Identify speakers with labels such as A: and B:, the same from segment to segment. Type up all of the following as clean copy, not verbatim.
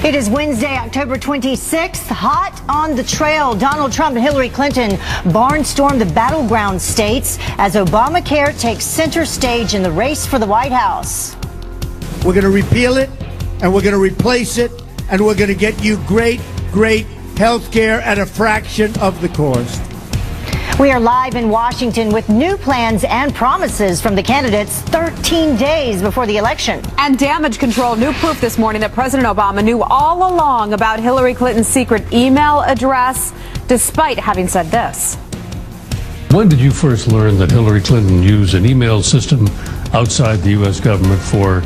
A: It is Wednesday, October 26th. Hot on the trail. Donald Trump and Hillary Clinton barnstorm the battleground states as Obamacare takes center stage in the race for the White House.
B: We're going to repeal it, and we're going to replace it, and we're going to get you great health care at a fraction of the cost.
A: We are live in Washington with new plans and promises from the candidates 13 days before the election.
C: And damage control. New proof this morning that President Obama knew all along about Hillary Clinton's secret email address, despite having said this.
D: When did you first learn that Hillary Clinton used an email system outside the U.S. government for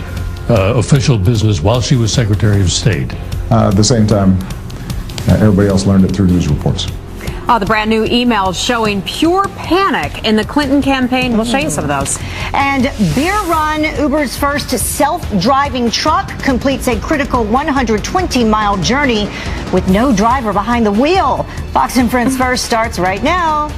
D: official business while she was Secretary of State?
E: At the same time, everybody else learned it through news reports.
C: The brand new emails showing pure panic in the Clinton campaign. We'll show you some of those.
A: And Beer Run, Uber's first self-driving truck, completes a critical 120-mile journey with no driver behind the wheel. Fox and Friends First starts right now.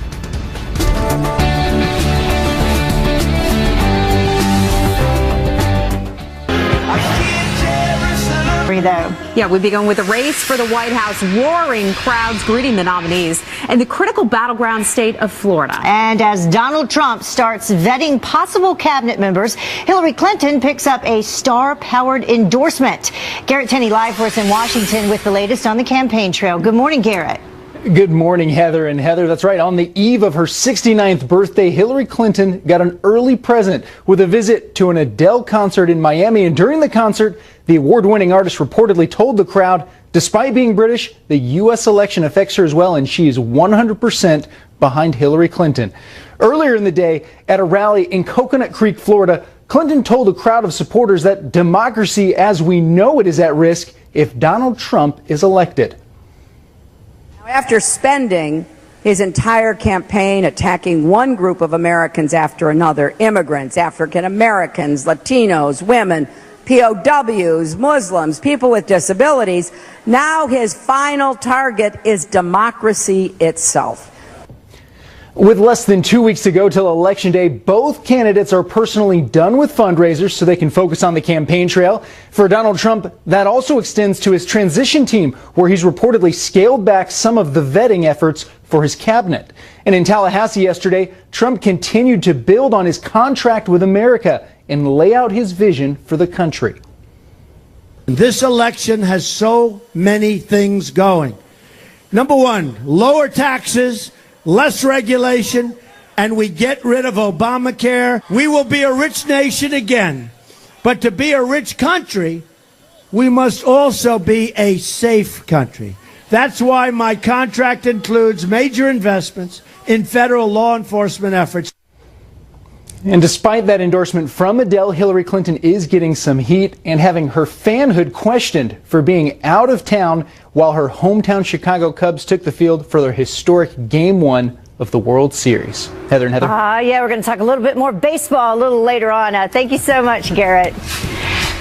A: Though.
C: Yeah, we begin with a race for the White House, roaring crowds greeting the nominees in the critical battleground state of Florida.
A: And as Donald Trump starts vetting possible cabinet members, Hillary Clinton picks up a star-powered endorsement. Garrett Tenney live for us in Washington with the latest on the campaign trail. Good morning, Garrett.
F: Good morning, Heather. And Heather, that's right. On the eve of her 69th birthday, Hillary Clinton got an early present with a visit to an Adele concert in Miami. And during the concert, the award-winning artist reportedly told the crowd, despite being British, the U.S. election affects her as well, and she is 100% behind Hillary Clinton. Earlier in the day, at a rally in Coconut Creek, Florida, Clinton told a crowd of supporters that democracy as we know it is at risk if Donald Trump is elected.
G: After spending his entire campaign attacking one group of Americans after another, immigrants, African Americans, Latinos, women, POWs, Muslims, people with disabilities, now his final target is democracy itself.
F: With less than 2 weeks to go till Election Day, both candidates are personally done with fundraisers so they can focus on the campaign trail. For Donald Trump, that also extends to his transition team, where he's reportedly scaled back some of the vetting efforts for his cabinet. And in Tallahassee yesterday, Trump continued to build on his contract with America and lay out his vision for the country.
B: This election has so many things going. Number one, lower taxes, less regulation, and we get rid of Obamacare. We will be a rich nation again. But to be a rich country, we must also be a safe country. That's why my contract includes major investments in federal law enforcement efforts.
F: And despite that endorsement from Adele, Hillary Clinton is getting some heat and having her fanhood questioned for being out of town while her hometown Chicago Cubs took the field for their historic Game 1 of the World Series. Heather and Heather.
A: Yeah, we're going to talk a little bit more baseball a little later on. Thank you so much, Garrett.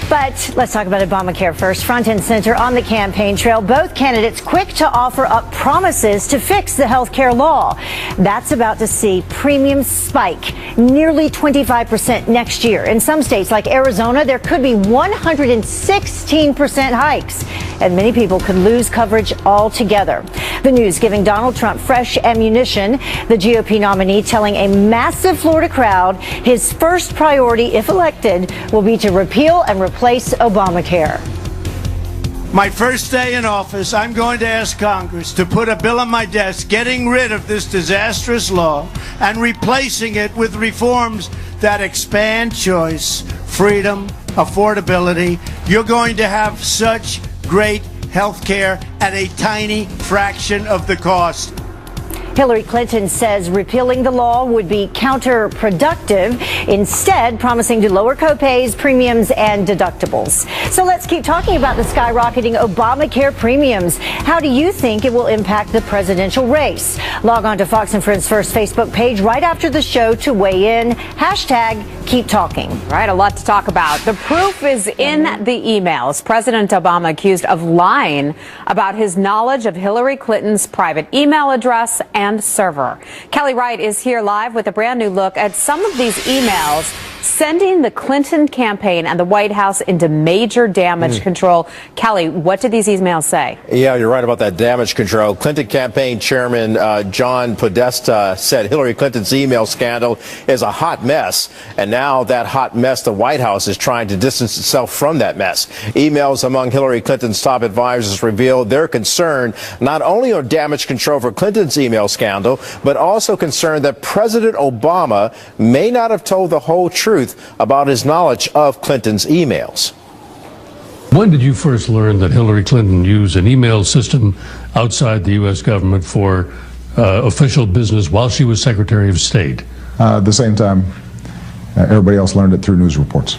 A: But let's talk about Obamacare first. Front and center on the campaign trail, both candidates quick to offer up promises to fix the health care law. That's about to see premiums spike nearly 25% next year. In some states like Arizona, there could be 116% hikes, and many people could lose coverage altogether. The news giving Donald Trump fresh ammunition. The GOP nominee telling a massive Florida crowd his first priority, if elected, will be to repeal and replace Obamacare.
B: My first day in office, I'm going to ask Congress to put a bill on my desk getting rid of this disastrous law and replacing it with reforms that expand choice, freedom, affordability. You're going to have such great health care at a tiny fraction of the cost.
A: Hillary Clinton says repealing the law would be counterproductive, instead promising to lower copays, premiums, and deductibles. So let's keep talking about the skyrocketing Obamacare premiums. How do you think it will impact the presidential race? Log on to Fox and Friends First Facebook page right after the show to weigh in. Hashtag keep talking.
C: Right, a lot to talk about. The proof is in the emails. President Obama accused of lying about his knowledge of Hillary Clinton's private email address and and server. Kelly Wright is here live with a brand new look at some of these emails sending the Clinton campaign and the White House into major damage control. Kelly, what did these emails say?
H: Yeah, you're right about that damage control. Clinton campaign chairman John Podesta said Hillary Clinton's email scandal is a hot mess. And now that hot mess, the White House is trying to distance itself from that mess. Emails among Hillary Clinton's top advisors revealed their concern not only on damage control for Clinton's email scandal, but also concerned that President Obama may not have told the whole truth about his knowledge of Clinton's emails.
D: When did you first learn that Hillary Clinton used an email system outside the U.S. government for official business while she was Secretary of State?
E: At the same time, everybody else learned it through news reports.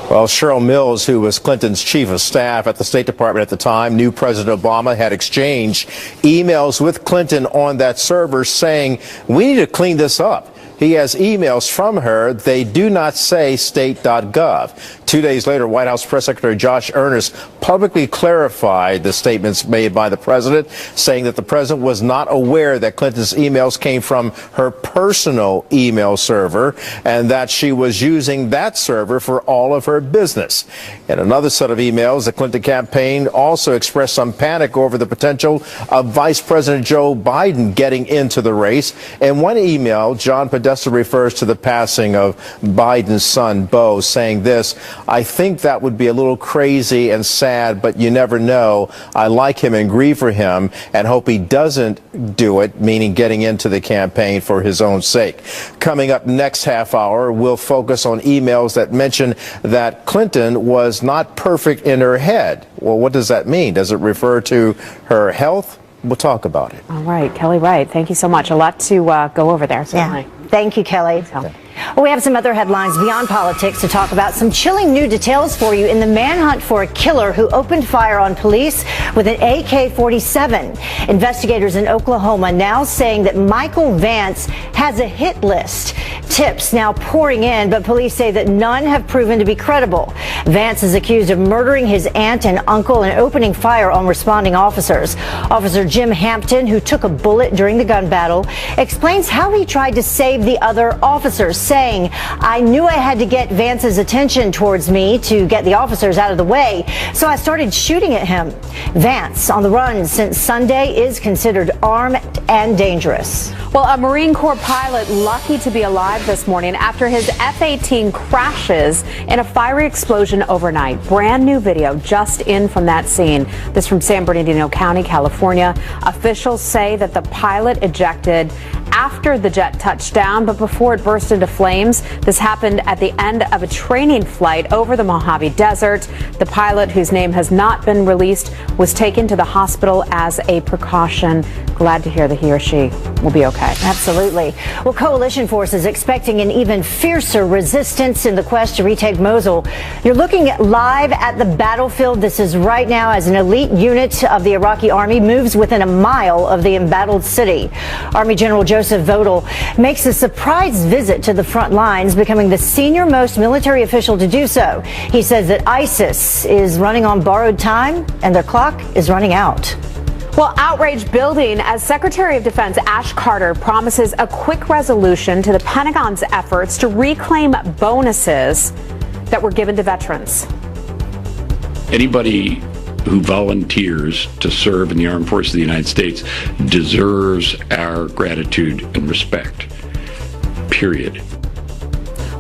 H: Well, Cheryl Mills, who was Clinton's chief of staff at the State Department at the time, knew President Obama had exchanged emails with Clinton on that server saying, we need to clean this up. He has emails from her. They do not say state.gov. 2 days later, White House Press Secretary Josh Earnest publicly clarified the statements made by the president, saying that the president was not aware that Clinton's emails came from her personal email server and that she was using that server for all of her business. In another set of emails, the Clinton campaign also expressed some panic over the potential of Vice President Joe Biden getting into the race. In one email, John Podesta refers to the passing of Biden's son, Beau, saying this: I think that would be a little crazy and sad, but you never know. I like him and grieve for him and hope he doesn't do it, meaning getting into the campaign for his own sake. Coming up next half hour, we'll focus on emails that mention that Clinton was not perfect in her head. Well, what does that mean? Does it refer to her health? We'll talk about it.
C: All right, Kelly Wright, thank you so much. A lot to go over there, certainly.
A: Yeah. Thank you, Kelly. Well, we have some other headlines beyond politics to talk about. Some chilling new details for you in the manhunt for a killer who opened fire on police with an AK-47. Investigators in Oklahoma now saying that Michael Vance has a hit list. Tips now pouring in, but police say that none have proven to be credible. Vance is accused of murdering his aunt and uncle and opening fire on responding officers. Officer Jim Hampton, who took a bullet during the gun battle, explains how he tried to save the other officers, saying, I knew I had to get Vance's attention towards me to get the officers out of the way, so I started shooting at him. Vance, on the run since Sunday, is considered armed and dangerous.
C: Well, a Marine Corps pilot lucky to be alive this morning after his F-18 crashes in a fiery explosion overnight. Brand new video just in from that scene. This from San Bernardino County, California. Officials say that the pilot ejected after the jet touched down, but before it burst into flames. This happened at the end of a training flight over the Mojave Desert. The pilot, whose name has not been released, was taken to the hospital as a precaution. Glad to hear that he or she will be okay.
A: Absolutely. Well, coalition forces expecting an even fiercer resistance in the quest to retake Mosul. You're looking at live at the battlefield. This is right now as an elite unit of the Iraqi army moves within a mile of the embattled city. Army General Joseph Votel makes a surprise visit to the front lines, becoming the senior-most military official to do so. He says that ISIS is running on borrowed time and their clock is running out.
C: Well, outrage building as Secretary of Defense Ash Carter promises a quick resolution to the Pentagon's efforts to reclaim bonuses that were given to veterans.
I: Anybody who volunteers to serve in the armed forces of the United States deserves our gratitude and respect, period.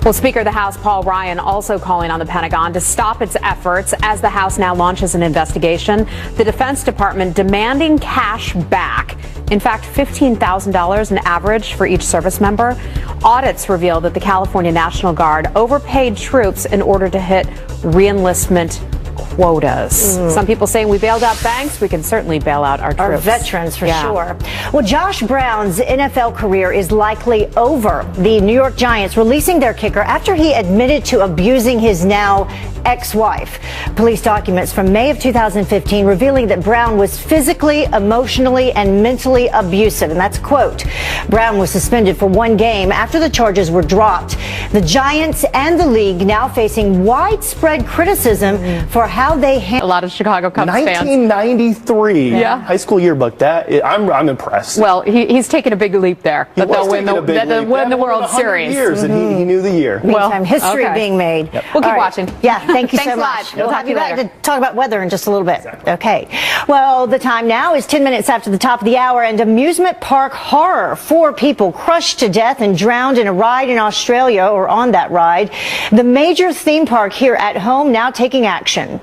C: Well, Speaker of the House Paul Ryan also calling on the Pentagon to stop its efforts as the House now launches an investigation. The Defense Department demanding cash back. In fact, $15,000 an average for each service member. Audits reveal that the California National Guard overpaid troops in order to hit reenlistment quotas. Some people saying we bailed out banks. We can certainly bail out our troops.
A: Our veterans, for sure. Well, Josh Brown's NFL career is likely over. The New York Giants releasing their kicker after he admitted to abusing his now ex-wife. Police documents from May of 2015 revealing that Brown was physically, emotionally, and mentally abusive. And that's a quote. Brown was suspended for 1 game after the charges were dropped. The Giants and the league now facing widespread criticism for how they handle.
C: A lot of Chicago Cubs fans.
J: 1993 high school yearbook. I'm impressed.
C: Well, he's taken a big leap there.
J: He
C: That they'll win the World Series.
J: Years, and he knew the year.
A: Meantime, history being made.
C: Yep. We'll keep watching.
A: Yeah, thank you so
C: Thanks a
A: much.
C: lot.
A: We'll have you back
C: later.
A: to talk about weather in just a little bit.
J: Exactly.
A: Okay. Well, the time now is 10 minutes after the top of the hour, and amusement park horror. 4 people crushed to death and drowned in a ride in Australia, or on that ride. The major theme park here at home now taking action.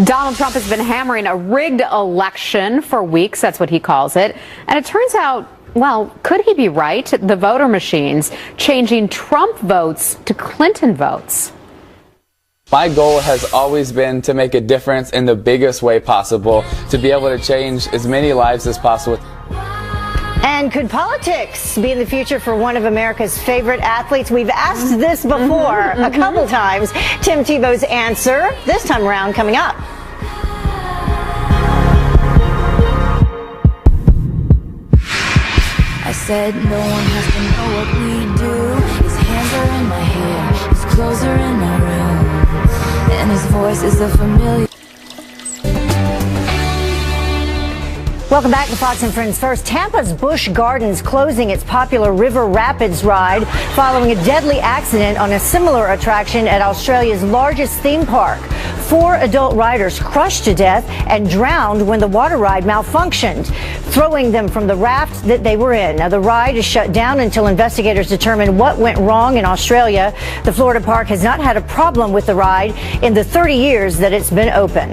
C: Donald Trump has been hammering a rigged election for weeks. That's what he calls it. And it turns out, well, could he be right? The voter machines changing Trump votes to Clinton votes.
K: My goal has always been to make a difference in the biggest way possible, to be able to change as many lives as possible.
A: And could politics be in the future for one of America's favorite athletes? We've asked this before a couple times. Tim Tebow's answer this time around coming up.
L: I said no one has to know what we do. His hands are in my hair, his clothes are in my room, and his voice is a familiar.
A: Welcome back to Fox and Friends. First, Tampa's Busch Gardens closing its popular River Rapids ride following a deadly accident on a similar attraction at Australia's largest theme park. 4 adult riders crushed to death and drowned when the water ride malfunctioned, throwing them from the raft that they were in. Now, the ride is shut down until investigators determine what went wrong in Australia. The Florida park has not had a problem with the ride in the 30 years that it's been open.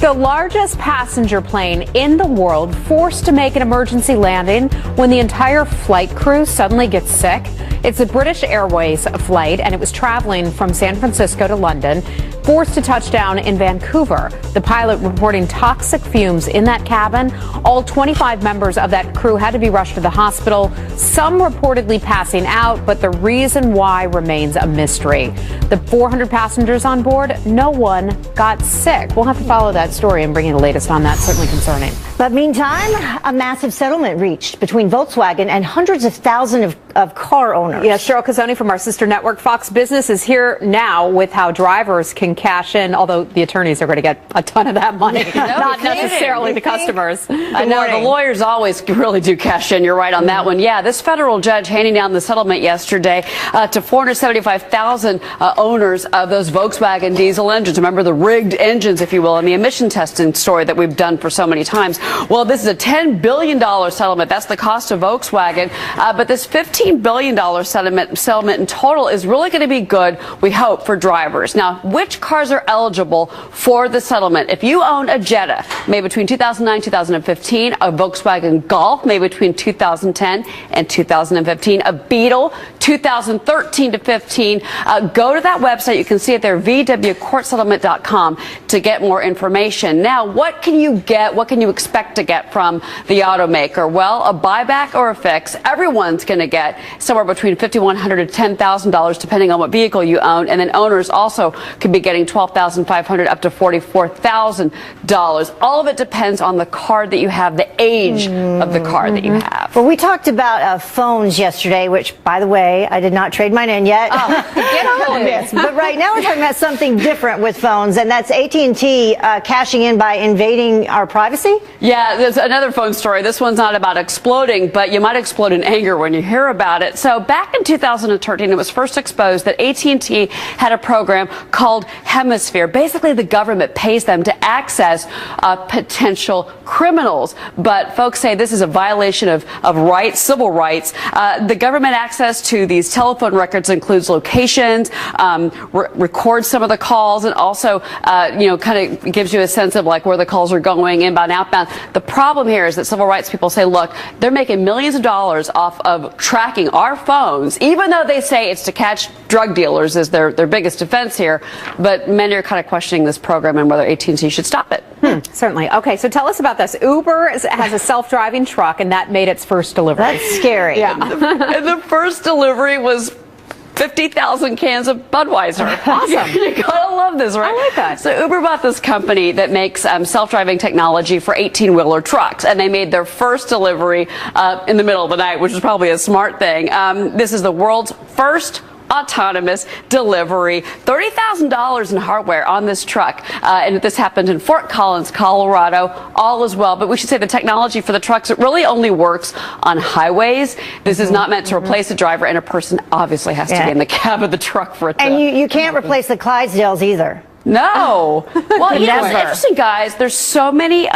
C: The largest passenger plane in the world forced to make an emergency landing when the entire flight crew suddenly gets sick. It's a British Airways flight, and it was traveling from San Francisco to London, forced to touch down in Vancouver. The pilot reporting toxic fumes in that cabin. All 25 members of that crew had to be rushed to the hospital, some reportedly passing out, but the reason why remains a mystery. The 400 passengers on board, no one got sick. We'll have to follow that story and bring you the latest on that. Certainly concerning.
A: But meantime, a massive settlement reached between Volkswagen and hundreds of thousands of car owners.
C: Yes, Cheryl Casoni from our sister network Fox Business is here now with how drivers can cash in, although the attorneys are going to get a ton of that money, not necessarily the customers.
M: I know the lawyers always really do cash in. You're right on that one. Yeah, this federal judge handing down the settlement yesterday to 475,000 owners of those Volkswagen diesel engines. Remember the rigged engines, if you will, and the emission testing story that we've done for so many times. Well, this is a $10 billion settlement. That's the cost of Volkswagen. But this $15 billion settlement in total is really going to be good, we hope, for drivers. Now, which cars are eligible for the settlement? If you own a Jetta made between 2009 and 2015, a Volkswagen Golf made between 2010 and 2015, a Beetle 2013 to 15, go to that website. You can see it there, vwcourtsettlement.com, to get more information. Now, what can you get? What can you expect to get from the automaker? Well, a buyback or a fix. Everyone's going to get somewhere between $5,100 to $10,000, depending on what vehicle you own. And then owners also could be getting $12,500 up to $44,000. All of it depends on the car that you have, the age of the car that you have.
A: Well, we talked about phones yesterday, which, by the way, I did not trade mine in yet.
C: Get on it.
A: Yes, but right now we're talking about something different with phones, and that's AT&T cashing in by invading our privacy.
M: Yeah, there's another phone story. This one's not about exploding, but you might explode in anger when you hear about it. So back in 2013, it was first exposed that AT&T had a program called Hemisphere. Basically, the government pays them to access potential criminals. But folks say this is a violation of rights, civil rights. The government access to these telephone records includes locations, records some of the calls, and also, kind of gives you a sense of like where the calls are going, inbound, outbound. The problem here is that civil rights people say, look, they're making millions of dollars off of tracking our phones, even though they say it's to catch drug dealers is their biggest defense here. But many are kind of questioning this program and whether AT&T should stop it.
C: Certainly. Okay, so tell us about this. Uber has a self-driving truck, and that made its first delivery.
A: That's scary.
C: Yeah.
M: And the first delivery was 50,000 cans of Budweiser.
C: Awesome.
M: You gotta love this, right?
C: I like that.
M: So Uber bought this company that makes self-driving technology for 18-wheeler trucks, and they made their first delivery in the middle of the night, which is probably a smart thing. This is the world's first autonomous delivery. $30,000 in hardware on this truck, and this happened in Fort Collins, Colorado. All is well, but we should say the technology for the trucks, it really only works on highways. This is not meant to replace a driver, and a person obviously has to be in the cab of the truck for it.
A: And you can't replace the Clydesdales either.
M: No. Well, you know, it's interesting, guys. There's so many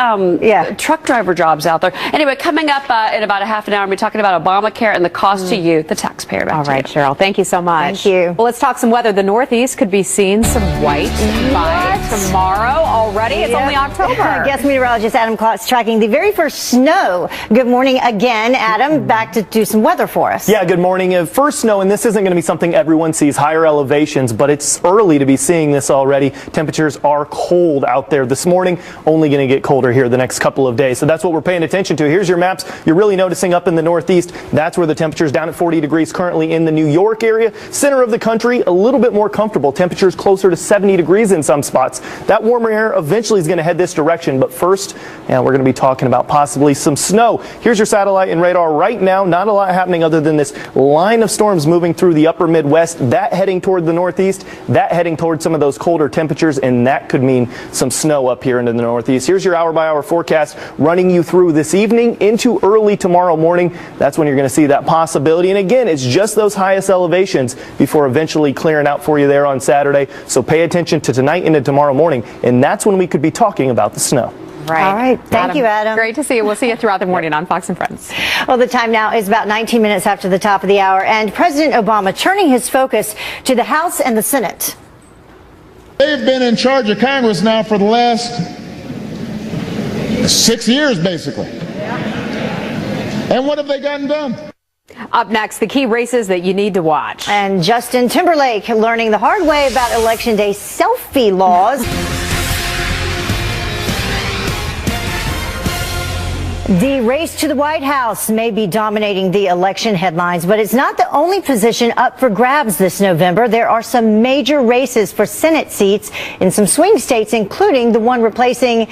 M: truck driver jobs out there. Anyway, coming up in about a half an hour, we'll be talking about Obamacare and the cost to you, the taxpayer.
C: All right, Cheryl. Thank you so much.
A: Thank you.
C: Well, let's talk some weather. The Northeast could be seeing some white by tomorrow already. It's only October.
A: Guest meteorologist Adam Klotz's tracking the very first snow. Good morning again, Adam. Back to do some weather for us.
J: Yeah, good morning. First snow, and this isn't going to be something everyone sees, higher elevations, but it's early to be seeing this already. Temperatures are cold out there this morning, only going to get colder here the next couple of days. So that's what we're paying attention to. Here's your maps. You're really noticing up in the Northeast. That's where the temperature's down at 40 degrees currently in the New York area. Center of the country, a little bit more comfortable. Temperatures closer to 70 degrees in some spots. That warmer air eventually is going to head this direction. But first, we're going to be talking about possibly some snow. Here's your satellite and radar right now. Not a lot happening other than this line of storms moving through the upper Midwest. That heading toward the Northeast. That heading toward some of those colder temperatures. And that could mean some snow up here into the Northeast. Here's your hour-by-hour forecast running you through this evening into early tomorrow morning. That's when you're going to see that possibility. And again, it's just those highest elevations before eventually clearing out for you there on Saturday. So pay attention to tonight into tomorrow morning, and that's when we could be talking about the snow.
C: Right.
A: All right. Thank you, Adam.
C: Great to see you. We'll see you throughout the morning on Fox and Friends.
A: Well, the time now is about 19 minutes after the top of the hour, and President Obama turning his focus to the House and the Senate.
N: They've been in charge of Congress now for the last 6 years, basically. And what have they gotten done?
C: Up next, the key races that you need to watch.
A: And Justin Timberlake learning the hard way about Election Day selfie laws. The race to the White House may be dominating the election headlines, but it's not the only position up for grabs this November. There are some major races for Senate seats in some swing states, including the one replacing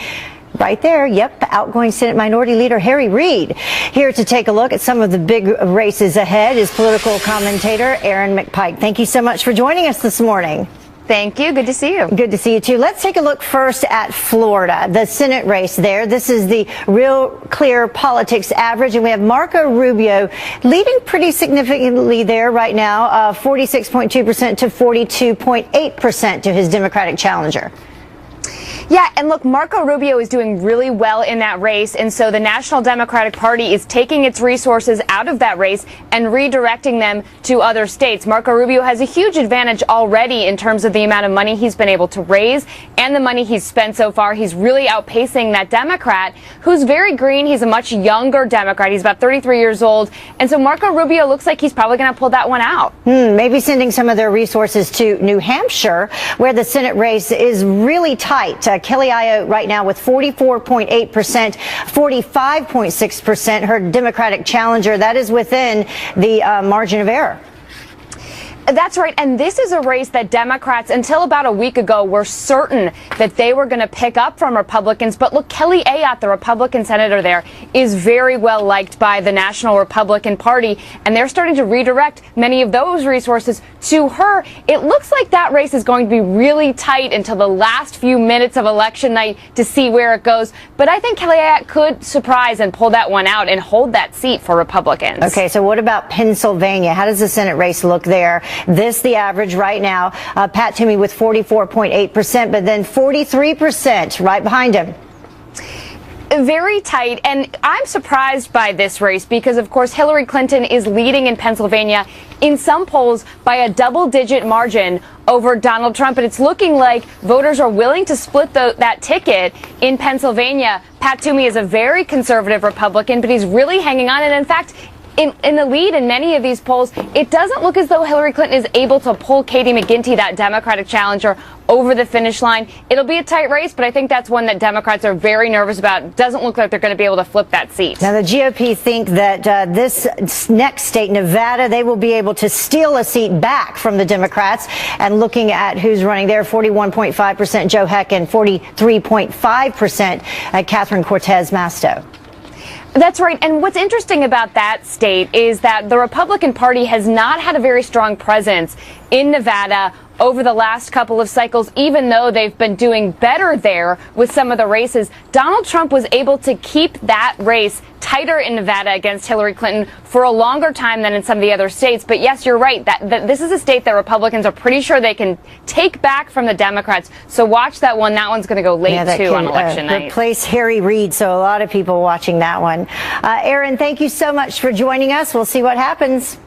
A: right there, outgoing Senate Minority Leader Harry Reid. Here to take a look at some of the big races ahead is political commentator Aaron McPike. Thank you so much for joining us this morning.
O: Thank you. Good to see you.
A: Good to see you, too. Let's take a look first at Florida, the Senate race there. This is the Real Clear Politics average, and we have Marco Rubio leading pretty significantly there right now, 46.2% to 42.8% to his Democratic challenger.
O: Yeah, and look, Marco Rubio is doing really well in that race, and so the National Democratic Party is taking its resources out of that race and redirecting them to other states. Marco Rubio has a huge advantage already in terms of the amount of money he's been able to raise and the money he's spent so far. He's really outpacing that Democrat, who's very green. He's a much younger Democrat. He's about 33 years old, and so Marco Rubio looks like he's probably going to pull that one out.
A: Maybe sending some of their resources to New Hampshire, where the Senate race is really tight. Kelly Ayotte right now with 44.8%, 45.6%. Her Democratic challenger, that is within the margin of error.
O: That's right, and this is a race that Democrats, until about a week ago, were certain that they were going to pick up from Republicans. But look, Kelly Ayotte, the Republican senator there, is very well liked by the National Republican Party, and they're starting to redirect many of those resources to her. It looks like that race is going to be really tight until the last few minutes of election night to see where it goes. But I think Kelly Ayotte could surprise and pull that one out and hold that seat for Republicans.
A: Okay, so what about Pennsylvania? How does the Senate race look there? This, the average right now, Pat Toomey with 44.8%, but then 43% right behind him.
O: Very tight, and I'm surprised by this race because, of course, Hillary Clinton is leading in Pennsylvania in some polls by a double-digit margin over Donald Trump, and it's looking like voters are willing to split that ticket in Pennsylvania. Pat Toomey is a very conservative Republican, but he's really hanging on, and in fact, in the lead in many of these polls, it doesn't look as though Hillary Clinton is able to pull Katie McGinty, that Democratic challenger, over the finish line. It'll be a tight race, but I think that's one that Democrats are very nervous about. Doesn't look like they're going to be able to flip that seat.
A: Now, the GOP think that this next state, Nevada, they will be able to steal a seat back from the Democrats. And looking at who's running there, 41.5% Joe Heck and 43.5% Catherine Cortez Masto.
O: That's right. And what's interesting about that state is that the Republican Party has not had a very strong presence in Nevada over the last couple of cycles, even though they've been doing better there with some of the races. Donald Trump was able to keep that race tighter in Nevada against Hillary Clinton for a longer time than in some of the other states. But yes, you're right. That this is a state that Republicans are pretty sure they can take back from the Democrats. So watch that one. That one's going to go late, too, on election night.
A: Replace Harry Reid. So a lot of people watching that one. Erin, thank you so much for joining us. We'll see what happens.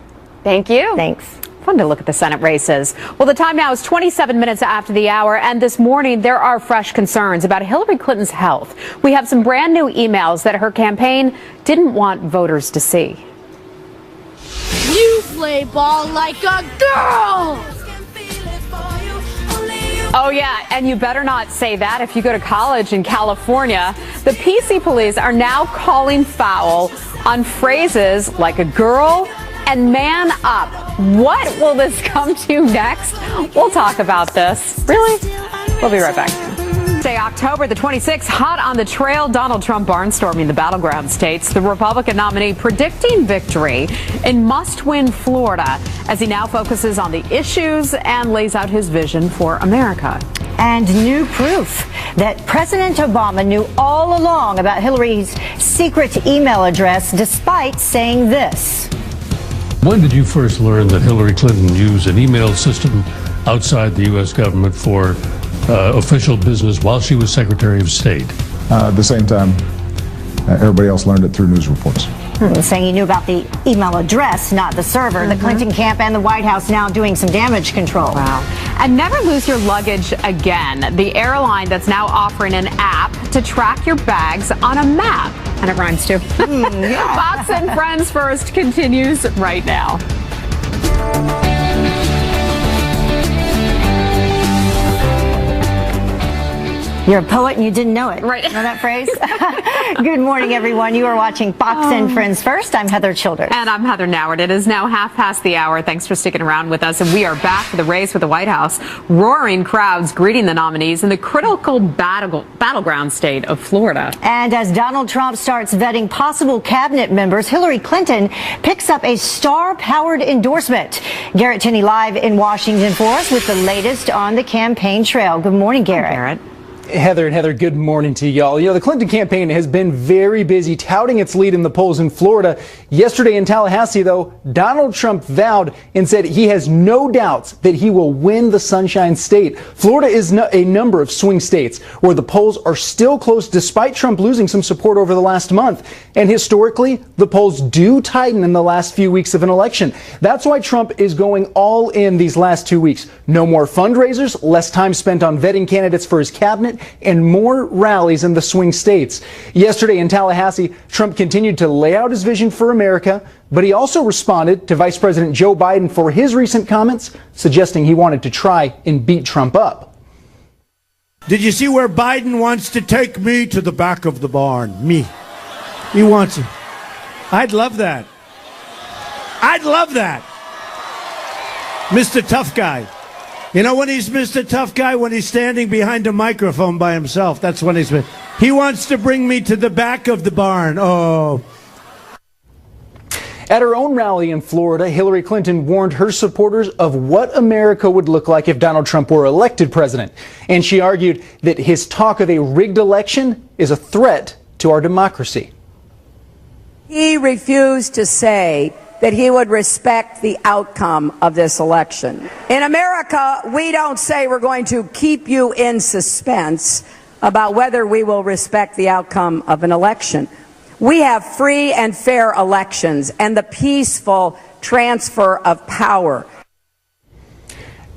O: Thank you.
A: Thanks.
C: Fun to look at the Senate races. Well, the time now is 27 minutes after the hour, and this morning there are fresh concerns about Hillary Clinton's health. We have some brand new emails that her campaign didn't want voters to see.
P: You play ball like a girl!
C: Oh, yeah, and you better not say that if you go to college in California. The PC police are now calling foul on phrases like a girl and man up. What will this come to next? We'll talk about this. Really? We'll be right back. Say October the 26th, hot on the trail, Donald Trump barnstorming the battleground states. The Republican nominee predicting victory in must-win Florida as he now focuses on the issues and lays out his vision for America.
A: And new proof that President Obama knew all along about Hillary's secret email address, despite saying this.
D: When did you first learn that Hillary Clinton used an email system outside the U.S. government for official business while she was Secretary of State?
E: At the same time, everybody else learned it through news reports.
A: Saying he knew about the email address, not the server. The Clinton camp and the White House now doing some damage control.
C: Wow. And never lose your luggage again. The airline that's now offering an app to track your bags on a map. And it rhymes too.
A: Yeah.
C: Fox and Friends First continues right now.
A: You're a poet and you didn't know it.
C: Right.
A: Know that phrase? Good morning, everyone. You are watching Fox and Friends First. I'm Heather Childers.
C: And I'm Heather Nauert. It is now half past the hour. Thanks for sticking around with us. And we are back for the race with the White House. Roaring crowds greeting the nominees in the critical battleground state of Florida.
A: And as Donald Trump starts vetting possible cabinet members, Hillary Clinton picks up a star-powered endorsement. Garrett Tenney live in Washington for us with the latest on the campaign trail. Good morning, Garrett.
C: Hi, Garrett.
F: Heather, good morning to y'all. You know, the Clinton campaign has been very busy touting its lead in the polls in Florida. Yesterday in Tallahassee, though, Donald Trump vowed and said he has no doubts that he will win the Sunshine State. Florida is a number of swing states where the polls are still close despite Trump losing some support over the last month. And historically, the polls do tighten in the last few weeks of an election. That's why Trump is going all in these last 2 weeks. No more fundraisers, less time spent on vetting candidates for his cabinet, and more rallies in the swing states. Yesterday in Tallahassee, Trump continued to lay out his vision for America, but he also responded to Vice President Joe Biden for his recent comments, suggesting he wanted to try and beat Trump up.
B: Did you see where Biden wants to take me to the back of the barn? Me. He wants it. I'd love that. I'd love that. Mr. Tough Guy. You know when he's Mr. Tough Guy? When he's standing behind a microphone by himself. That's when he's... He wants to bring me to the back of the barn. Oh.
F: At her own rally in Florida, Hillary Clinton warned her supporters of what America would look like if Donald Trump were elected president. And she argued that his talk of a rigged election is a threat to our democracy.
G: He refused to say that he would respect the outcome of this election. In America, we don't say we're going to keep you in suspense about whether we will respect the outcome of an election. We have free and fair elections and the peaceful transfer of power.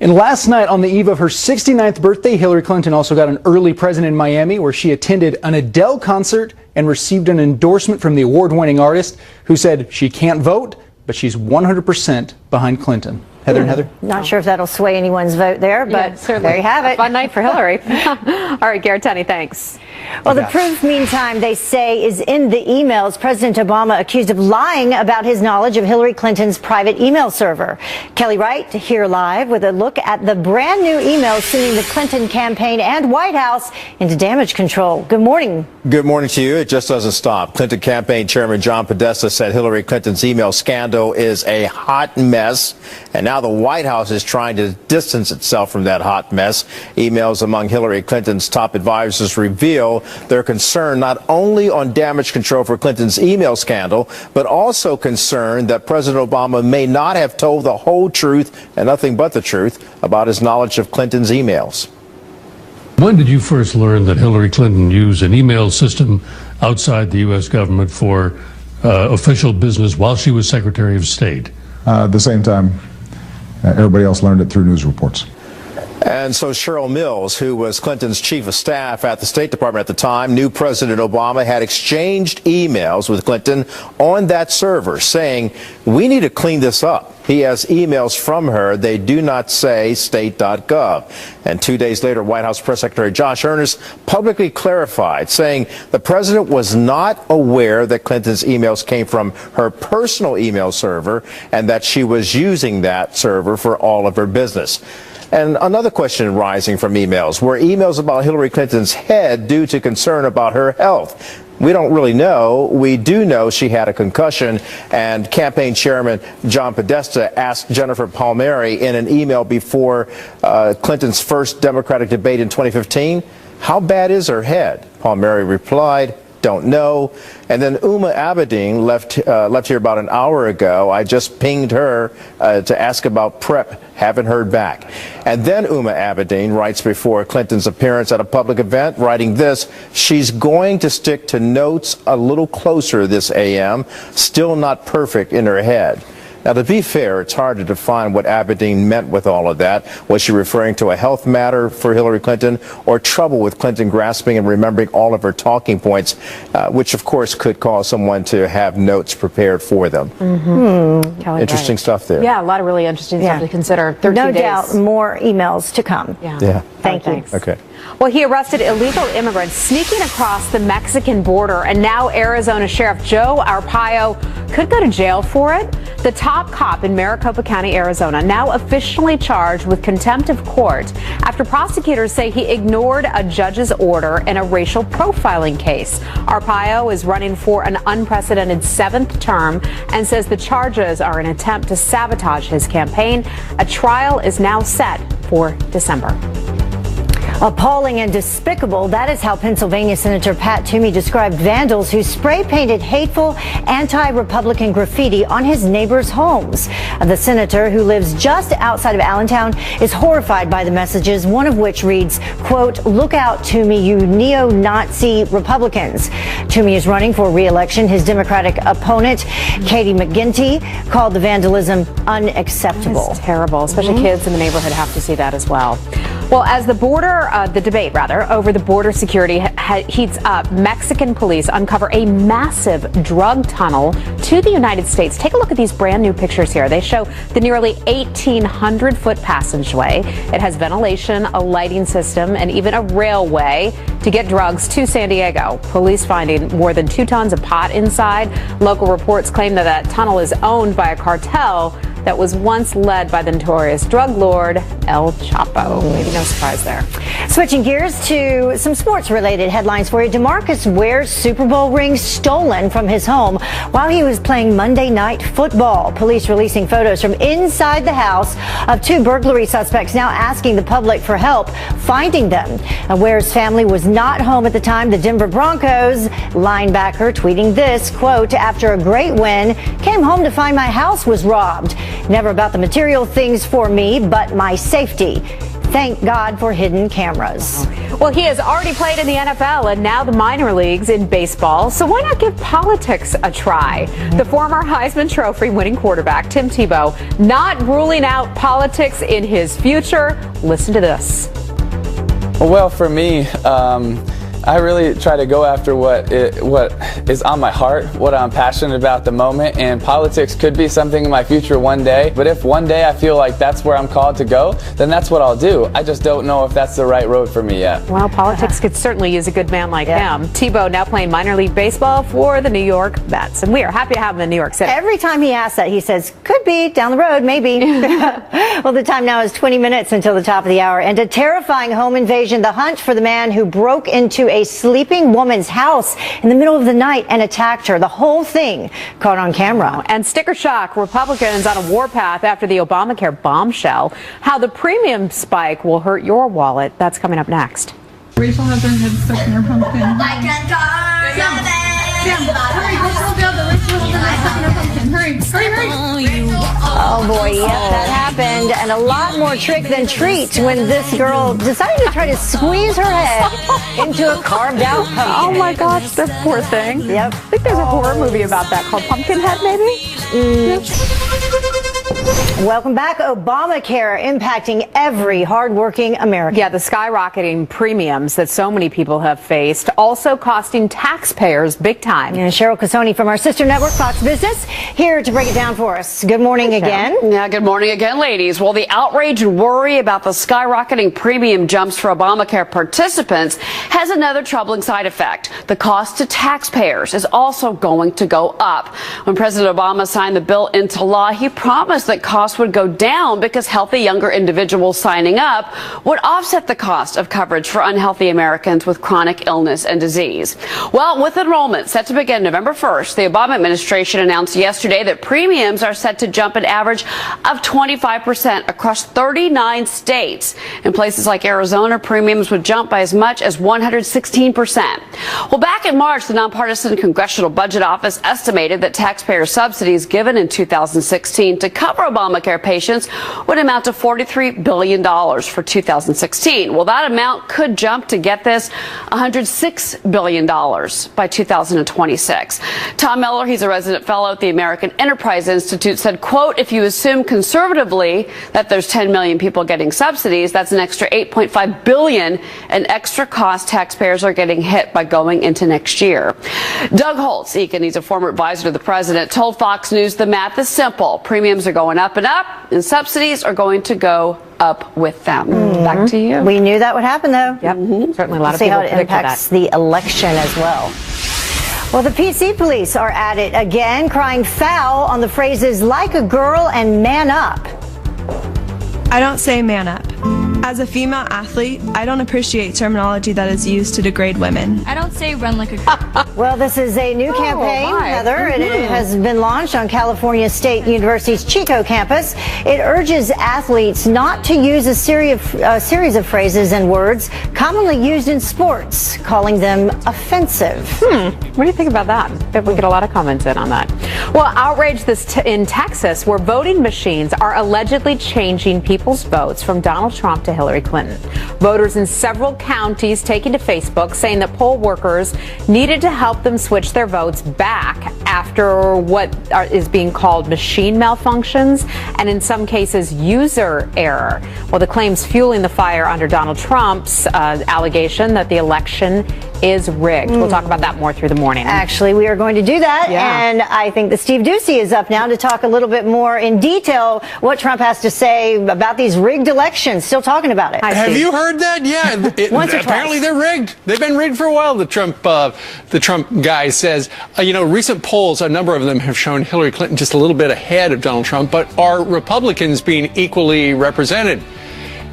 F: And last night, on the eve of her 69th birthday, Hillary Clinton also got an early present in Miami, where she attended an Adele concert and received an endorsement from the award-winning artist, who said she can't vote, but she's 100% behind Clinton. Heather and Heather?
A: Not sure if that'll sway anyone's vote there, but there you have it.
C: A fun night for Hillary. All right, Garatani, thanks.
A: Well, the proof, meantime, they say, is in the emails. President Obama accused of lying about his knowledge of Hillary Clinton's private email server. Kelly Wright here live with a look at the brand new emails sending the Clinton campaign and White House into damage control. Good morning.
H: Good morning to you. It just doesn't stop. Clinton campaign chairman John Podesta said Hillary Clinton's email scandal is a hot mess. And now the White House is trying to distance itself from that hot mess. Emails among Hillary Clinton's top advisors reveal their concern not only on damage control for Clinton's email scandal, but also concern that President Obama may not have told the whole truth and nothing but the truth about his knowledge of Clinton's emails.
D: When did you first learn that Hillary Clinton used an email system outside the U.S. government for official business while she was Secretary of State?
E: At the same time, everybody else learned it through news reports.
H: And so Cheryl Mills, who was Clinton's chief of staff at the State Department at the time, knew President Obama had exchanged emails with Clinton on that server saying, we need to clean this up. He has emails from her. They do not say state.gov. And 2 days later, White House Press Secretary Josh Earnest publicly clarified, saying the president was not aware that Clinton's emails came from her personal email server and that she was using that server for all of her business. And another question rising from emails were emails about Hillary Clinton's head due to concern about her health. We don't really know. We do know she had a concussion, and campaign chairman John Podesta asked Jennifer Palmieri in an email before Clinton's first Democratic debate in 2015, how bad is her head? Palmieri replied, don't know. And then Uma Abedin left here about an hour ago. I just pinged her to ask about PrEP. Haven't heard back. And then Uma Abedin writes before Clinton's appearance at a public event, writing this, she's going to stick to notes a little closer this AM, still not perfect in her head. Now, to be fair, it's hard to define what Abedin meant with all of that. Was she referring to a health matter for Hillary Clinton or trouble with Clinton grasping and remembering all of her talking points, which, of course, could cause someone to have notes prepared for them? Interesting stuff there.
C: Yeah, a lot of really interesting stuff to consider. 13
A: No
C: days.
A: doubt more emails to come.
H: Yeah.
A: Thank you.
H: Okay.
C: Well, he arrested illegal immigrants sneaking across the Mexican border, and now Arizona Sheriff Joe Arpaio could go to jail for it. The top cop in Maricopa County, Arizona, now officially charged with contempt of court after prosecutors say he ignored a judge's order in a racial profiling case. Arpaio is running for an unprecedented 7th term and says the charges are an attempt to sabotage his campaign. A trial is now set for December.
A: Appalling and despicable, that is how Pennsylvania Senator Pat Toomey described vandals who spray painted hateful anti-Republican graffiti on his neighbors' homes. The senator, who lives just outside of Allentown, is horrified by the messages, one of which reads, quote, look out, Toomey, you neo-Nazi Republicans. Toomey is running for re-election. His Democratic opponent, Katie McGinty, called the vandalism unacceptable.
C: It's terrible, especially kids in the neighborhood have to see that as well. Well, as the debate over the border security heats up, Mexican police uncover a massive drug tunnel to the United States. Take a look at these brand new pictures here. They show the nearly 1,800-foot passageway. It has ventilation, a lighting system, and even a railway to get drugs to San Diego. Police finding more than 2 tons of pot inside. Local reports claim that tunnel is owned by a cartel that was once led by the notorious drug lord El Chapo. Maybe no surprise there.
A: Switching gears to some sports-related headlines for you. DeMarcus Ware's Super Bowl ring stolen from his home while he was playing Monday Night Football. Police releasing photos from inside the house of 2 burglary suspects, now asking the public for help finding them. Ware's family was not home at the time. The Denver Broncos linebacker tweeting this, quote, after a great win, came home to find my house was robbed. Never about the material things for me, but my safety. Thank God for hidden cameras.
C: Well, he has already played in the NFL and now the minor leagues in baseball, so why not give politics a try? The former Heisman Trophy winning quarterback, Tim Tebow, not ruling out politics in his future. Listen to this.
K: Well, for me, I really try to go after what is on my heart, what I'm passionate about at the moment, and politics could be something in my future one day. But if one day I feel like that's where I'm called to go, then that's what I'll do. I just don't know if that's the right road for me yet.
C: Well, politics could certainly use a good man like him. Tebow now playing minor league baseball for the New York Mets, and we are happy to have him in New York City.
A: Every time he asks that, he says, could be, down the road, maybe. Well, the time now is 20 minutes until the top of the hour, and a terrifying home invasion, the hunt for the man who broke into a sleeping woman's house in the middle of the night and attacked her. The whole thing caught on camera.
C: And sticker shock, Republicans on a warpath after the Obamacare bombshell. How the premium spike will hurt your wallet. That's coming up next.
Q: Rachel has her head stuck in her pumpkin.
P: Like a garden.
Q: Sam, hurry, go tell the other. Rachel has her head stuck in her pumpkin. Hurry.
A: Oh boy, yeah, that happened. And a lot more trick than treat when this girl decided to try to squeeze her head into a carved out pumpkin.
C: Oh my gosh, that poor thing.
A: Yep.
C: I think there's a horror movie about that called Pumpkinhead, maybe?
A: Welcome back. Obamacare impacting every hardworking American.
C: Yeah, the skyrocketing premiums that so many people have faced, also costing taxpayers big time.
A: And Cheryl Casoni from our sister network, Fox Business, here to break it down for us. Good morning again.
M: Yeah, good morning again, ladies. Well, the outrage and worry about the skyrocketing premium jumps for Obamacare participants has another troubling side effect. The cost to taxpayers is also going to go up. When President Obama signed the bill into law, he promised that costs would go down because healthy younger individuals signing up would offset the cost of coverage for unhealthy Americans with chronic illness and disease. Well, with enrollment set to begin November 1st, the Obama administration announced yesterday that premiums are set to jump an average of 25% across 39 states. In places like Arizona, premiums would jump by as much as 116%. Well, back in March, the nonpartisan Congressional Budget Office estimated that taxpayer subsidies given in 2016 to cover Obamacare patients would amount to $43 billion for 2016. Well, that amount could jump to, get this, $106 billion by 2026. Tom Miller, he's a resident fellow at the American Enterprise Institute, said, quote, if you assume conservatively that there's 10 million people getting subsidies, that's an extra $8.5 billion in extra cost taxpayers are getting hit by going into next year. Doug Holtz, he's a former advisor to the president, told Fox News the math is simple. Premiums are going up and up, and subsidies are going to go up with them. Back to you.
A: We knew that would happen, though.
C: Yep. Certainly a lot of
A: See
C: people
A: how it impacts the election as well. Well, the PC police are at it again, crying foul on the phrases like a girl and man up.
R: I don't say man up. As a female athlete, I don't appreciate terminology that is used to degrade women.
P: I don't say run like a girl.
A: Well, this is a new campaign, Heather, and it has been launched on California State University's Chico campus. It urges athletes not to use a series of phrases and words commonly used in sports, calling them offensive.
C: What do you think about that? I bet we get a lot of comments in on that. Well, outrage in Texas, where voting machines are allegedly changing people's votes from Donald Trump to Hillary Clinton. Voters in several counties taking to Facebook saying that poll workers needed to help them switch their votes back after what is being called machine malfunctions and in some cases user error. Well, the claims fueling the fire under Donald Trump's allegation that the election is rigged. We'll talk about that more through the morning.
A: Actually, we are going to do that. Yeah. And I think that Steve Ducey is up now to talk a little bit more in detail what Trump has to say about these rigged elections. Still talking about it.
S: Have you heard that? Yeah. Apparently they're rigged. They've been rigged for a while. The Trump guy says, recent polls, a number of them have shown Hillary Clinton just a little bit ahead of Donald Trump, but are Republicans being equally represented?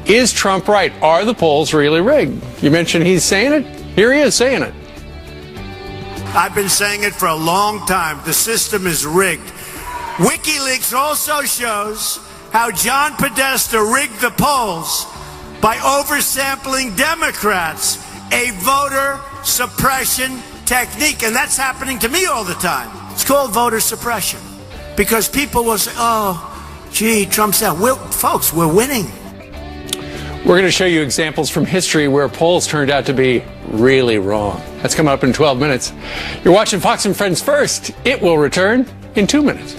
S: Is Trump right? Are the polls really rigged? You mentioned he's saying it. Here he is saying it.
B: I've been saying it for a long time. The system is rigged. WikiLeaks also shows how John Podesta rigged the polls by oversampling Democrats, a voter suppression technique. And that's happening to me all the time. It's called voter suppression. Because people will say, oh, gee, Trump's out. Folks, we're winning.
S: We're going to show you examples from history where polls turned out to be really wrong. That's coming up in 12 minutes. You're watching Fox and Friends First. It will return in 2 minutes.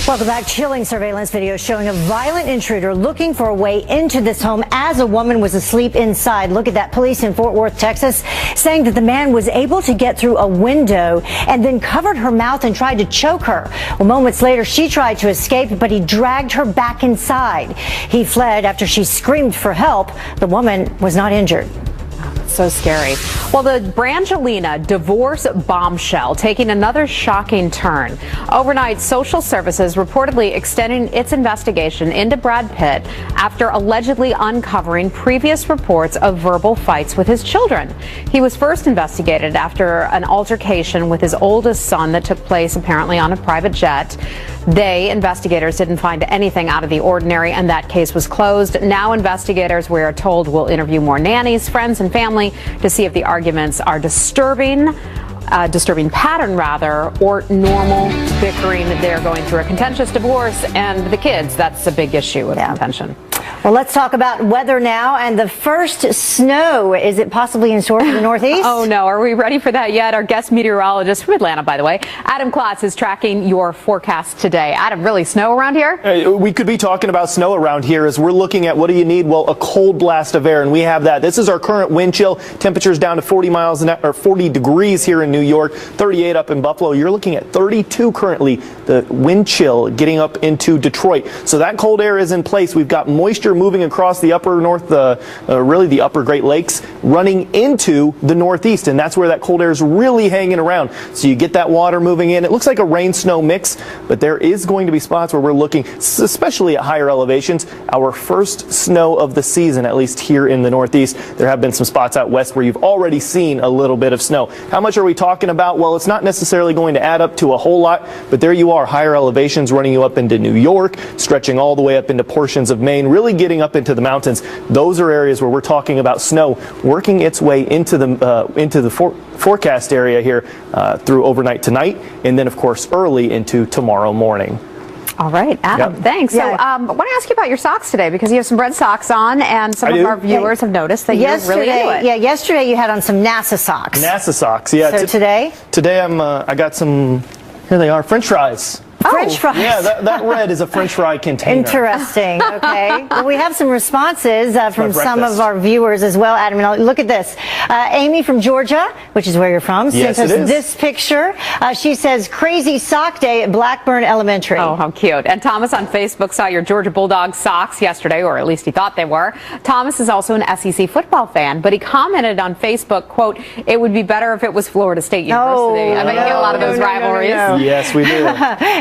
A: Welcome back. Chilling surveillance video showing a violent intruder looking for a way into this home as a woman was asleep inside. Look at that. Police in Fort Worth, Texas, saying that the man was able to get through a window and then covered her mouth and tried to choke her. Well, moments later, she tried to escape, but he dragged her back inside. He fled after she screamed for help. The woman was not injured.
C: So scary. Well, the Brangelina divorce bombshell taking another shocking turn. Overnight, social services reportedly extending its investigation into Brad Pitt after allegedly uncovering previous reports of verbal fights with his children. He was first investigated after an altercation with his oldest son that took place apparently on a private jet. Investigators didn't find anything out of the ordinary, and that case was closed. Now investigators, we are told, will interview more nannies, friends, and family to see if the arguments are disturbing pattern rather, or normal bickering. They're going through a contentious divorce, and the kids, that's a big issue of contention.
A: Well, let's talk about weather now. And the first snow, is it possibly in store for the Northeast?
C: Oh, no. Are we ready for that yet? Our guest meteorologist from Atlanta, by the way, Adam Klotz, is tracking your forecast today. Adam, really snow around here?
J: We could be talking about snow around here as we're looking at what do you need? Well, a cold blast of air, and we have that. This is our current wind chill. Temperatures down to 40 degrees here in New York, 38 up in Buffalo. You're looking at 32 currently. The wind chill getting up into Detroit. So that cold air is in place. We've got moisture moving across the upper north, really the upper Great Lakes, running into the Northeast, and that's where that cold air is really hanging around. So you get that water moving in. It looks like a rain-snow mix, but there is going to be spots where we're looking, especially at higher elevations, our first snow of the season, at least here in the Northeast. There have been some spots out west where you've already seen a little bit of snow. How much are we talking about? Well, it's not necessarily going to add up to a whole lot, but there you are, higher elevations running you up into New York, stretching all the way up into portions of Maine, really getting up into the mountains. Those are areas where we're talking about snow working its way into the forecast area here through overnight tonight, and then of course early into tomorrow morning.
C: All right, Adam, thanks. So I want to ask you about your socks today, because you have some red socks on, and some of our viewers have noticed that you're really into it.
A: Yeah, yesterday you had on some NASA socks.
J: NASA socks, yeah.
A: So today?
J: Today I got some, here they are, French fries.
A: French fries.
J: Yeah, that red is a French fry container.
A: Interesting. Okay. Well, we have some responses from some of our viewers as well, Adam. And look at this. Amy from Georgia, which is where you're from, sent us this picture. She says, crazy sock day at Blackburn Elementary.
C: Oh, how cute. And Thomas on Facebook saw your Georgia Bulldogs socks yesterday, or at least he thought they were. Thomas is also an SEC football fan, but he commented on Facebook, quote, it would be better if it was Florida State University. I bet you get a lot of those rivalries.
J: Yes, we do.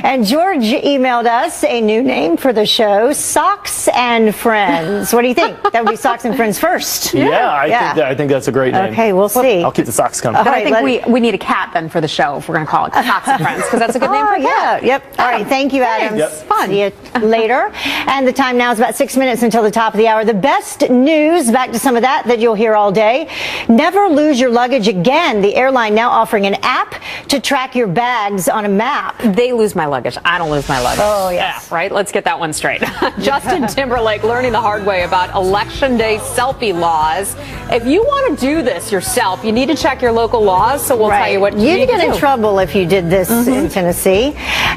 A: And George emailed us a new name for the show, Socks and Friends. What do you think? That would be Socks and Friends first.
J: I think that's a great name.
A: Okay, we'll see.
J: I'll keep the socks coming.
C: But I think we need a cat then for the show, if we're going to call it Socks and Friends, because that's a good name for a cat.
A: Yep. All right, thank you, Adam.
J: Yep.
A: Fun. See you later. And the time now is about 6 minutes until the top of the hour. The best news, back to some of that you'll hear all day. Never lose your luggage again. The airline now offering an app to track your bags on a map.
C: They lose my luggage. I don't lose my luggage.
A: Oh, yes.
C: Right? Let's get that one straight. Justin Timberlake learning the hard way about Election Day selfie laws. If you want to do this yourself, you need to check your local laws, so we'll tell you what you need to do.
A: You'd get in trouble if you did this in Tennessee.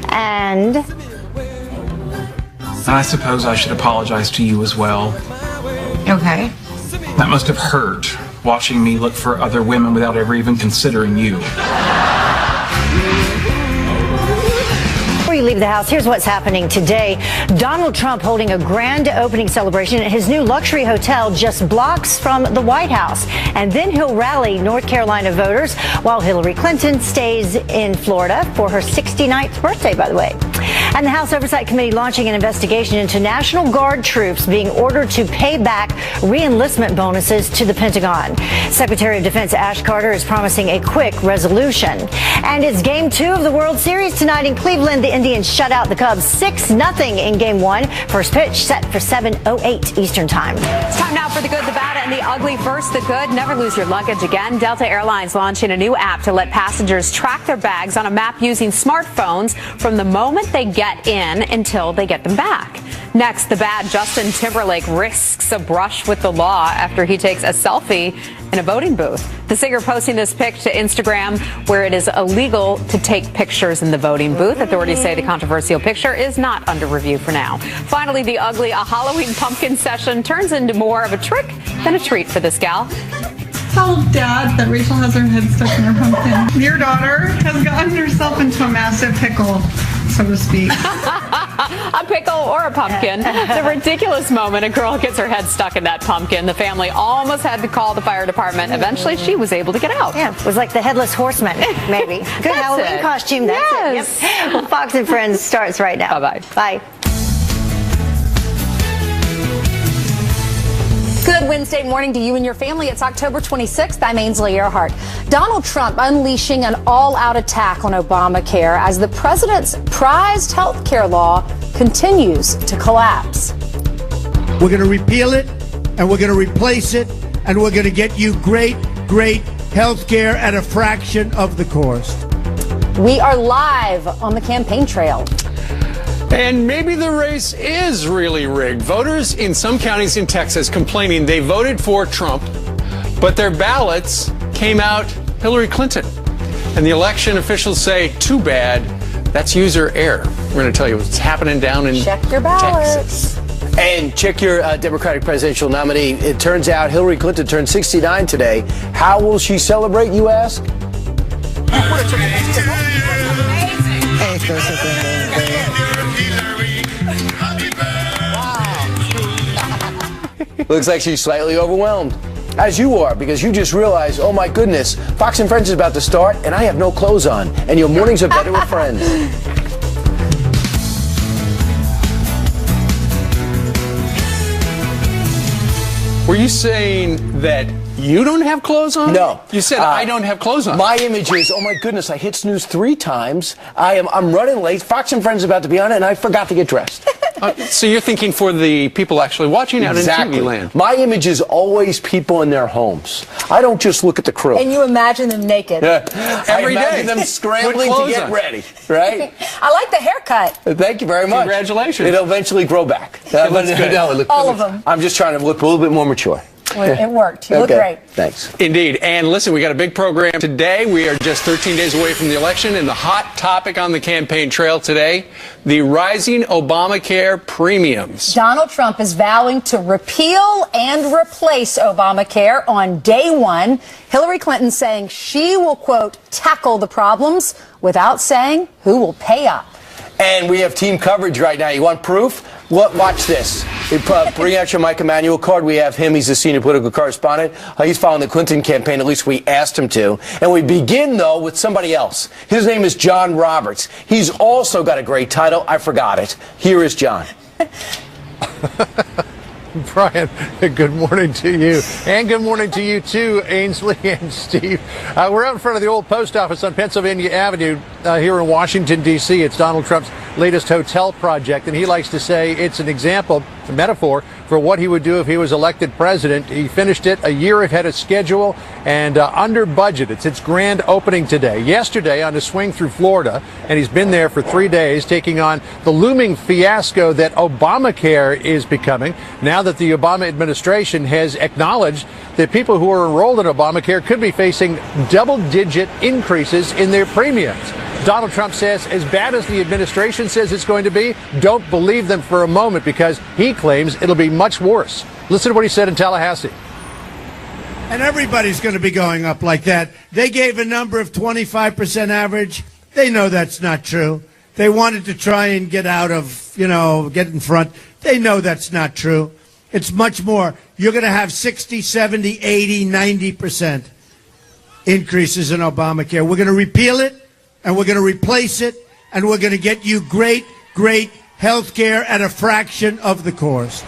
A: And
T: I suppose I should apologize to you as well.
P: Okay.
T: That must have hurt, watching me look for other women without ever even considering you.
A: Before you leave the house, here's what's happening today. Donald Trump holding a grand opening celebration at his new luxury hotel just blocks from the White House. And then he'll rally North Carolina voters while Hillary Clinton stays in Florida for her 69th birthday, by the way. And the House Oversight Committee launching an investigation into National Guard troops being ordered to pay back re-enlistment bonuses to the Pentagon. Secretary of Defense Ash Carter is promising a quick resolution. And it's Game 2 of the World Series tonight in Cleveland. The Indians shut out the Cubs 6-0 in Game 1. First pitch set for 7:08 Eastern Time.
C: It's time now for the good, the bad, and the ugly. First, the good. Never lose your luggage again. Delta Airlines launching a new app to let passengers track their bags on a map using smartphones from the moment they get get in until they get them back. Next, the bad Justin Timberlake risks a brush with the law after he takes a selfie in a voting booth. The singer posting this pic to Instagram, where it is illegal to take pictures in the voting booth. Authorities say the controversial picture is not under review for now. Finally, the ugly, a Halloween pumpkin session turns into more of a trick than a treat for this gal.
Q: Tell Dad that Rachel has her head stuck in her pumpkin. Your daughter has gotten herself into a massive pickle, so to speak.
C: A pickle or a pumpkin. The ridiculous moment, a girl gets her head stuck in that pumpkin. The family almost had to call the fire department. Eventually, she was able to get out.
A: Yeah, it was like the Headless Horseman, maybe. Good Halloween costume, that's it. Yep. Well, Fox and Friends starts right now.
C: Bye-bye.
A: Bye.
U: Good Wednesday morning to you and your family. It's October 26th. I'm Ainsley Earhart. Donald Trump unleashing an all-out attack on Obamacare as the president's prized health care law continues to collapse.
B: We're going to repeal it, and we're going to replace it, and we're going to get you great, great health care at a fraction of the cost.
U: We are live on the campaign trail.
S: And maybe the race is really rigged. Voters in some counties in Texas complaining they voted for Trump, but their ballots came out Hillary Clinton. And the election officials say, too bad, that's user error. We're going to tell you what's happening down in
U: Check your ballots.
S: Texas.
V: And check your Democratic presidential nominee. It turns out Hillary Clinton turned 69 today. How will she celebrate, you ask? Looks like she's slightly overwhelmed, as you are, because you just realized, oh my goodness, Fox and Friends is about to start, and I have no clothes on, and your mornings are better with friends.
S: Were you saying that you don't have clothes on?
V: No.
S: You said I don't have clothes on.
V: My image is, oh my goodness, I hit snooze 3 times. I'm running late. Fox and Friends is about to be on it, and I forgot to get dressed.
S: So you're thinking for the people actually watching out in TV land.
V: My image is always people in their homes. I don't just look at the crew.
U: And you imagine them naked.
V: Every day. I imagine them scrambling to get ready, right?
U: I like the haircut.
V: Thank you very much.
S: Congratulations.
V: It'll eventually grow back.
U: All of them.
V: I'm just trying to look a little bit more mature.
U: It worked. You look great.
V: Thanks.
S: Indeed. And listen, we got a big program today. We are just 13 days away from the election, and the hot topic on the campaign trail today, the rising Obamacare premiums.
U: Donald Trump is vowing to repeal and replace Obamacare on day one. Hillary Clinton saying she will, quote, tackle the problems without saying who will pay up.
V: And we have team coverage right now. You want proof? Watch this. Bring out your Mike Emanuel card. We have him. He's a senior political correspondent. He's following the Clinton campaign. At least we asked him to. And we begin, though, with somebody else. His name is John Roberts. He's also got a great title. I forgot it. Here is John.
W: Brian, good morning to you. And good morning to you, too, Ainsley and Steve. We're out in front of the old post office on Pennsylvania Avenue here in Washington, D.C. It's Donald Trump's latest hotel project, and he likes to say it's an example, a metaphor, for what he would do if he was elected president. He finished it a year ahead of schedule and under budget. It's its grand opening today. Yesterday on a swing through Florida, and he's been there for 3 days, taking on the looming fiasco that Obamacare is becoming, now that the Obama administration has acknowledged that people who are enrolled in Obamacare could be facing double-digit increases in their premiums. Donald Trump says, as bad as the administration says it's going to be, don't believe them for a moment, because he claims it'll be much worse. Listen to what he said in Tallahassee.
B: And everybody's going to be going up like that. They gave a number of 25% average. They know that's not true. They wanted to try and get out of, get in front. They know that's not true. It's much more. You're going to have 60, 70, 80, 90% increases in Obamacare. We're going to repeal it, and we're going to replace it, and we're going to get you great, great health care at a fraction of the cost.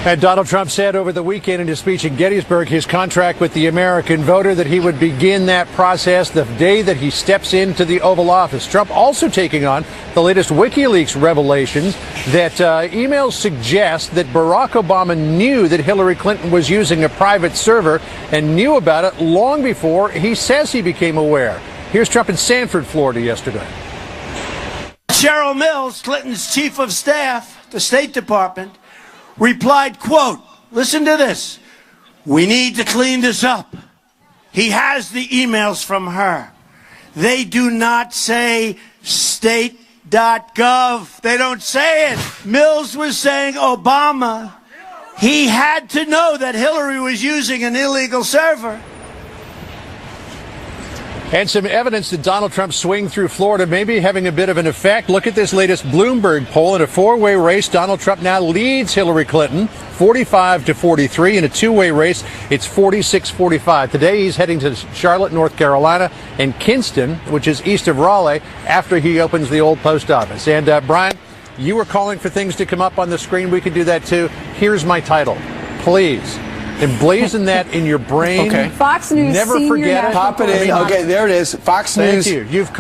W: And Donald Trump said over the weekend in his speech in Gettysburg, his contract with the American voter, that he would begin that process the day that he steps into the Oval Office. Trump also taking on the latest WikiLeaks revelations that emails suggest that Barack Obama knew that Hillary Clinton was using a private server and knew about it long before he says he became aware. Here's Trump in Sanford, Florida yesterday.
B: Cheryl Mills, Clinton's chief of staff, the State Department, replied, quote, listen to this, we need to clean this up. He has the emails from her. They do not say state.gov. They don't say it. Mills was saying Obama. He had to know that Hillary was using an illegal server.
W: And some evidence that Donald Trump's swing through Florida may be having a bit of an effect. Look at this latest Bloomberg poll. In a four-way race, Donald Trump now leads Hillary Clinton 45-43. In a two-way race, it's 46-45. Today, he's heading to Charlotte, North Carolina, and Kinston, which is east of Raleigh, after he opens the old post office. And Brian, you were calling for things to come up on the screen. We can do that, too. Here's my title. Please emblazon that in your brain.
V: Okay.
U: Fox News.
W: Never forget it.
V: Pop it in. Okay, there it is. Fox News.
W: Thank you. You've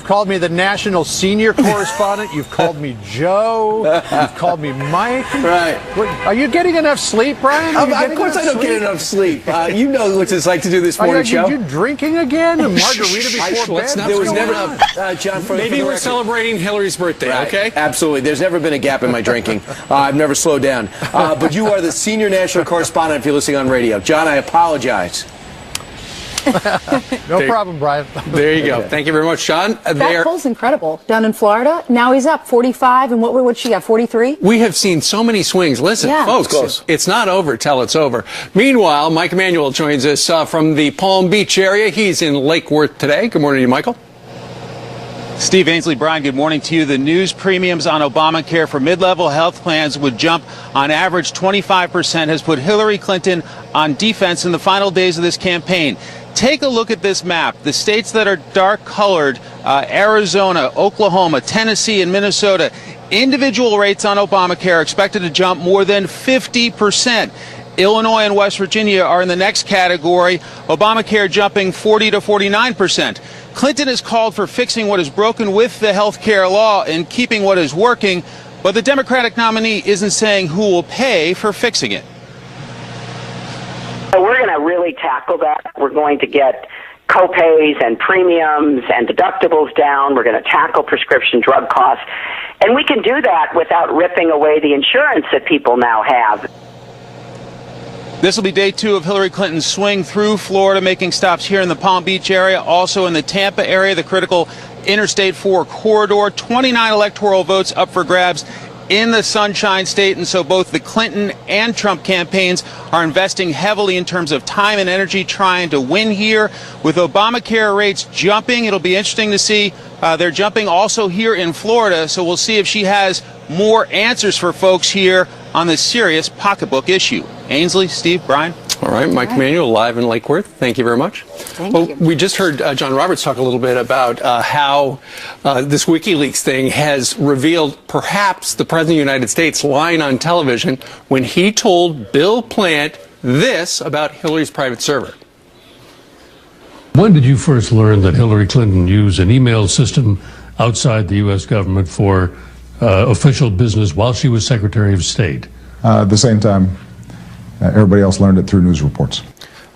W: called me the national senior correspondent. You've called me Joe. You've called me Mike.
V: Right.
W: Are you getting enough sleep, Brian?
V: Of course I don't get enough sleep. You know what it's like to do this morning show.
W: Are you drinking again? A margarita before bed?
V: There was never John.
S: Maybe we're celebrating Hillary's birthday.
V: Right.
S: Okay.
V: Absolutely. There's never been a gap in my drinking. I've never slowed down. But you are the senior national correspondent if you're listening on radio. John, I apologize.
W: No problem, Brian.
S: There you go. Thank you very much, John.
U: That poll's incredible. Down in Florida, now he's up 45, and what would she have, 43?
S: We have seen so many swings. Listen, folks, it's not over till it's over. Meanwhile, Mike Emanuel joins us from the Palm Beach area. He's in Lake Worth today. Good morning to you, Michael.
I: Steve Ainsley, Brian, good morning to you. The news premiums on Obamacare for mid-level health plans would jump on average 25%, has put Hillary Clinton on defense in the final days of this campaign. Take a look at this map. The states that are dark colored, Arizona, Oklahoma, Tennessee, and Minnesota, individual rates on Obamacare are expected to jump more than 50%. Illinois and West Virginia are in the next category, Obamacare jumping 40 to 49%. Clinton has called for fixing what is broken with the health care law and keeping what is working, but the Democratic nominee isn't saying who will pay for fixing it.
L: So we're going to really tackle that. We're going to get copays and premiums and deductibles down. We're going to tackle prescription drug costs. And we can do that without ripping away the insurance that people now have.
I: This will be day two of Hillary Clinton's swing through Florida, making stops here in the Palm Beach area, also in the Tampa area, the critical Interstate 4 corridor. 29 electoral votes up for grabs in the Sunshine State, and so both the Clinton and Trump campaigns are investing heavily in terms of time and energy trying to win here. With Obamacare rates jumping, it'll be interesting to see. They're jumping also here in Florida, so we'll see if she has more answers for folks here on this serious pocketbook issue. Ainsley, Steve, Brian.
S: All right, Mike Emanuel live in Lake Worth. Thank you very much.
U: Thank you.
S: We just heard John Roberts talk a little bit about how this WikiLeaks thing has revealed perhaps the President of the United States lying on television when he told Bill Plant this about Hillary's private server.
D: When did you first learn that Hillary Clinton used an email system outside the U.S. government for official business while she was Secretary of State?
E: At the same time, everybody else learned it through news reports.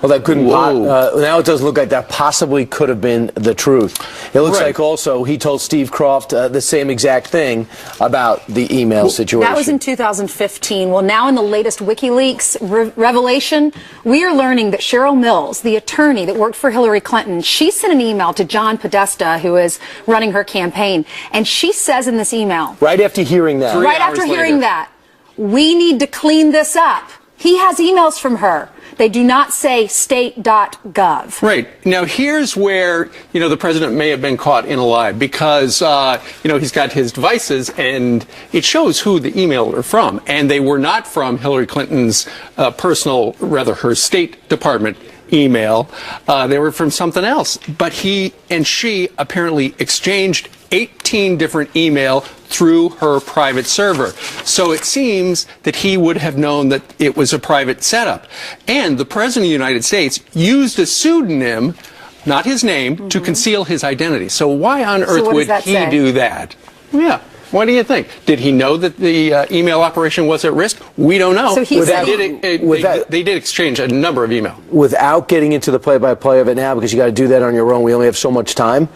V: Well, that couldn't. Now it doesn't look like that possibly could have been the truth. It looks like also he told Steve Croft the same exact thing about the email situation.
U: That was in 2015. Well, now in the latest WikiLeaks revelation, we are learning that Cheryl Mills, the attorney that worked for Hillary Clinton, she sent an email to John Podesta, who is running her campaign, and she says in this email,
V: right after hearing that,
U: we need to clean this up. He has emails from her. They do not say state.gov.
S: Right. Now, here's where, the president may have been caught in a lie because, he's got his devices and it shows who the emails are from. And they were not from Hillary Clinton's her State Department email. They were from something else. But he and she apparently exchanged 18 different email through her private server. So it seems that he would have known that it was a private setup. And the President of the United States used a pseudonym, not his name, to conceal his identity. So why on earth would he do that? Yeah. What do you think? Did he know that the email operation was at risk? We don't know. So they did exchange a number of emails.
V: Without getting into the play-by-play of it now, because you got to do that on your own, we only have so much time.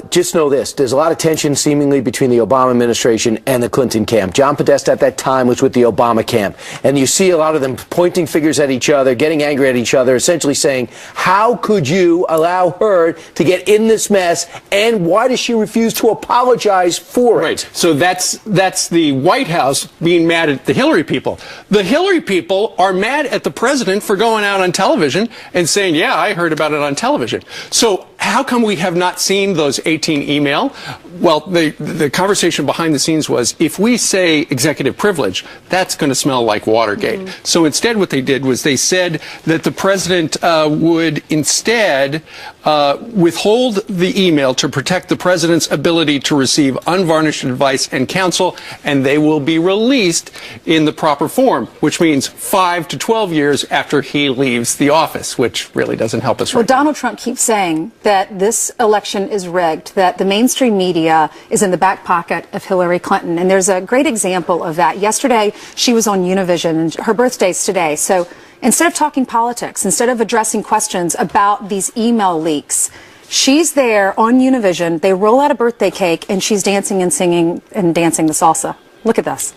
V: Just know this. There's a lot of tension seemingly between the Obama administration and the Clinton camp. John Podesta at that time was with the Obama camp. And you see a lot of them pointing fingers at each other, getting angry at each other, essentially saying, how could you allow her to get in this mess, and why does she refuse to apologize for it?
S: Right. So that's the White House being mad at the Hillary people. The Hillary people are mad at the president for going out on television and saying, yeah, I heard about it on television. So how come we have not seen those 18 email? Well, the conversation behind the scenes was, if we say executive privilege, that's going to smell like Watergate. So instead what they did was they said that the president would instead withhold the email to protect the president's ability to receive unvarnished advice and counsel, and they will be released in the proper form, which means 5 to 12 years after he leaves the office, which really doesn't help us.
U: Well, Donald Trump keeps saying that this election is rigged, that the mainstream media is in the back pocket of Hillary Clinton. And there's a great example of that. Yesterday, she was on Univision, and her birthday's today. So instead of talking politics, instead of addressing questions about these email leaks, she's there on Univision. They roll out a birthday cake, and she's dancing and singing and dancing the salsa. Look at this.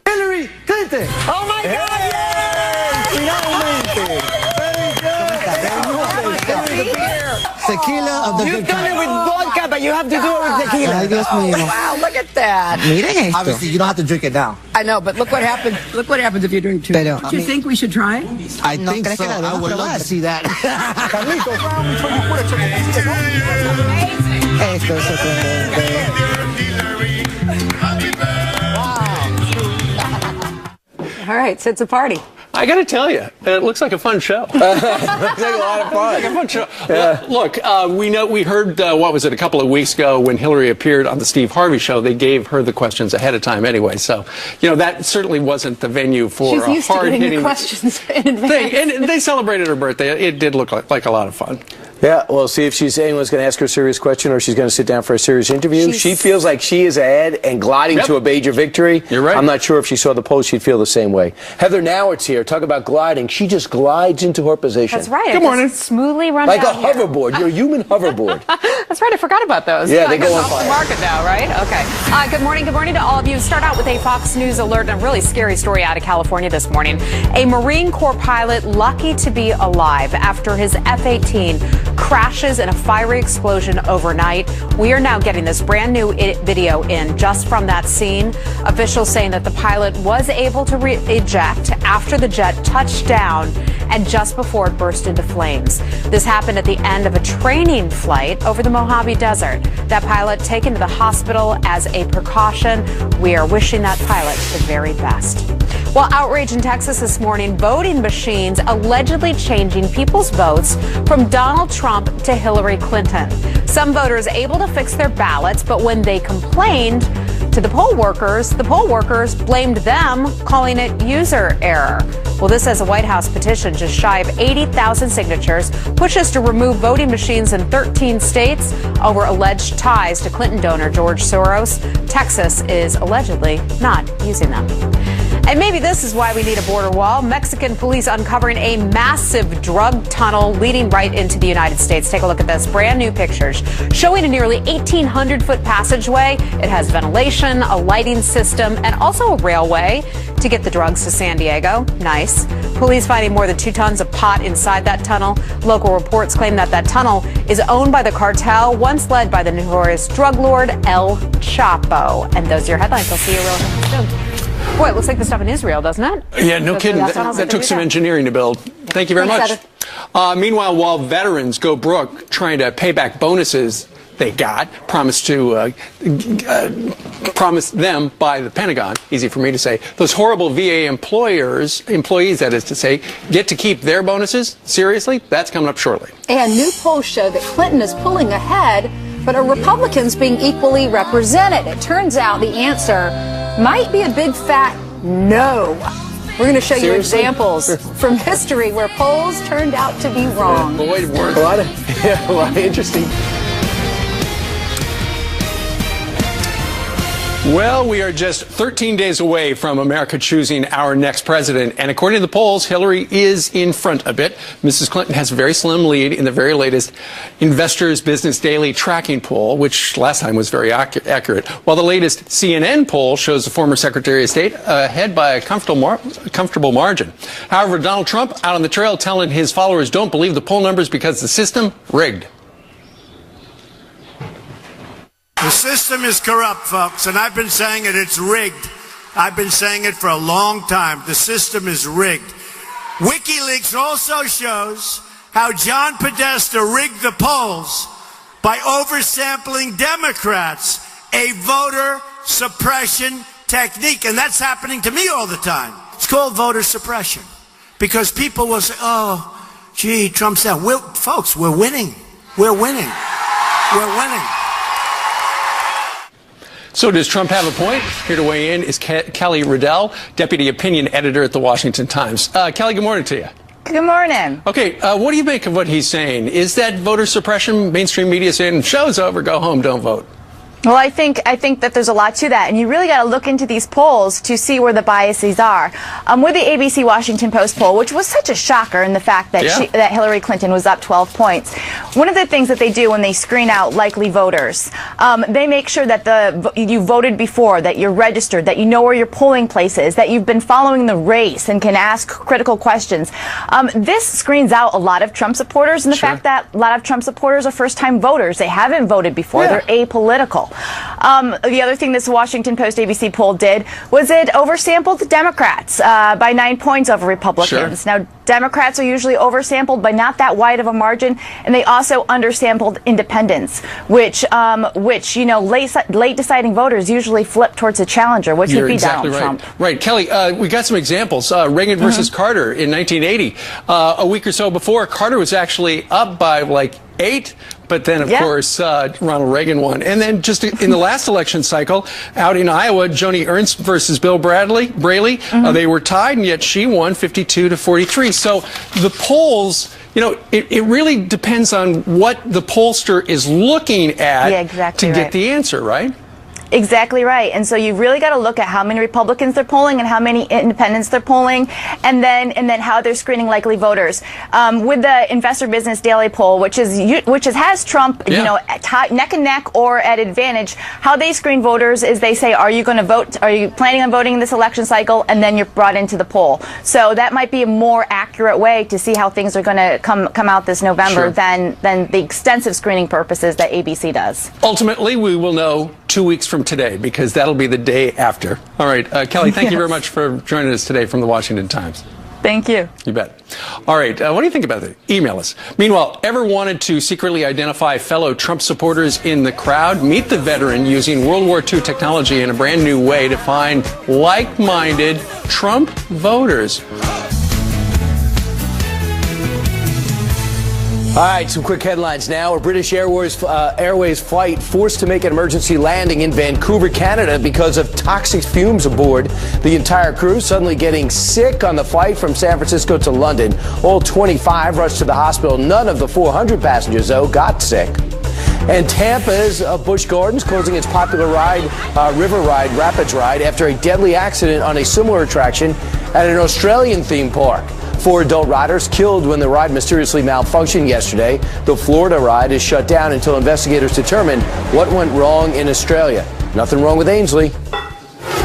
G: Hillary Clinton. Oh my God! Tequila of the
N: You've done it with vodka, but you have to do it with tequila.
G: Ay, Dios mío.
N: Wow, look at that.
G: Miren esto. Obviously, you don't have to drink it now.
N: I know, but look what happens. Look what happens if you drink too. Do you think we should try?
G: I think so. I would love to see that.
U: All right, so it's a party.
S: I got to tell you, it looks like a fun show.
V: Looks like a lot of fun.
S: Like a fun show. Yeah. Look, we heard, what was it, a couple of weeks ago when Hillary appeared on the Steve Harvey show, they gave her the questions ahead of time anyway. So, that certainly wasn't the venue for
U: She's
S: a
U: used to getting
S: hard-hitting
U: the questions in advance.
S: thing. And they celebrated her birthday. It did look like a lot of fun.
V: Yeah, well, see if anyone's going to ask her a serious question or she's going to sit down for a serious interview. She feels like she is ahead and gliding to a major victory.
S: You're right.
V: I'm not sure if she saw the post, she'd feel the same way. Heather Nauert's here. Talk about gliding. She just glides into her position.
C: That's right.
V: Good morning.
C: Smoothly run
V: like
C: down
V: a hoverboard. You're a human hoverboard.
C: That's right. I forgot about those.
V: Yeah, they go on
C: off
V: fire.
C: the market now, right? Okay. Good morning. Good morning to all of you. Start out with a Fox News alert and a really scary story out of California this morning. A Marine Corps pilot lucky to be alive after his F-18 crashes in a fiery explosion overnight. We are now getting this brand new video in just from that scene. Officials saying that the pilot was able to eject after the jet touched down and just before it burst into flames. This happened at the end of a training flight over the Mojave Desert. That pilot taken to the hospital as a precaution. We are wishing that pilot the very best. Well, outrage in Texas this morning, voting machines allegedly changing people's votes from Donald Trump to Hillary Clinton. Some voters able to fix their ballots, but when they complained to the poll workers blamed them, calling it user error. Well, this as a White House petition just shy of 80,000 signatures pushes to remove voting machines in 13 states over alleged ties to Clinton donor George Soros. Texas is allegedly not using them. And maybe this is why we need a border wall. Mexican police uncovering a massive drug tunnel leading right into the United States. Take a look at this. Brand new pictures showing a nearly 1,800-foot passageway. It has ventilation, a lighting system, and also a railway to get the drugs to San Diego. Nice. Police finding more than 2 tons of pot inside that tunnel. Local reports claim that tunnel is owned by the cartel, once led by the notorious drug lord El Chapo. And those are your headlines. I'll see you real soon. Boy, it looks like the stuff in Israel, doesn't it?
S: Yeah, no kidding. That took some engineering to build. Thank you very much. Meanwhile, while veterans go broke trying to pay back bonuses they got, promised them by the Pentagon, easy for me to say, those horrible VA employees, that is to say, get to keep their bonuses? Seriously? That's coming up shortly.
U: And new polls show that Clinton is pulling ahead, but are Republicans being equally represented? It turns out the answer might be a big fat no. We're going to show you examples from history where polls turned out to be wrong.
V: Boy, a lot of interesting.
S: Well, we are just 13 days away from America choosing our next president. And according to the polls, Hillary is in front a bit. Mrs. Clinton has a very slim lead in the very latest Investors Business Daily tracking poll, which last time was very accurate. While the latest CNN poll shows the former Secretary of State ahead by a comfortable margin. However, Donald Trump out on the trail telling his followers don't believe the poll numbers because the system rigged.
B: The system is corrupt, folks, and I've been saying it, it's rigged. I've been saying it for a long time. The system is rigged. WikiLeaks also shows how John Podesta rigged the polls by oversampling Democrats, a voter suppression technique, and that's happening to me all the time. It's called voter suppression because people will say, oh, gee, Trump's out. Folks, we're winning. We're winning. We're winning.
S: So does Trump have a point? Here to weigh in is Kelly Riddell, Deputy Opinion Editor at the Washington Times. Kelly, good morning to you.
F: Good morning.
S: Okay, what do you make of what he's saying? Is that voter suppression? Mainstream media saying, show's over, go home, don't vote.
F: Well, I think that there's a lot to that, and you really got to look into these polls to see where the biases are. With the ABC Washington Post poll, which was such a shocker in the fact that that Hillary Clinton was up 12 points, one of the things that they do when they screen out likely voters, they make sure that you voted before, that you're registered, that you know where your polling place is, that you've been following the race and can ask critical questions. This screens out a lot of Trump supporters, and the fact that a lot of Trump supporters are first-time voters. They haven't voted before. They're apolitical. The other thing this Washington Post ABC poll did was it oversampled the Democrats by 9 points over Republicans. Now, Democrats are usually oversampled by not that wide of a margin, and they also undersampled independents, which you know, late deciding voters usually flip towards a challenger, which would be Donald Trump.
S: Right, Kelly, we got some examples. Reagan versus Carter in 1980. A week or so before, Carter was actually up by like 8. But then, of course, Ronald Reagan won. And then just in the last election cycle, out in Iowa, Joni Ernst versus Bill Braley, they were tied, and yet she won 52-43. So the polls, you know, it really depends on what the pollster is looking at to get the answer, right?
F: Exactly right. And so you really got to look at how many Republicans they're polling and how many independents they're polling, and then how they're screening likely voters. With the Investor Business Daily poll, which has Trump, you know, neck and neck or at advantage, how they screen voters is they say, are you going to vote? Are you planning on voting in this election cycle? And then you're brought into the poll. So that might be a more accurate way to see how things are going to come out this November than the extensive screening purposes that ABC does.
S: Ultimately, we will know 2 weeks from today, because that'll be the day after. All right, Kelly, thank you very much for joining us today from the Washington Times.
F: Thank you.
S: You bet. All right, what do you think about that? Email us. Meanwhile, ever wanted to secretly identify fellow Trump supporters in the crowd? Meet the veteran using World War II technology in a brand new way to find like-minded Trump voters.
V: All right, some quick headlines now. A British Airways flight forced to make an emergency landing in Vancouver, Canada because of toxic fumes aboard. The entire crew suddenly getting sick on the flight from San Francisco to London. All 25 rushed to the hospital. None of the 400 passengers, though, got sick. And Tampa's Busch Gardens closing its popular ride, River Ride, Rapids Ride, after a deadly accident on a similar attraction at an Australian theme park. 4 adult riders killed when the ride mysteriously malfunctioned yesterday. The Florida ride is shut down until investigators determine what went wrong in Australia. Nothing wrong with Ainsley.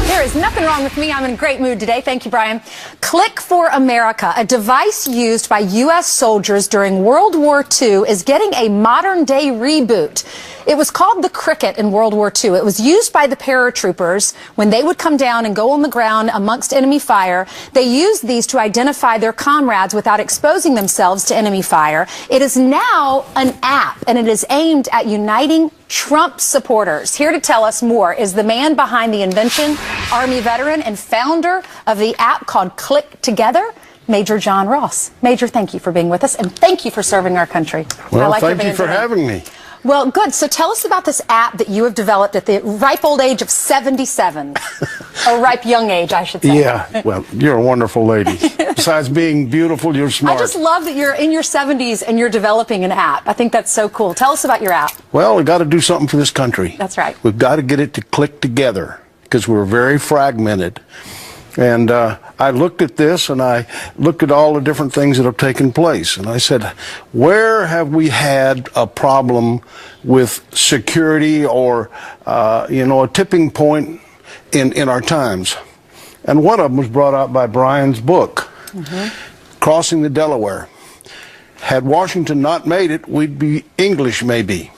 U: There is nothing wrong with me. I'm in a great mood today. Thank you, Brian. Click for America, a device used by U.S. soldiers during World War II, is getting a modern-day reboot. It was called the Cricket in World War II. It was used by the paratroopers when they would come down and go on the ground amongst enemy fire. They used these to identify their comrades without exposing themselves to enemy fire. It is now an app, and it is aimed at uniting Trump supporters. Here to tell us more is the man behind the invention, Army veteran and founder of the app called Click Together, Major John Ross. Major, thank you for being with us, and thank you for serving our country.
H: Well, thank you for having me.
U: Well, good. So tell us about this app that you have developed at the ripe old age of 77. Or ripe young age, I should say.
H: Yeah, well, you're a wonderful lady. Besides being beautiful, you're smart.
U: I just love that you're in your 70s and you're developing an app. I think that's so cool. Tell us about your app.
H: Well, we've got to do something for this country.
U: That's right.
H: We've got to get it to click together. because we're very fragmented. And I looked at this, and I looked at all the different things that have taken place. And I said, where have we had a problem with security or, a tipping point in our times? And one of them was brought out by Brian's book, Crossing the Delaware. Had Washington not made it, we'd be English maybe.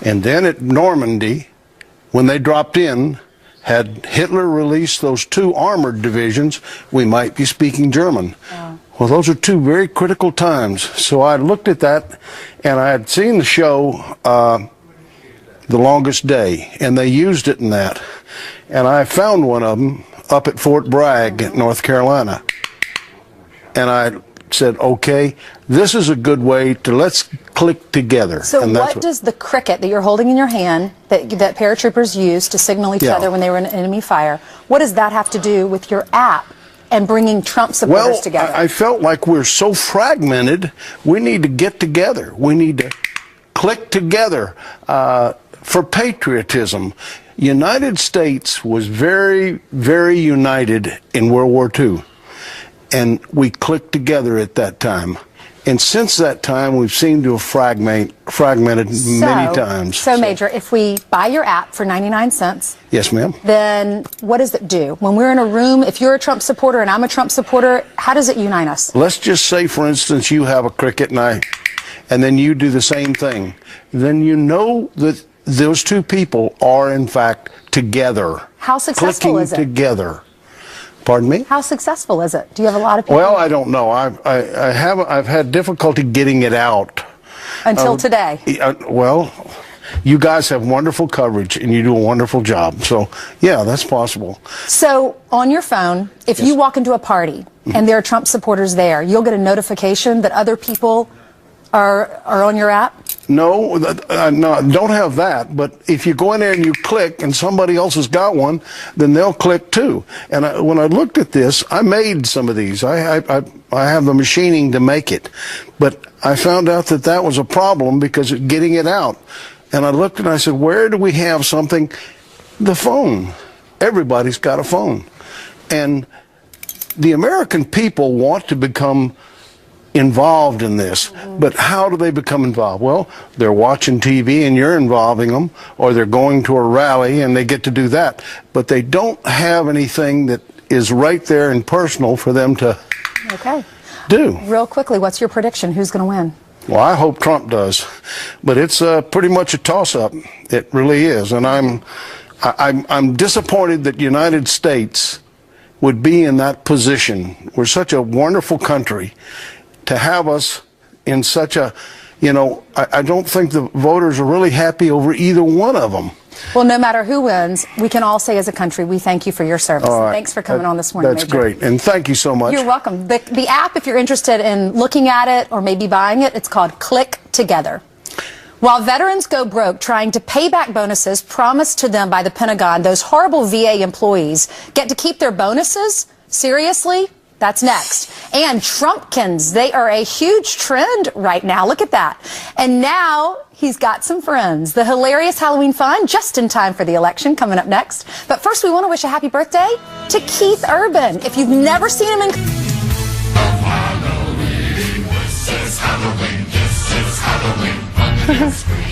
H: And then at Normandy, when they dropped in, had Hitler released those 2 armored divisions, we might be speaking German. Oh. Well, those are 2 very critical times. So I looked at that, and I had seen the show, The Longest Day, and they used it in that. And I found one of them up at Fort Bragg, North Carolina. And I said, okay, this is a good way to let's click together.
U: So what does the cricket that you're holding in your hand that paratroopers use to signal each other when they were in enemy fire, what does that have to do with your app and bringing Trump supporters together?
H: I felt like we're so fragmented, we need to get together. We need to click together for patriotism. United States was very, very united in World War II. And we clicked together at that time. And since that time, we've seemed to have fragmented many times.
U: So, Major, if we buy your app for 99 cents...
H: Yes, ma'am.
U: Then what does it do? When we're in a room, if you're a Trump supporter and I'm a Trump supporter, how does it unite us?
H: Let's just say, for instance, you have a cricket and then you do the same thing. Then you know that those 2 people are, in fact, together.
U: How successful is it?
H: Clicking together. Pardon me?
U: How successful is it? Do you have a lot of people?
H: Well, I don't know. I've had difficulty getting it out.
U: Until today?
H: Well, you guys have wonderful coverage, and you do a wonderful job. So, yeah, that's possible.
U: So, on your phone, if you walk into a party and there are Trump supporters there, you'll get a notification that other people are on your app?
H: No, don't have that. But if you go in there and you click and somebody else has got one, then they'll click too. And when I looked at this, I made some of these. I have the machining to make it. But I found out that was a problem because of getting it out. And I looked and I said, where do we have something? The phone. Everybody's got a phone. And the American people want to become involved in this, but how do they become involved? Well, they're watching TV and you're involving them, or they're going to a rally and they get to do that, but they don't have anything that is right there and personal for them to do.
U: Real quickly, what's your prediction? Who's going to win?
H: Well, I hope Trump does, but it's pretty much a toss-up. It really is, and I'm disappointed that the United States would be in that position. We're such a wonderful country. To have us in such a, I don't think the voters are really happy over either one of them.
U: Well, no matter who wins, we can all say as a country, we thank you for your service. Right. Thanks for coming on this morning,
H: That's
U: Major.
H: great, and thank you so much.
U: You're welcome. The app, if you're interested in looking at it or maybe buying it, it's called Click Together. While veterans go broke trying to pay back bonuses promised to them by the Pentagon, those horrible VA employees get to keep their bonuses? Seriously? That's next. And Trumpkins, they are a huge trend right now. Look at that. And now he's got some friends. The hilarious Halloween fun just in time for the election coming up next. But first, we want to wish a happy birthday to Keith Urban. If you've never seen him in...
K: Halloween, this is Halloween, this is Halloween.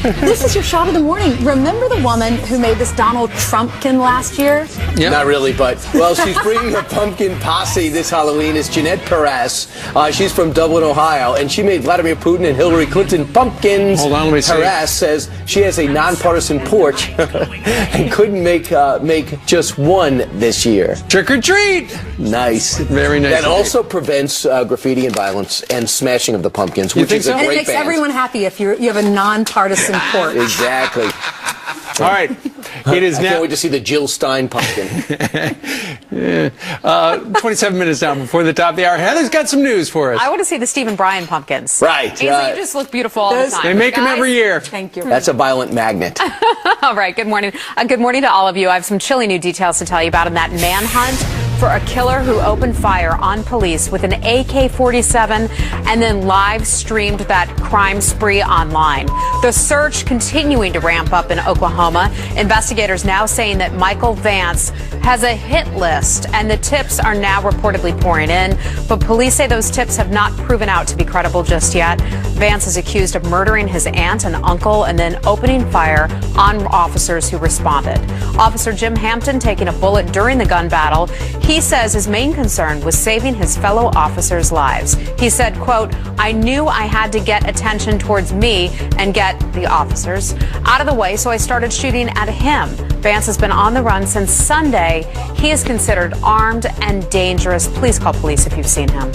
U: This is your shot of the morning. Remember the woman who made this Donald Trumpkin last year?
V: Yeah. Not really, but, well, she's bringing her pumpkin posse this Halloween. It's Jeanette Perez. She's from Dublin, Ohio, and she made Vladimir Putin and Hillary Clinton pumpkins.
S: Hold on, let me see.
V: Perez says she has a nonpartisan porch and couldn't make just one this year.
S: Trick or treat!
V: Nice.
S: Very nice.
V: That also prevents graffiti and violence and smashing of the pumpkins, which is a great
U: band. It makes everyone happy if you have a nonpartisan porch.
V: Exactly.
S: All right. It is
V: I
S: now.
V: can't wait to see the Jill Stein pumpkin.
S: 27 minutes now before the top of the hour. Heather's got some news for us.
C: I want to see the Stephen Bryan pumpkins.
V: Right.
C: Ainsley, you just look beautiful all the time.
S: They make them every year.
U: Thank you.
V: That's a violent magnet.
C: All right. Good morning. Good morning to all of you. I have some chilly new details to tell you about in that manhunt for a killer who opened fire on police with an AK-47 and then live streamed that crime spree online. The search continuing to ramp up in Oklahoma. Investigators now saying that Michael Vance has a hit list, and the tips are now reportedly pouring in. But police say those tips have not proven out to be credible just yet. Vance is accused of murdering his aunt and uncle and then opening fire on officers who responded. Officer Jim Hampton taking a bullet during the gun battle. He says his main concern was saving his fellow officers' lives. He said, quote, "I knew I had to get attention towards me and get the officers out of the way, so I started shooting at him." Vance has been on the run since Sunday. He is considered armed and dangerous. Please call police if you've seen him.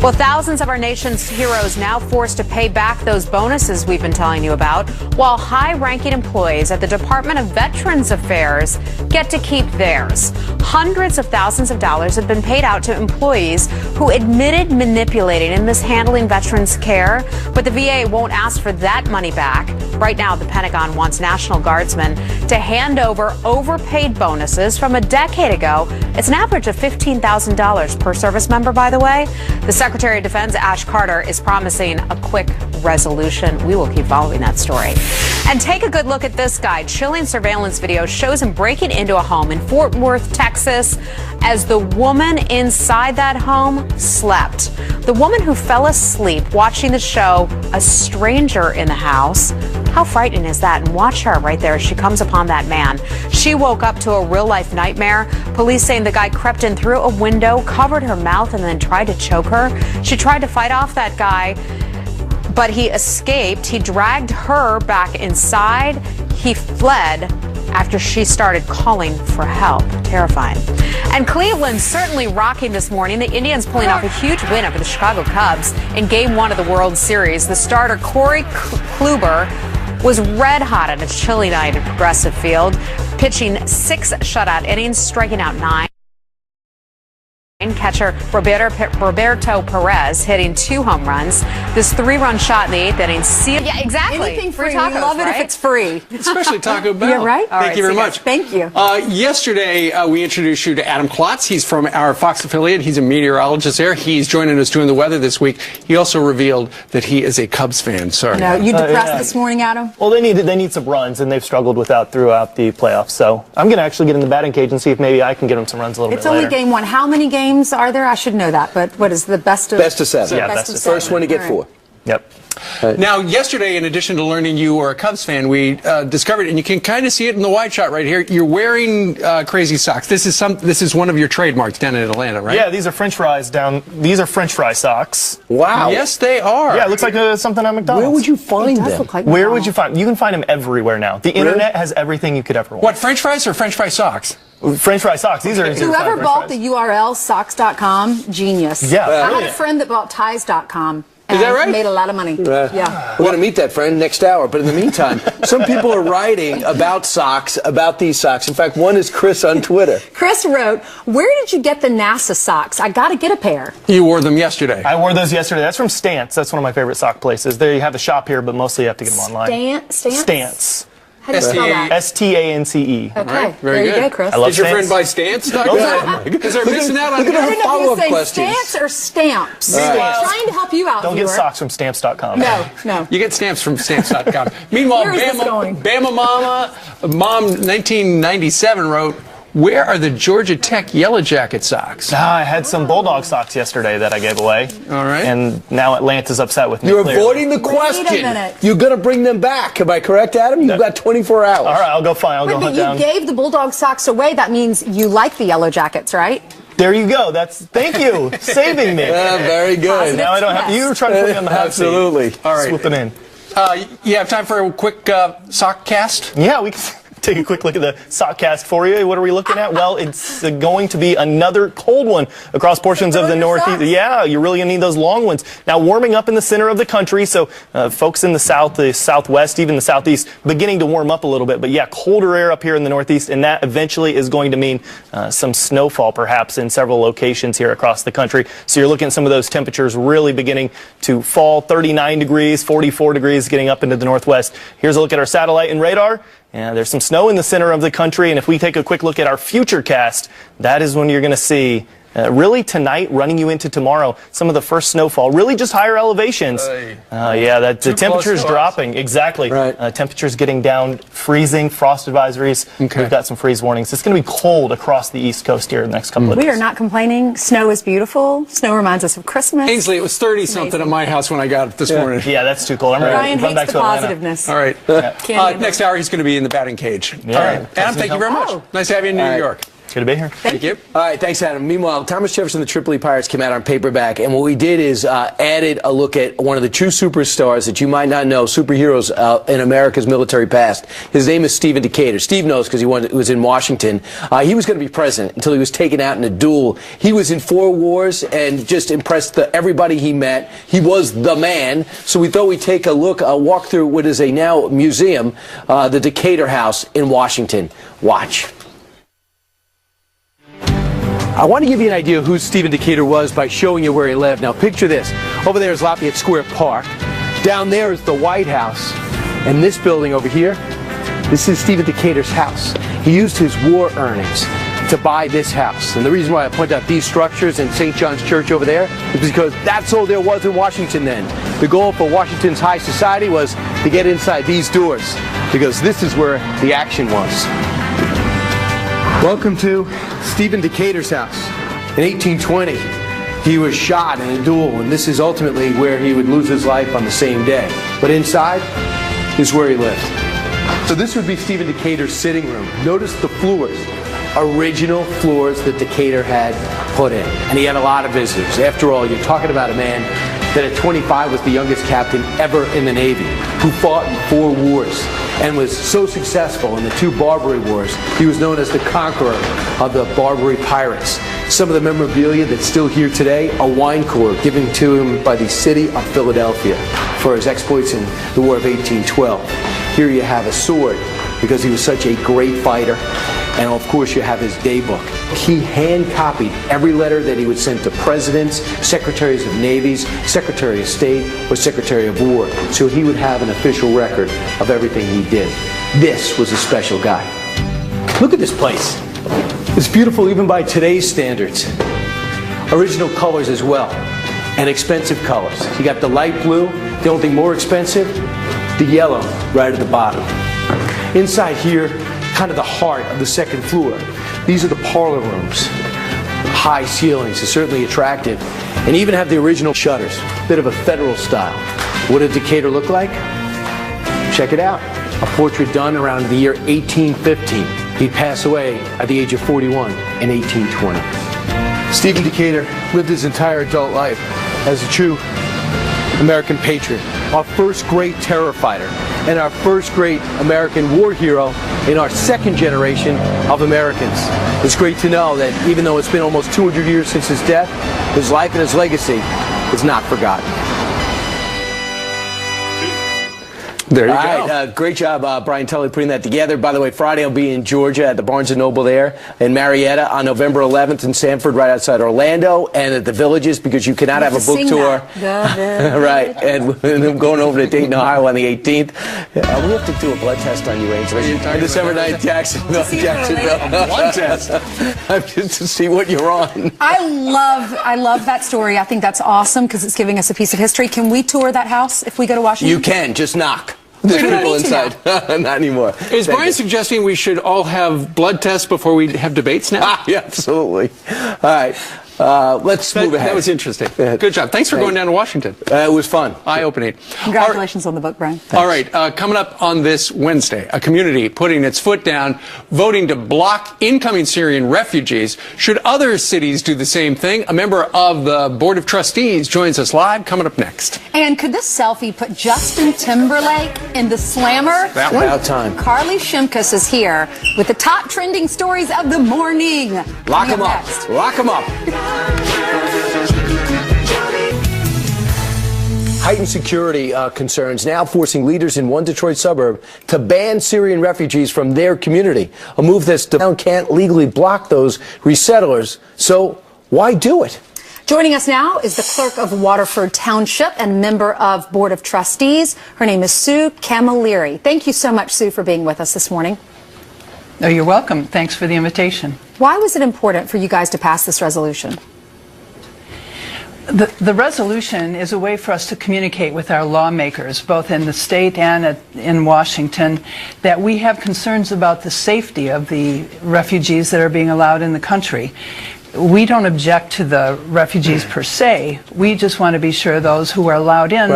C: Well, thousands of our nation's heroes now forced to pay back those bonuses we've been telling you about, while high-ranking employees at the Department of Veterans Affairs get to keep theirs. Hundreds of thousands of dollars have been paid out to employees who admitted manipulating and mishandling veterans' care, but the VA won't ask for that money back. Right now, the Pentagon wants National Guardsmen to hand over overpaid bonuses from a decade ago. It's an average of $15,000 per service member, by the way. The Secretary of Defense, Ash Carter, is promising a quick resolution. We will keep following that story. And take a good look at this guy. Chilling surveillance video shows him breaking into a home in Fort Worth, Texas, as the woman inside that home slept. The woman who fell asleep watching the show, a stranger in the house. How frightening is that? And watch her right there as she comes upon that man. She woke up to a real-life nightmare. Police saying the guy crept in through a window, covered her mouth, and then tried to choke her. She tried to fight off that guy, but he escaped. He dragged her back inside. He fled after she started calling for help. Terrifying. And Cleveland certainly rocking this morning. The Indians pulling off a huge win over the Chicago Cubs in Game 1 of the World Series. The starter Corey Kluber was red hot on a chilly night at Progressive Field, pitching 6 shutout innings, striking out 9. Catcher Roberto Perez hitting 2 home runs. This 3-run shot in the 8th inning sealed.
U: Yeah, exactly.
C: Anything free.
U: Tacos,
C: We love it
U: right?
C: if it's free.
S: Especially Taco Bell.
U: Yeah, right?
S: Thank you very much.
U: Thank you.
S: Yesterday, we introduced you to Adam Klotz. He's from our Fox affiliate. He's a meteorologist there. He's joining us doing the weather this week. He also revealed that he is a Cubs fan. Sorry.
U: No, you depressed this morning, Adam?
J: Well, they need some runs, and they've struggled with that throughout the playoffs. So I'm going to actually get in the batting cage and see if maybe I can get them some runs a little bit later.
U: It's only Game 1. How many games are there? I should know that, but what is the best of...
V: Best of 7.
J: Yeah,
V: best of 7. First one to get 4.
J: Yep.
S: Now, yesterday, in addition to learning you were a Cubs fan, we discovered, and you can kind of see it in the wide shot right here, you're wearing crazy socks. This is one of your trademarks down in Atlanta, right?
J: Yeah, these are French fries These are French fry socks.
V: Wow.
S: Yes, they are.
J: Yeah, it looks like something at McDonald's.
V: Where would you find them?
U: Like
J: Where would you find? You can find them everywhere now. The internet has everything you could ever want.
S: What, French fries or French fry socks?
J: French fry socks. These are
U: Whoever bought the URL socks.com, genius.
J: Yeah,
U: I had a friend that bought ties.com.
V: Is that right?
U: Made a lot of money. Yeah.
V: We're going to meet that friend next hour. But in the meantime, some people are writing about socks, about these socks. In fact, one is Chris on Twitter.
U: Chris wrote, "Where did you get the NASA socks? I got to get a pair."
S: You wore them yesterday.
J: I wore those yesterday. That's from Stance. That's one of my favorite sock places. There you have the shop here, but mostly you have to get them online. Stance.
U: How do you spell that?
J: Stance.
U: Okay,
S: Right, very
U: there you
S: good.
U: go, Chris.
J: I love
S: Is your friend
J: Stance.
S: by Stance?
J: Oh,
S: Because they're missing out on
V: look at her
U: I don't know if
V: follow-up
U: you say
V: questions.
U: Stance or stamps.
J: Right.
U: Trying to help you out,
J: Don't get
U: viewer.
J: socks from Stamps.com.
U: No.
S: You get stamps from stamps.com. Meanwhile,
U: Where is this going?
S: Bama Mom 1997 wrote, "Where are the Georgia Tech Yellow Jacket socks?"
J: I had some Bulldog socks yesterday that I gave away.
S: All right.
J: And now Atlanta's upset with me.
V: You're
J: clearly.
V: avoiding the question.
U: Wait a minute.
V: You're going to bring them back. Am I correct, Adam? You've got 24 hours.
J: All right, I'll go find. I'll
U: Wait,
J: go
U: but
J: hunt
U: you
J: down.
U: gave the Bulldog socks away. That means you like the Yellow Jackets, right?
J: There you go. Thank you, saving me.
V: Very good.
J: Now I don't have. You were trying to put me on the hot seat.
V: Absolutely.
S: All right.
J: Swooping in.
S: You have time for a quick sock cast?
J: Yeah, we can take a quick look at the sock cast for you. What are we looking at? Well, it's going to be another cold one across portions of the Northeast. Yeah, you're really going to need those long ones. Now, warming up in the center of the country, so folks in the South, the Southwest, even the Southeast, beginning to warm up a little bit. But yeah, colder air up here in the Northeast, and that eventually is going to mean some snowfall, perhaps, in several locations here across the country. So you're looking at some of those temperatures really beginning to fall. 39 degrees, 44 degrees, getting up into the Northwest. Here's a look at our satellite and radar. Yeah, there's some snow in the center of the country, and if we take a quick look at our futurecast, that is when you're going to see really tonight, running you into tomorrow, some of the first snowfall, really just higher elevations. Yeah, the temperature's dropping. Exactly. Right. Temperatures getting down, freezing, frost advisories. Okay. We've got some freeze warnings. It's going to be cold across the East Coast here in the next couple of days.
U: We are not complaining. Snow is beautiful. Snow reminds us of Christmas.
S: Ainsley, it was 30-something at my house when I got it this morning.
J: Yeah, that's too cold. I'm ready to run back to Atlanta.
U: Positiveness.
S: All right. Next hour, he's going to be in the batting cage.
J: Yeah.
S: All right. Adam, thank you very much. Nice to have you in New York.
J: Good to be here.
S: Thank you.
V: All right, thanks, Adam. Meanwhile, Thomas Jefferson, the Tripoli Pirates came out on paperback, and what we did is added a look at one of the true superstars that you might not know, superheroes in America's military past. His name is Stephen Decatur. Steve knows because he was in Washington. He was going to be president until he was taken out in a duel. He was in 4 wars and just impressed everybody he met. He was the man. So we thought we'd take a look, walk through what is a now museum, the Decatur House in Washington. Watch. I want to give you an idea of who Stephen Decatur was by showing you where he lived. Now picture this. Over there is Lafayette Square Park. Down there is the White House. And this building over here, this is Stephen Decatur's house. He used his war earnings to buy this house. And the reason why I point out these structures and St. John's Church over there is because that's all there was in Washington then. The goal for Washington's high society was to get inside these doors, because this is where the action was. Welcome to Stephen Decatur's house. In 1820, he was shot in a duel, and this is ultimately where he would lose his life on the same day. But inside is where he lived. So this would be Stephen Decatur's sitting room. Notice the floors, original floors that Decatur had put in. And he had a lot of visitors. After all, you're talking about a man that at 25 was the youngest captain ever in the Navy, who fought in 4 wars and was so successful in the 2 Barbary Wars, he was known as the conqueror of the Barbary pirates. Some of the memorabilia that's still here today, a wine cooler given to him by the city of Philadelphia for his exploits in the War of 1812. Here you have a sword, because he was such a great fighter. And of course you have his day book. He hand copied every letter that he would send to presidents, secretaries of navies, secretary of state, or secretary of war. So he would have an official record of everything he did. This was a special guy. Look at this place. It's beautiful even by today's standards. Original colors as well, and expensive colors. You got the light blue, the only thing more expensive, the yellow right at the bottom. Inside here, kind of the heart of the second floor. These are the parlor rooms. High ceilings is certainly attractive, and even have the original shutters. Bit of a federal style. What did Decatur look like? Check it out. A portrait done around the year 1815. He'd pass away at the age of 41 in 1820. Stephen Decatur lived his entire adult life as a true American patriot, our first great terror fighter, and our first great American war hero in our second generation of Americans. It's great to know that even though it's been almost 200 years since his death, his life and his legacy is not forgotten.
S: There you
V: go.
S: All
V: right, great job, Brian Tully, putting that together. By the way, Friday I'll be in Georgia at the Barnes & Noble there, in Marietta on November 11th in Sanford, right outside Orlando, and at the Villages, because you cannot have a book tour. Right, and I'm going over to Dayton, Ohio on the 18th. We have to do a blood test on you, Ainsley. December 9th, Jacksonville.
S: Blood test.
V: Just to see what you're on.
U: I love that story. I think that's awesome because it's giving us a piece of history. Can we tour that house if we go to Washington?
V: You can, just knock. There's people inside. Not anymore.
S: Is Brian suggesting we should all have blood tests before we have debates now?
V: Yeah, absolutely. All right. Let's move ahead.
S: That was interesting. Good job. Thanks for going down to Washington.
V: It was fun.
S: Eye-opening.
U: Congratulations on the book, Brian.
S: All right. Coming up on this Wednesday, a community putting its foot down, voting to block incoming Syrian refugees. Should other cities do the same thing? A member of the Board of Trustees joins us live, coming up next.
U: And could this selfie put Justin Timberlake in the slammer?
V: About time.
U: Carly Shimkus is here with the top trending stories of the morning.
V: Lock them up. Lock them up. Heightened security concerns now forcing leaders in one Detroit suburb to ban Syrian refugees from their community. A move that's the town can't legally block those resettlers. So why do it?
U: Joining us now is the clerk of Waterford Township and member of Board of Trustees. Her name is Sue Camilleri. Thank you so much, Sue, for being with us this morning.
M: Oh, you're welcome. Thanks for the invitation.
U: Why was it important for you guys to pass this resolution?
M: The resolution is a way for us to communicate with our lawmakers, both in the state and in Washington, that we have concerns about the safety of the refugees that are being allowed in the country. We don't object to the refugees per se. We just want to be sure those who are allowed in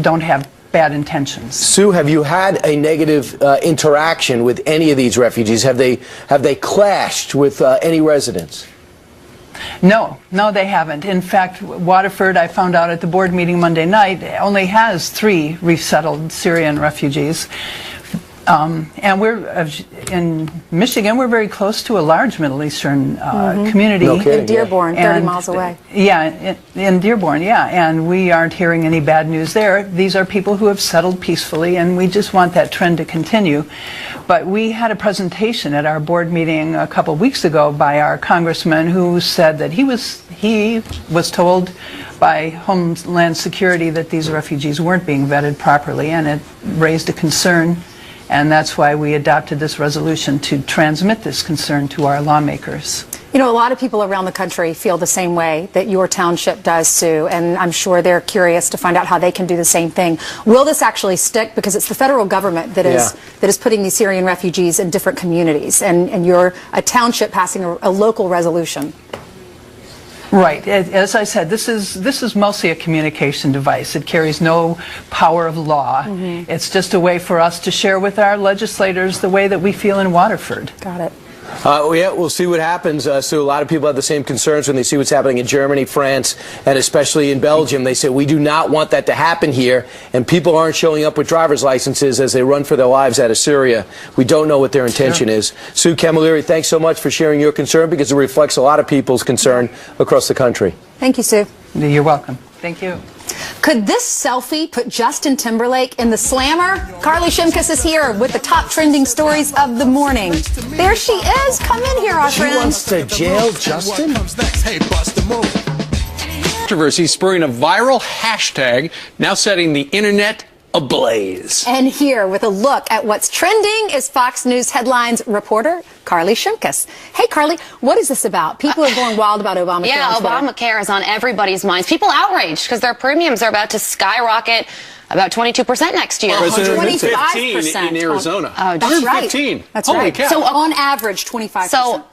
M: don't have bad intentions.
V: Sue, have you had a negative interaction with any of these refugees? Have they clashed with any residents?
M: No, they haven't. In fact, Waterford, I found out at the board meeting Monday night, only has 3 resettled Syrian refugees. And we're in Michigan. We're very close to a large Middle Eastern community.
U: In Dearborn, 30 miles away.
M: Yeah, in Dearborn, yeah. And we aren't hearing any bad news there. These are people who have settled peacefully, and we just want that trend to continue. But we had a presentation at our board meeting a couple weeks ago by our congressman who said that he was told by Homeland Security that these refugees weren't being vetted properly, and it raised a concern. And that's why we adopted this resolution, to transmit this concern to our lawmakers.
U: You know, a lot of people around the country feel the same way that your township does, Sue, and I'm sure they're curious to find out how they can do the same thing. Will this actually stick? Because it's the federal government that is putting these Syrian refugees in different communities, and you're a township passing a local resolution.
M: Right. As I said, this is mostly a communication device. It carries no power of law. It's just a way for us to share with our legislators the way that we feel in Waterford.
U: Got it.
V: Yeah, we'll see what happens. So a lot of people have the same concerns when they see what's happening in Germany, France, and especially in Belgium. They say, we do not want that to happen here, and people aren't showing up with driver's licenses as they run for their lives out of Syria. We don't know what their intention is. Sue Camilleri, thanks so much for sharing your concern, because it reflects a lot of people's concern across the country.
U: Thank you, Sue.
M: You're welcome. Thank you.
U: Could this selfie put Justin Timberlake in the slammer? Carly Shimkus is here with the top trending stories of the morning. There she is. Come in here, our friend.
V: She wants to jail Justin?
S: Controversy spurring a viral hashtag, now setting the internet ablaze.
U: And here with a look at what's trending is Fox News Headlines reporter Carly Shimkus. Hey, Carly, what is this about? People are going wild about Obamacare.
O: Yeah, Obamacare is on everybody's minds. People outraged because their premiums are about to skyrocket about 22% next year.
S: 25% in Arizona.
U: Oh, that's right.
S: 15.
U: That's
S: Holy
U: right.
S: cow.
U: So on average, 25%.
O: So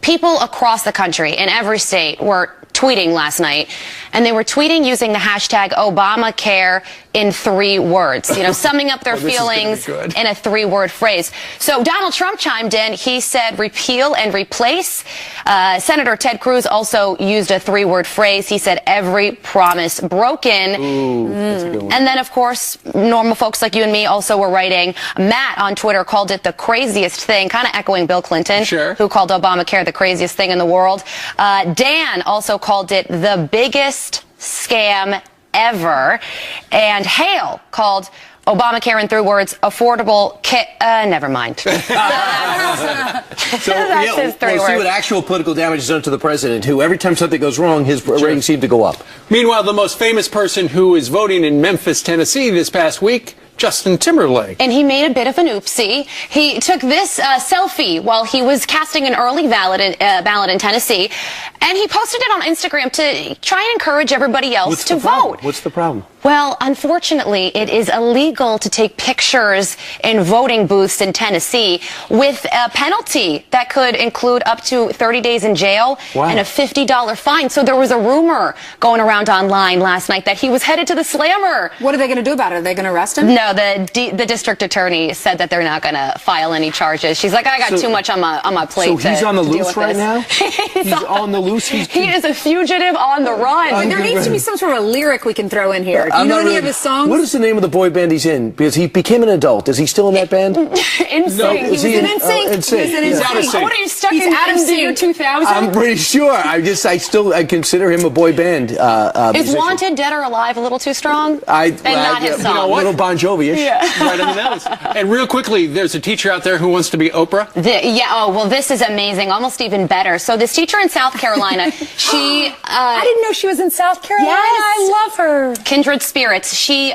O: people across the country in every state were tweeting last night, and they were tweeting using the hashtag Obamacare in 3 words, you know, summing up their feelings in a 3-word phrase. So Donald Trump chimed in. He said repeal and replace. Senator Ted Cruz also used a 3-word phrase. He said every promise broken.
V: Ooh, that's a good one.
O: And then, of course, normal folks like you and me also were writing. Matt on Twitter called it the craziest thing, kind of echoing Bill Clinton, who called Obamacare the craziest thing in the world. Dan also called it the biggest scam ever. And Hale called Obamacare in 3 words, affordable never mind.
V: So we'll see what actual political damage is done to the president, who every time something goes wrong, his ratings seem to go up.
S: Meanwhile, the most famous person who is voting in Memphis, Tennessee this past week, Justin Timberlake.
O: And he made a bit of an oopsie. He took this selfie while he was casting an early ballot in Tennessee, and he posted it on Instagram to try and encourage everybody else to vote.
V: What's the problem?
O: Well, unfortunately, it is illegal to take pictures in voting booths in Tennessee, with a penalty that could include up to 30 days in jail and a $50 fine. So there was a rumor going around online last night that he was headed to the slammer.
U: What are they going to do about it? Are they going to arrest him?
O: No, the district attorney said that they're not going to file any charges. She's like, I got too much on my plate.
V: So he's on the loose right now?
O: He's
V: on the loose?
O: He is a fugitive on the run.
U: There needs to be some sort of a lyric we can throw in here. Do you know any of his songs?
V: What is the name of the boy band he's in? Because he became an adult. Is he still in that band?
O: NSYNC.
U: He was in NSYNC.
O: What are you stuck
U: He's
O: in
U: out of
O: the
U: year 2000?
V: I'm pretty sure. I consider him a boy band
O: Is
V: musician.
O: Wanted, Dead or Alive a little too strong? Not his song.
V: A little Bon Jovi-ish.
O: Yeah.
S: Right on the nose. And real quickly, there's a teacher out there who wants to be Oprah.
O: Well, this is amazing. Almost even better. So this teacher in South Carolina Carolina.
U: I didn't know she was in South Carolina.
O: Yes.
U: I love her.
O: Kindred spirits. She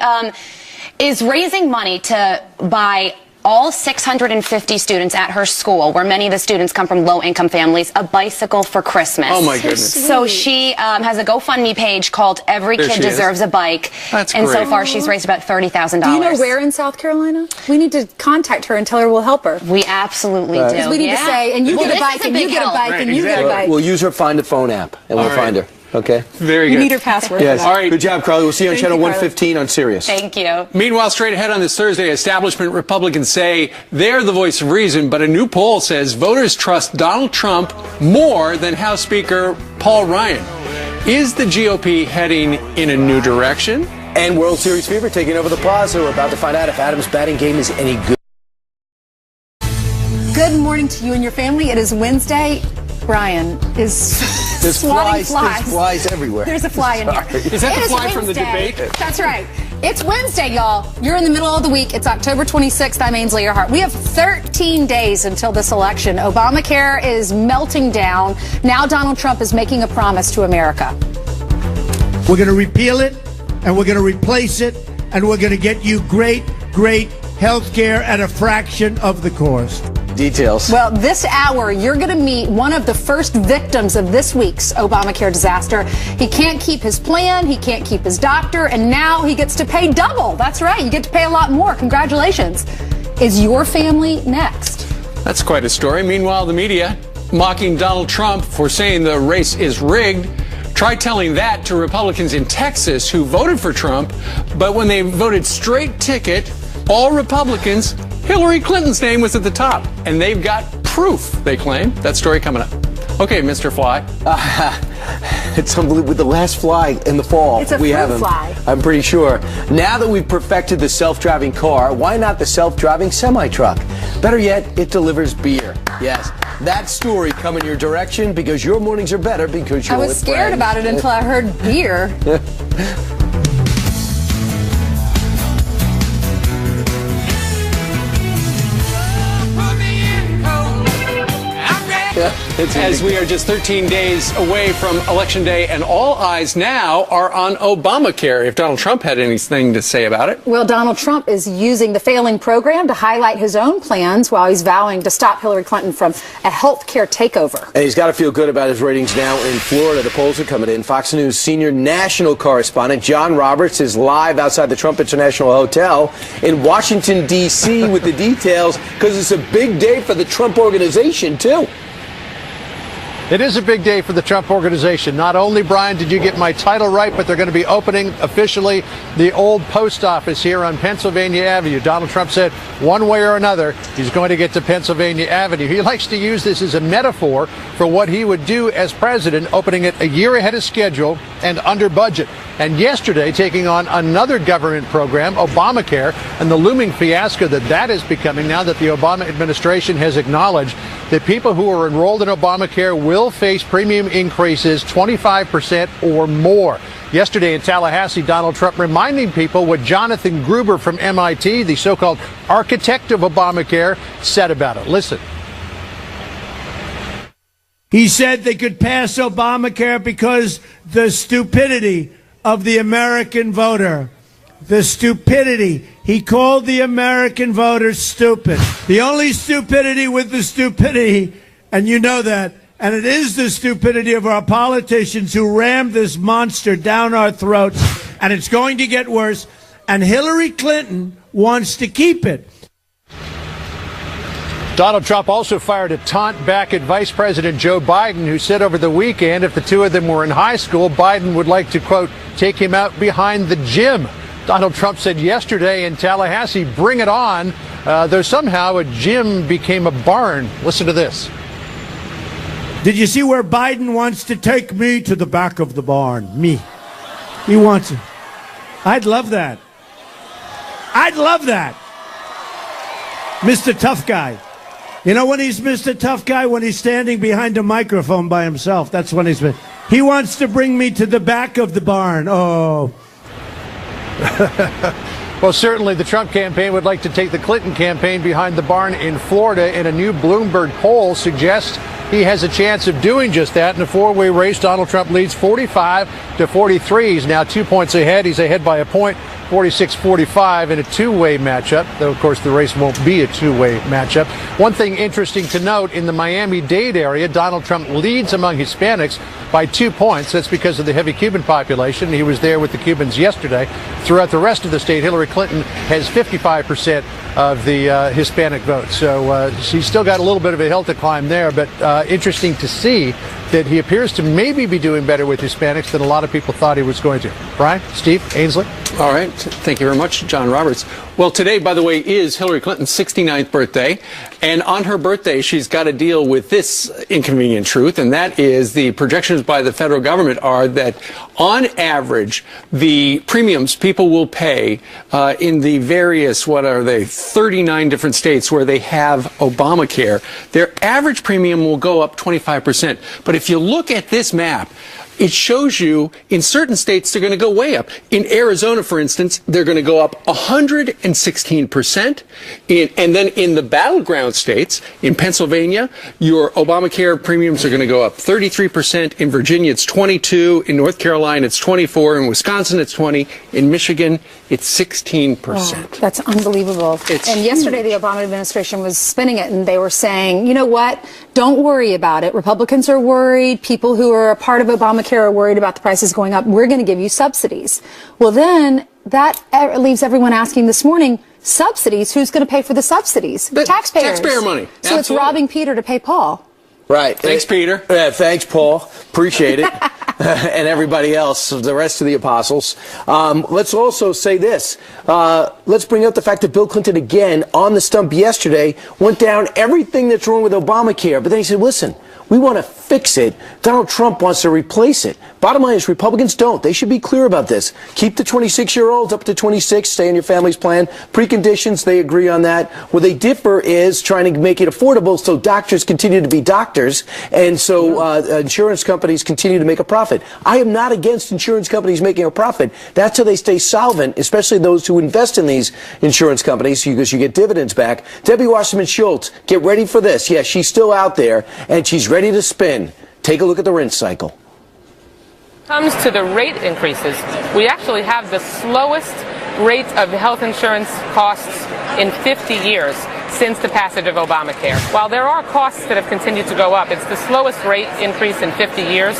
O: is raising money to buy all 650 students at her school, where many of the students come from low-income families, a bicycle for Christmas.
S: Oh, my goodness.
O: So she has a GoFundMe page called Every Kid Deserves a Bike.
S: That's
O: and
S: great.
O: so far, she's raised about $30,000.
U: Do you know where in South Carolina? We need to contact her and tell her we'll help her.
O: We absolutely do.
U: Because we need to say, and you get a bike, and you get a bike, and you get a bike.
V: We'll use her Find a Phone app, and we'll find her. Okay?
S: Very good.
U: You need her password.
V: Yes.
U: For that.
S: All right.
V: Good job, Carly. We'll see you on
U: Thank
V: Channel
U: you, Carly.
V: 115 on Sirius.
O: Thank you.
S: Meanwhile, straight ahead on this Thursday, establishment Republicans say they're the voice of reason, but a new poll says voters trust Donald Trump more than House Speaker Paul Ryan. Is the GOP heading in a new direction?
V: And World Series fever taking over the plaza. We're about to find out if Adams' batting game is any good.
U: Good morning to you and your family. It is Wednesday. Brian is
V: There's
U: swatting
V: flies. There's flies everywhere.
U: There's a fly in here.
S: Is that
U: It
S: the fly from the
U: Wednesday.
S: debate?
U: That's right. It's Wednesday, y'all. You're in the middle of the week. It's October 26th. I'm Ainsley Earhart. We have 13 days until this election. Obamacare is melting down. Now Donald Trump is making a promise to America.
B: We're going to repeal it, and we're going to replace it, and we're going to get you great, great health care at a fraction of the cost.
V: Details.
U: Well, this hour, you're going to meet one of the first victims of this week's Obamacare disaster. He can't keep his plan, he can't keep his doctor, and now he gets to pay double. That's right, you get to pay a lot more. Congratulations. Is your family next?
S: That's quite a story. Meanwhile, the media mocking Donald Trump for saying the race is rigged. Try telling that to Republicans in Texas who voted for Trump, but when they voted straight ticket, all Republicans, Hillary Clinton's name was at the top, and they've got proof, they claim. That story coming up. Okay, Mr. Fly.
V: It's unbelievable. With the last fly in the fall,
U: It's a
V: we
U: fruit
V: have him.
U: fly.
V: I'm pretty sure. Now that we've perfected the self-driving car, why not the self-driving semi-truck? Better yet, it delivers beer. Yes, that story coming your direction because your mornings are better because you're
U: I was
V: with
U: scared
V: friends.
U: about it until I heard beer.
S: As we are just 13 days away from Election Day, and all eyes now are on Obamacare, if Donald Trump had anything to say about it.
U: Well, Donald Trump is using the failing program to highlight his own plans while he's vowing to stop Hillary Clinton from a health care takeover.
V: And he's got to feel good about his ratings now in Florida. The polls are coming in. Fox News senior national correspondent John Roberts is live outside the Trump International Hotel in Washington, D.C. with the details because it's a big day for the Trump organization, too.
W: It is a big day for the Trump organization. Not only, Brian, did you get my title right, but they're going to be opening officially the old post office here on Pennsylvania Avenue. Donald Trump said one way or another, he's going to get to Pennsylvania Avenue. He likes to use this as a metaphor for what he would do as president, opening it a year ahead of schedule and under budget. And yesterday, taking on another government program, Obamacare, and the looming fiasco that is becoming now that the Obama administration has acknowledged that people who are enrolled in Obamacare will face premium increases 25% or more. Yesterday in Tallahassee, Donald Trump reminding people what Jonathan Gruber from MIT, the so-called architect of Obamacare, said about it. Listen.
B: He said they could pass Obamacare because the stupidity of the American voter. The stupidity. He called the American voter stupid. The only stupidity with the stupidity, and you know that, and it is the stupidity of our politicians who rammed this monster down our throats, and it's going to get worse, and Hillary Clinton wants to keep it.
W: Donald Trump also fired a taunt back at Vice President Joe Biden, who said over the weekend if the two of them were in high school, Biden would like to, quote, take him out behind the gym. Donald Trump said yesterday in Tallahassee, bring it on, though somehow a gym became a barn. Listen to this.
B: Did you see where Biden wants to take me to the back of the barn? Me. He wants it. I'd love that. I'd love that. Mr. Tough Guy. You know when he's Mr. Tough Guy? When he's standing behind a microphone by himself. That's when he's... He wants to bring me to the back of the barn. Oh.
W: Well, certainly the Trump campaign would like to take the Clinton campaign behind the barn in Florida, and a new Bloomberg poll suggests he has a chance of doing just that. In a four-way race, Donald Trump leads 45-43. He's now 2 points ahead. He's ahead by a point, 46-45 in a two-way matchup, though, of course, the race won't be a two-way matchup. One thing interesting to note, in the Miami-Dade area, Donald Trump leads among Hispanics by 2 points. That's because of the heavy Cuban population. He was there with the Cubans yesterday. Throughout the rest of the state, Hillary Clinton has 55% of the Hispanic vote. So she's still got a little bit of a hill to climb there, but interesting to see that he appears to maybe be doing better with Hispanics than a lot of people thought he was going to. Brian, Steve, Ainsley?
S: All right. Thank you very much, John Roberts. Well, today, by the way, is Hillary Clinton's 69th birthday. And on her birthday, she's got to deal with this inconvenient truth, and that is the projections by the federal government are that, on average, the premiums people will pay in the various, 39 different states where they have Obamacare, their average premium will go up 25%. But if you look at this map, it shows you in certain states they're going to go way up. In Arizona, for instance, they're going to go up 116%. And then in the battleground states, in Pennsylvania, your Obamacare premiums are going to go up 33%. In Virginia, it's 22%. In North Carolina, it's 24%. In Wisconsin, it's 20%. In Michigan, it's 16%.
U: Oh, that's unbelievable. And yesterday, the Obama administration was spinning it, and they were saying, you know what? Don't worry about it. Republicans are worried. People who are a part of Obamacare are worried about the prices going up. We're going to give you subsidies. Well, then that leaves everyone asking this morning, subsidies? Who's going to pay for the subsidies? The taxpayers.
S: Taxpayer money.
U: So it's robbing Peter to pay Paul.
V: Right.
S: Thanks, Peter.
V: Thanks, Paul. Appreciate it. And everybody else, the rest of the apostles. Let's also say this. Let's bring up the fact that Bill Clinton, again, on the stump yesterday, went down everything that's wrong with Obamacare. But then he said, listen, we want to fix it. Donald Trump wants to replace it. Bottom line is Republicans don't. They should be clear about this. Keep the 26-year-olds up to 26. Stay on your family's plan. Preconditions, they agree on that. Where they differ is trying to make it affordable so doctors continue to be doctors and so insurance companies continue to make a profit. I am not against insurance companies making a profit. That's how they stay solvent, especially those who invest in these insurance companies because you get dividends back. Debbie Wasserman Schultz, get ready for this. Yeah, she's still out there and she's ready to spin. Take a look at the rinse cycle.
P: Comes to the rate increases, we actually have the slowest rate of health insurance costs in 50 years since the passage of Obamacare. While there are costs that have continued to go up, it's the slowest rate increase in 50 years.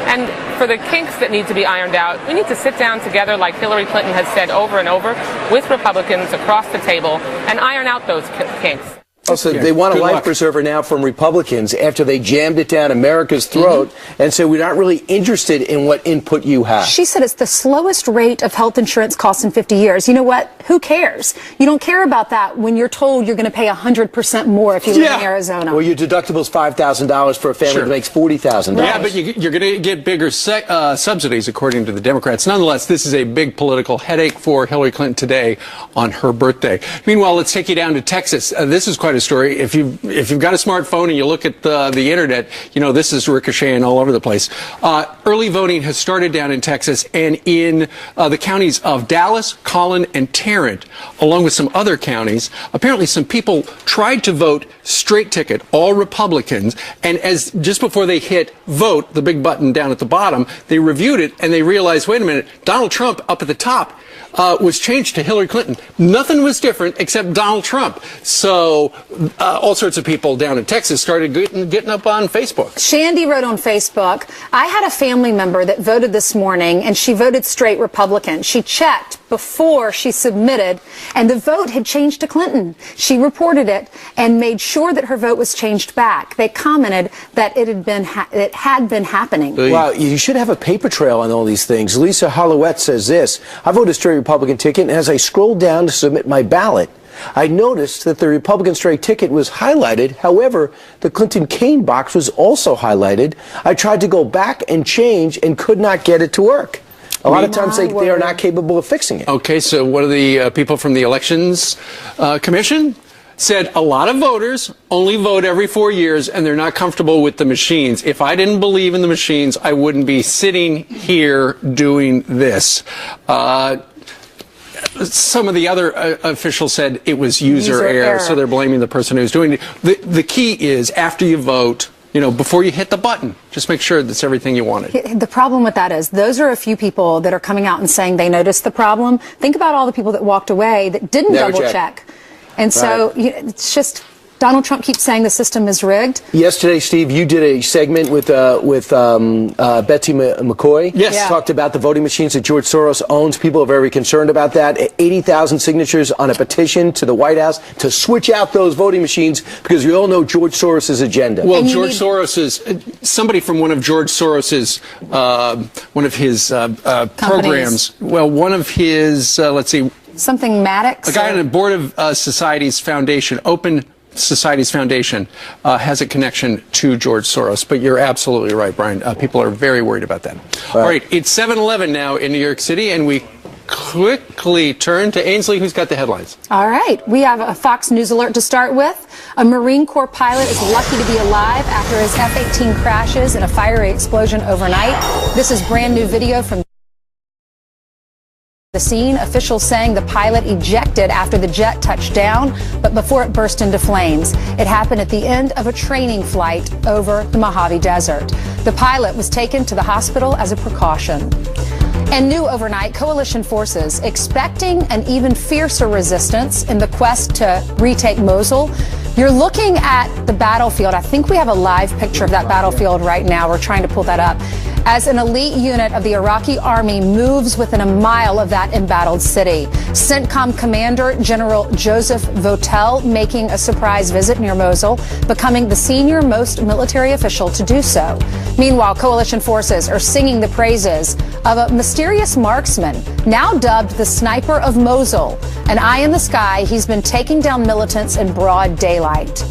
P: And for the kinks that need to be ironed out, we need to sit down together, like Hillary Clinton has said over and over, with Republicans across the table and iron out those kinks.
V: Also, they want a life preserver now from Republicans after they jammed it down America's throat and said we're not really interested in what input you have.
U: She said it's the slowest rate of health insurance costs in 50 years. You know what? Who cares? You don't care about that when you're told you're going to pay 100% more if you live in Arizona.
V: Well, your deductible's $5,000 for a family that makes $40,000.
S: Yeah, but you're going to get bigger subsidies, according to the Democrats. Nonetheless, this is a big political headache for Hillary Clinton today on her birthday. Meanwhile, let's take you down to Texas. This is quite a story. If you've got a smartphone and you look at the internet, you know this is ricocheting all over the place. Early voting has started down in Texas, and in the counties of Dallas, Collin, and Tarrant, along with some other counties, apparently some people tried to vote straight ticket, all Republicans, and as just before they hit vote, the big button down at the bottom, they reviewed it and they realized, wait a minute, Donald Trump up at the top was changed to Hillary Clinton. Nothing was different except Donald Trump. So all sorts of people down in Texas started getting up on Facebook.
U: Shandy wrote on Facebook, I had a family member that voted this morning, and she voted straight Republican. She checked before she submitted, and the vote had changed to Clinton. She reported it and made sure that her vote was changed back. They commented that it had been happening.
V: Wow, you should have a paper trail on all these things. Lisa Hollowett says this, I voted straight Republican ticket, and as I scrolled down to submit my ballot, I noticed that the Republican straight ticket was highlighted. However, the Clinton Kane box was also highlighted. I tried to go back and change and could not get it to work. A lot of times they are not capable of fixing it.
S: Okay, so what are the people from the Elections Commission? Said a lot of voters only vote every 4 years and they're not comfortable with the machines. If I didn't believe in the machines, I wouldn't be sitting here doing this. Some of the other officials said it was user error, so they're blaming the person who's doing it. The key is after you vote, before you hit the button, just make sure that's everything you wanted.
U: The problem with that is those are a few people that are coming out and saying they noticed the problem. Think about all the people that walked away that didn't double check. And so it's just Donald Trump keeps saying the system is rigged.
V: Yesterday, Steve, you did a segment with Betsy McCoy.
S: Yes. Yeah.
V: Talked about the voting machines that George Soros owns. People are very concerned about that. 80,000 signatures on a petition to the White House to switch out those voting machines because we all know George Soros' agenda.
S: Well, George Soros's, somebody from one of George Soros's, one of his programs, well, one of his, let's see.
U: Something Maddox?
S: A guy on the board of Society's Foundation, Open Society's Foundation, has a connection to George Soros. But you're absolutely right, Brian. People are very worried about that. All right, it's 7-11 now in New York City, and we quickly turn to Ainsley, who's got the headlines.
U: All right. We have a Fox News alert to start with. A Marine Corps pilot is lucky to be alive after his F-18 crashes in a fiery explosion overnight. This is brand new video from the scene. Officials saying the pilot ejected after the jet touched down, but before it burst into flames. It happened at the end of a training flight over the Mojave Desert. The pilot was taken to the hospital as a precaution. And new overnight, coalition forces expecting an even fiercer resistance in the quest to retake Mosul. You're looking at the battlefield. I think we have a live picture of that battlefield right now. We're trying to pull that up. As an elite unit of the Iraqi army moves within a mile of that embattled city. CENTCOM Commander General Joseph Votel making a surprise visit near Mosul, becoming the senior-most military official to do so. Meanwhile, coalition forces are singing the praises of a mysterious marksman, now dubbed the Sniper of Mosul. An eye in the sky, he's been taking down militants in broad daylight.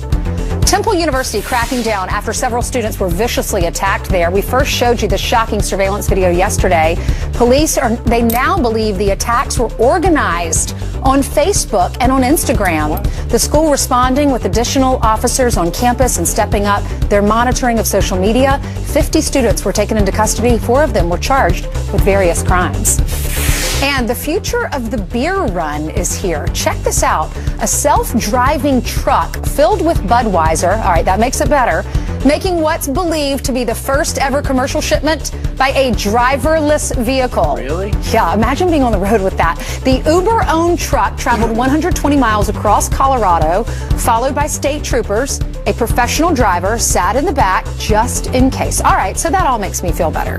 U: Temple University cracking down after several students were viciously attacked there. We first showed you the shocking surveillance video yesterday. Police they now believe the attacks were organized on Facebook and on Instagram. The school responding with additional officers on campus and stepping up their monitoring of social media. 50 students were taken into custody. 4 of them were charged with various crimes. And the future of the beer run is here. Check this out. A self-driving truck filled with Budweiser, all right, that makes it better, making what's believed to be the first ever commercial shipment by a driverless vehicle.
V: Really?
U: Yeah, imagine being on the road with that. The Uber-owned truck traveled 120 miles across Colorado, followed by state troopers. A professional driver sat in the back just in case. All right, so that all makes me feel better.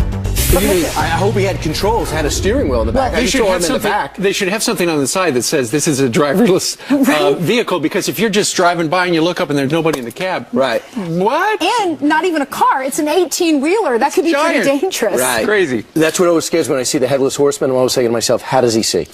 V: I hope he had controls, had a steering wheel in the back.
S: Well, they should have something on the side that says this is a driverless vehicle, because if you're just driving by and you look up and there's nobody in the cab.
V: Right.
S: What?
U: And not even a car. It's an 18-wheeler. That could be pretty dangerous.
V: Right.
S: Crazy.
V: That's what always scares me when I see the Headless Horseman. I'm always thinking to myself, how does he see?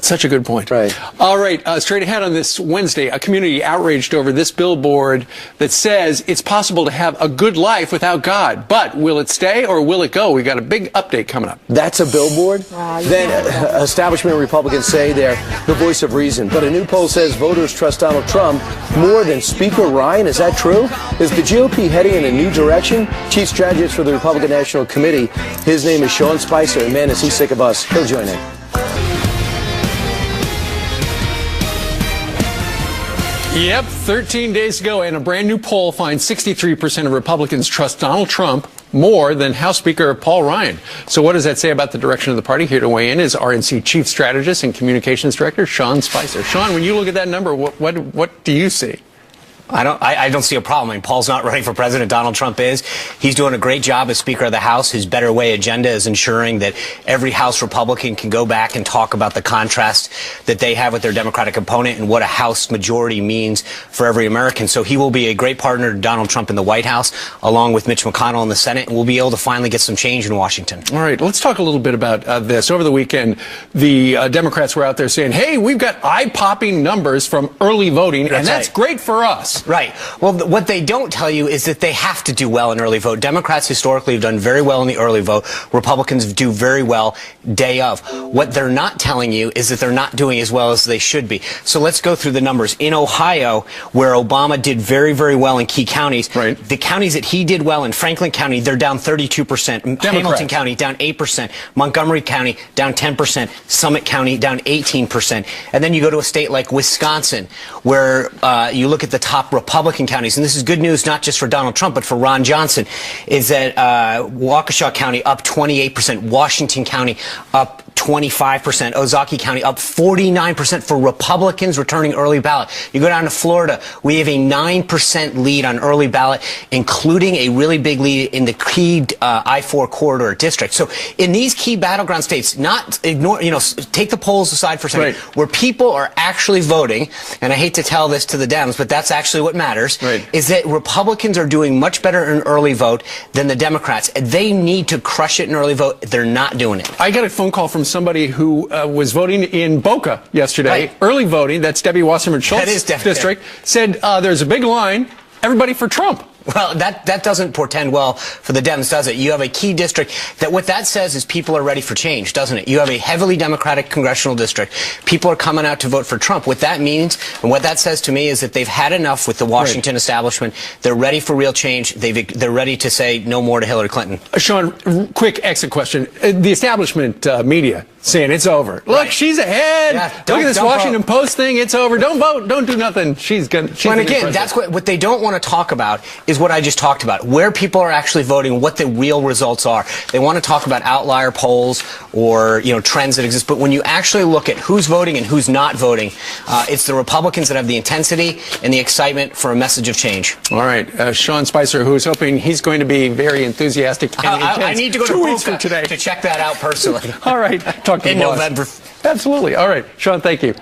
S: Such a good point.
V: Right.
S: All right. Straight ahead on this Wednesday, a community outraged over this billboard that says it's possible to have a good life without God. But will it stay or will it go? We got a big update coming up.
V: That's a billboard? Then establishment Republicans say they're the voice of reason. But a new poll says voters trust Donald Trump more than Speaker Ryan. Is that true? Is the GOP heading in a new direction? Chief strategist for the Republican National Committee. His name is Sean Spicer. And man, is he sick of us. He'll join in.
S: Yep, 13 days ago, and a brand new poll finds 63% of Republicans trust Donald Trump more than House Speaker Paul Ryan. So what does that say about the direction of the party? Here to weigh in is RNC Chief Strategist and Communications Director Sean Spicer. Sean, when you look at that number, what do you see?
Q: I don't see a problem. I mean, Paul's not running for president. Donald Trump is. He's doing a great job as Speaker of the House. His Better Way agenda is ensuring that every House Republican can go back and talk about the contrast that they have with their Democratic opponent and what a House majority means for every American. So he will be a great partner to Donald Trump in the White House, along with Mitch McConnell in the Senate, and we'll be able to finally get some change in Washington.
S: All right, let's talk a little bit about this. Over the weekend, the Democrats were out there saying, hey, we've got eye-popping numbers from early voting, and that's great for us.
Q: Right. Well, what they don't tell you is that they have to do well in early vote. Democrats historically have done very well in the early vote. Republicans do very well day of. What they're not telling you is that they're not doing as well as they should be. So let's go through the numbers. In Ohio, where Obama did very, very well in key counties, the counties that he did well in, Franklin County, they're down 32%. Hamilton County, down 8%. Montgomery County, down 10%. Summit County, down 18%. And then you go to a state like Wisconsin, where you look at the top top Republican counties, and this is good news not just for Donald Trump, but for Ron Johnson, is that Waukesha County up 28%, Washington County up 25%, Ozaukee County up 49% for Republicans returning early ballot. You go down to Florida, we have a 9% lead on early ballot, including a really big lead in the key I-4 corridor district. So in these key battleground states, not ignore, take the polls aside for a second, where people are actually voting, and I hate to tell this to the Dems, but that's actually what matters, is that Republicans are doing much better in early vote than the Democrats. They need to crush it in early vote. They're not doing it.
S: I got a phone call from somebody who was voting in Boca yesterday, early voting, that's Debbie Wasserman Schultz's district, said there's a big line, everybody for Trump.
Q: Well, that doesn't portend well for the Dems, does it? You have a key district that what that says is people are ready for change, doesn't it? You have a heavily Democratic congressional district. People are coming out to vote for Trump. What that means and what that says to me is that they've had enough with the Washington establishment. They're ready for real change. They're ready to say no more to Hillary Clinton.
S: Sean, quick exit question. The establishment media saying it's over. Look, she's ahead. Yeah, look at this Washington Post thing. It's over. Don't vote. Don't do nothing. She's going to.
Q: And again, that's what they don't want to talk about is what I just talked about, where people are actually voting, what the real results are. They want to talk about outlier polls or trends that exist, but when you actually look at who's voting and who's not voting, it's the Republicans that have the intensity and the excitement for a message of change.
S: All right, Sean Spicer, who's hoping he's going to be very enthusiastic.
Q: I need to go
S: 2 weeks from today
Q: to check that out personally.
S: All right, talk to
Q: in November.
S: Absolutely. All right, Sean, thank you.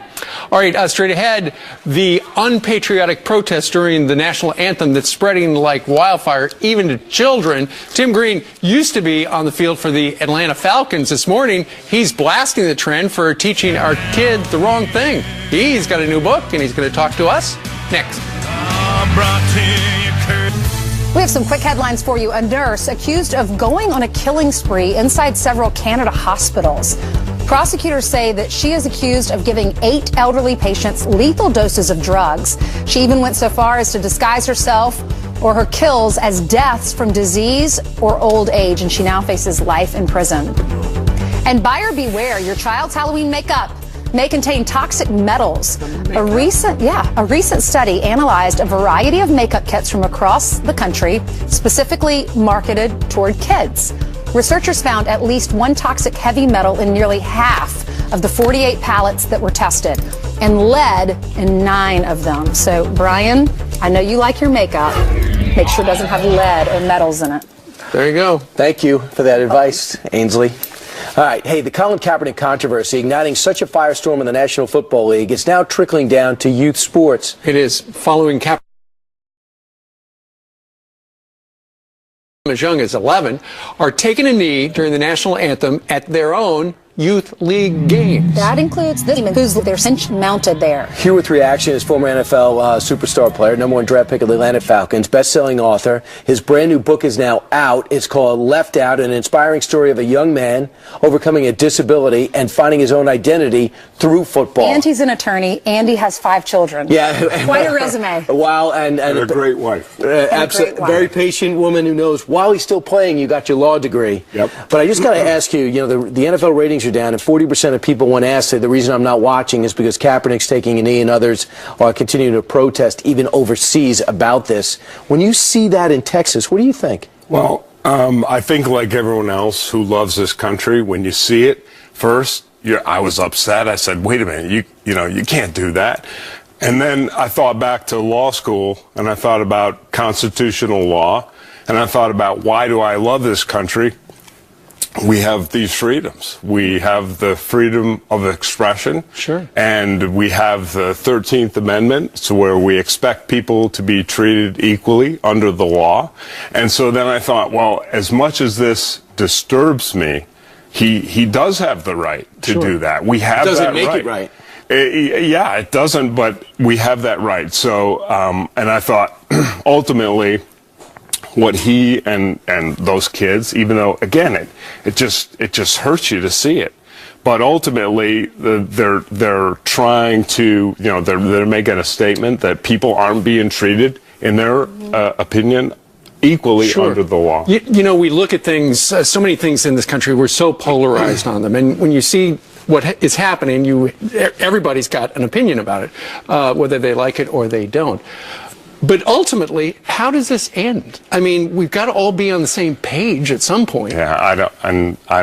S: All right, straight ahead, the unpatriotic protests during the national anthem that's spreading like wildfire, even to children. Tim Green used to be on the field for the Atlanta Falcons this morning. He's blasting the trend for teaching our kids the wrong thing. He's got a new book, and he's going to talk to us next.
U: We have some quick headlines for you. A nurse accused of going on a killing spree inside several Canada hospitals. Prosecutors say that she is accused of giving 8 elderly patients lethal doses of drugs. She even went so far as to disguise herself or her kills as deaths from disease or old age, and she now faces life in prison. And buyer beware, your child's Halloween makeup may contain toxic metals. A recent study analyzed a variety of makeup kits from across the country, specifically marketed toward kids. Researchers found at least one toxic heavy metal in nearly half of the 48 pallets that were tested, and lead in 9 of them. So, Brian, I know you like your makeup. Make sure it doesn't have lead or metals in it.
S: There you go.
V: Thank you for that advice, Ainsley. All right, hey, the Colin Kaepernick controversy igniting such a firestorm in the National Football League, it's now trickling down to youth sports.
S: It is. Following Kaepernick, as young as 11, are taking a knee during the national anthem at their own youth league games.
U: That includes this team who's they're cinch mounted there.
V: Here with reaction is former NFL superstar player, #1 draft pick of the Atlanta Falcons, best-selling author. His brand new book is now out. It's called Left Out, an inspiring story of a young man overcoming a disability and finding his own identity through football.
U: And he's an attorney, and he has 5 children.
V: Yeah.
U: Quite a resume.
V: Wow, and
H: a great wife.
V: Absolutely. Very patient woman who knows while he's still playing, you got your law degree. Yep. But I just got to ask you, the NFL ratings are down, and 40% of people, when asked, say the reason I'm not watching is because Kaepernick's taking a knee and others are continuing to protest, even overseas, about this. When you see that in Texas, what do you think?
A: Well, I think like everyone else who loves this country, when you see it first, I was upset. I said, wait a minute, you can't do that. And then I thought back to law school, and I thought about constitutional law, and I thought about why do I love this country? We have these freedoms. We have the freedom of expression.
S: Sure.
A: And we have the 13th Amendment, so where we expect people to be treated equally under the law. And so then I thought, well, as much as this disturbs me, he does have the right to do that. We have that right.
V: Doesn't make it right.
A: Yeah, it doesn't, but we have that right. So, and I thought, ultimately, what he and those kids, even though again it just hurts you to see it, but ultimately they're trying to they're making a statement that people aren't being treated in their opinion equally under the law.
S: We look at things, so many things in this country, we're so polarized on them, and when you see what is happening, everybody's got an opinion about it, whether they like it or they don't. But ultimately, how does this end? I mean, we've got to all be on the same page at some point.
A: Yeah, I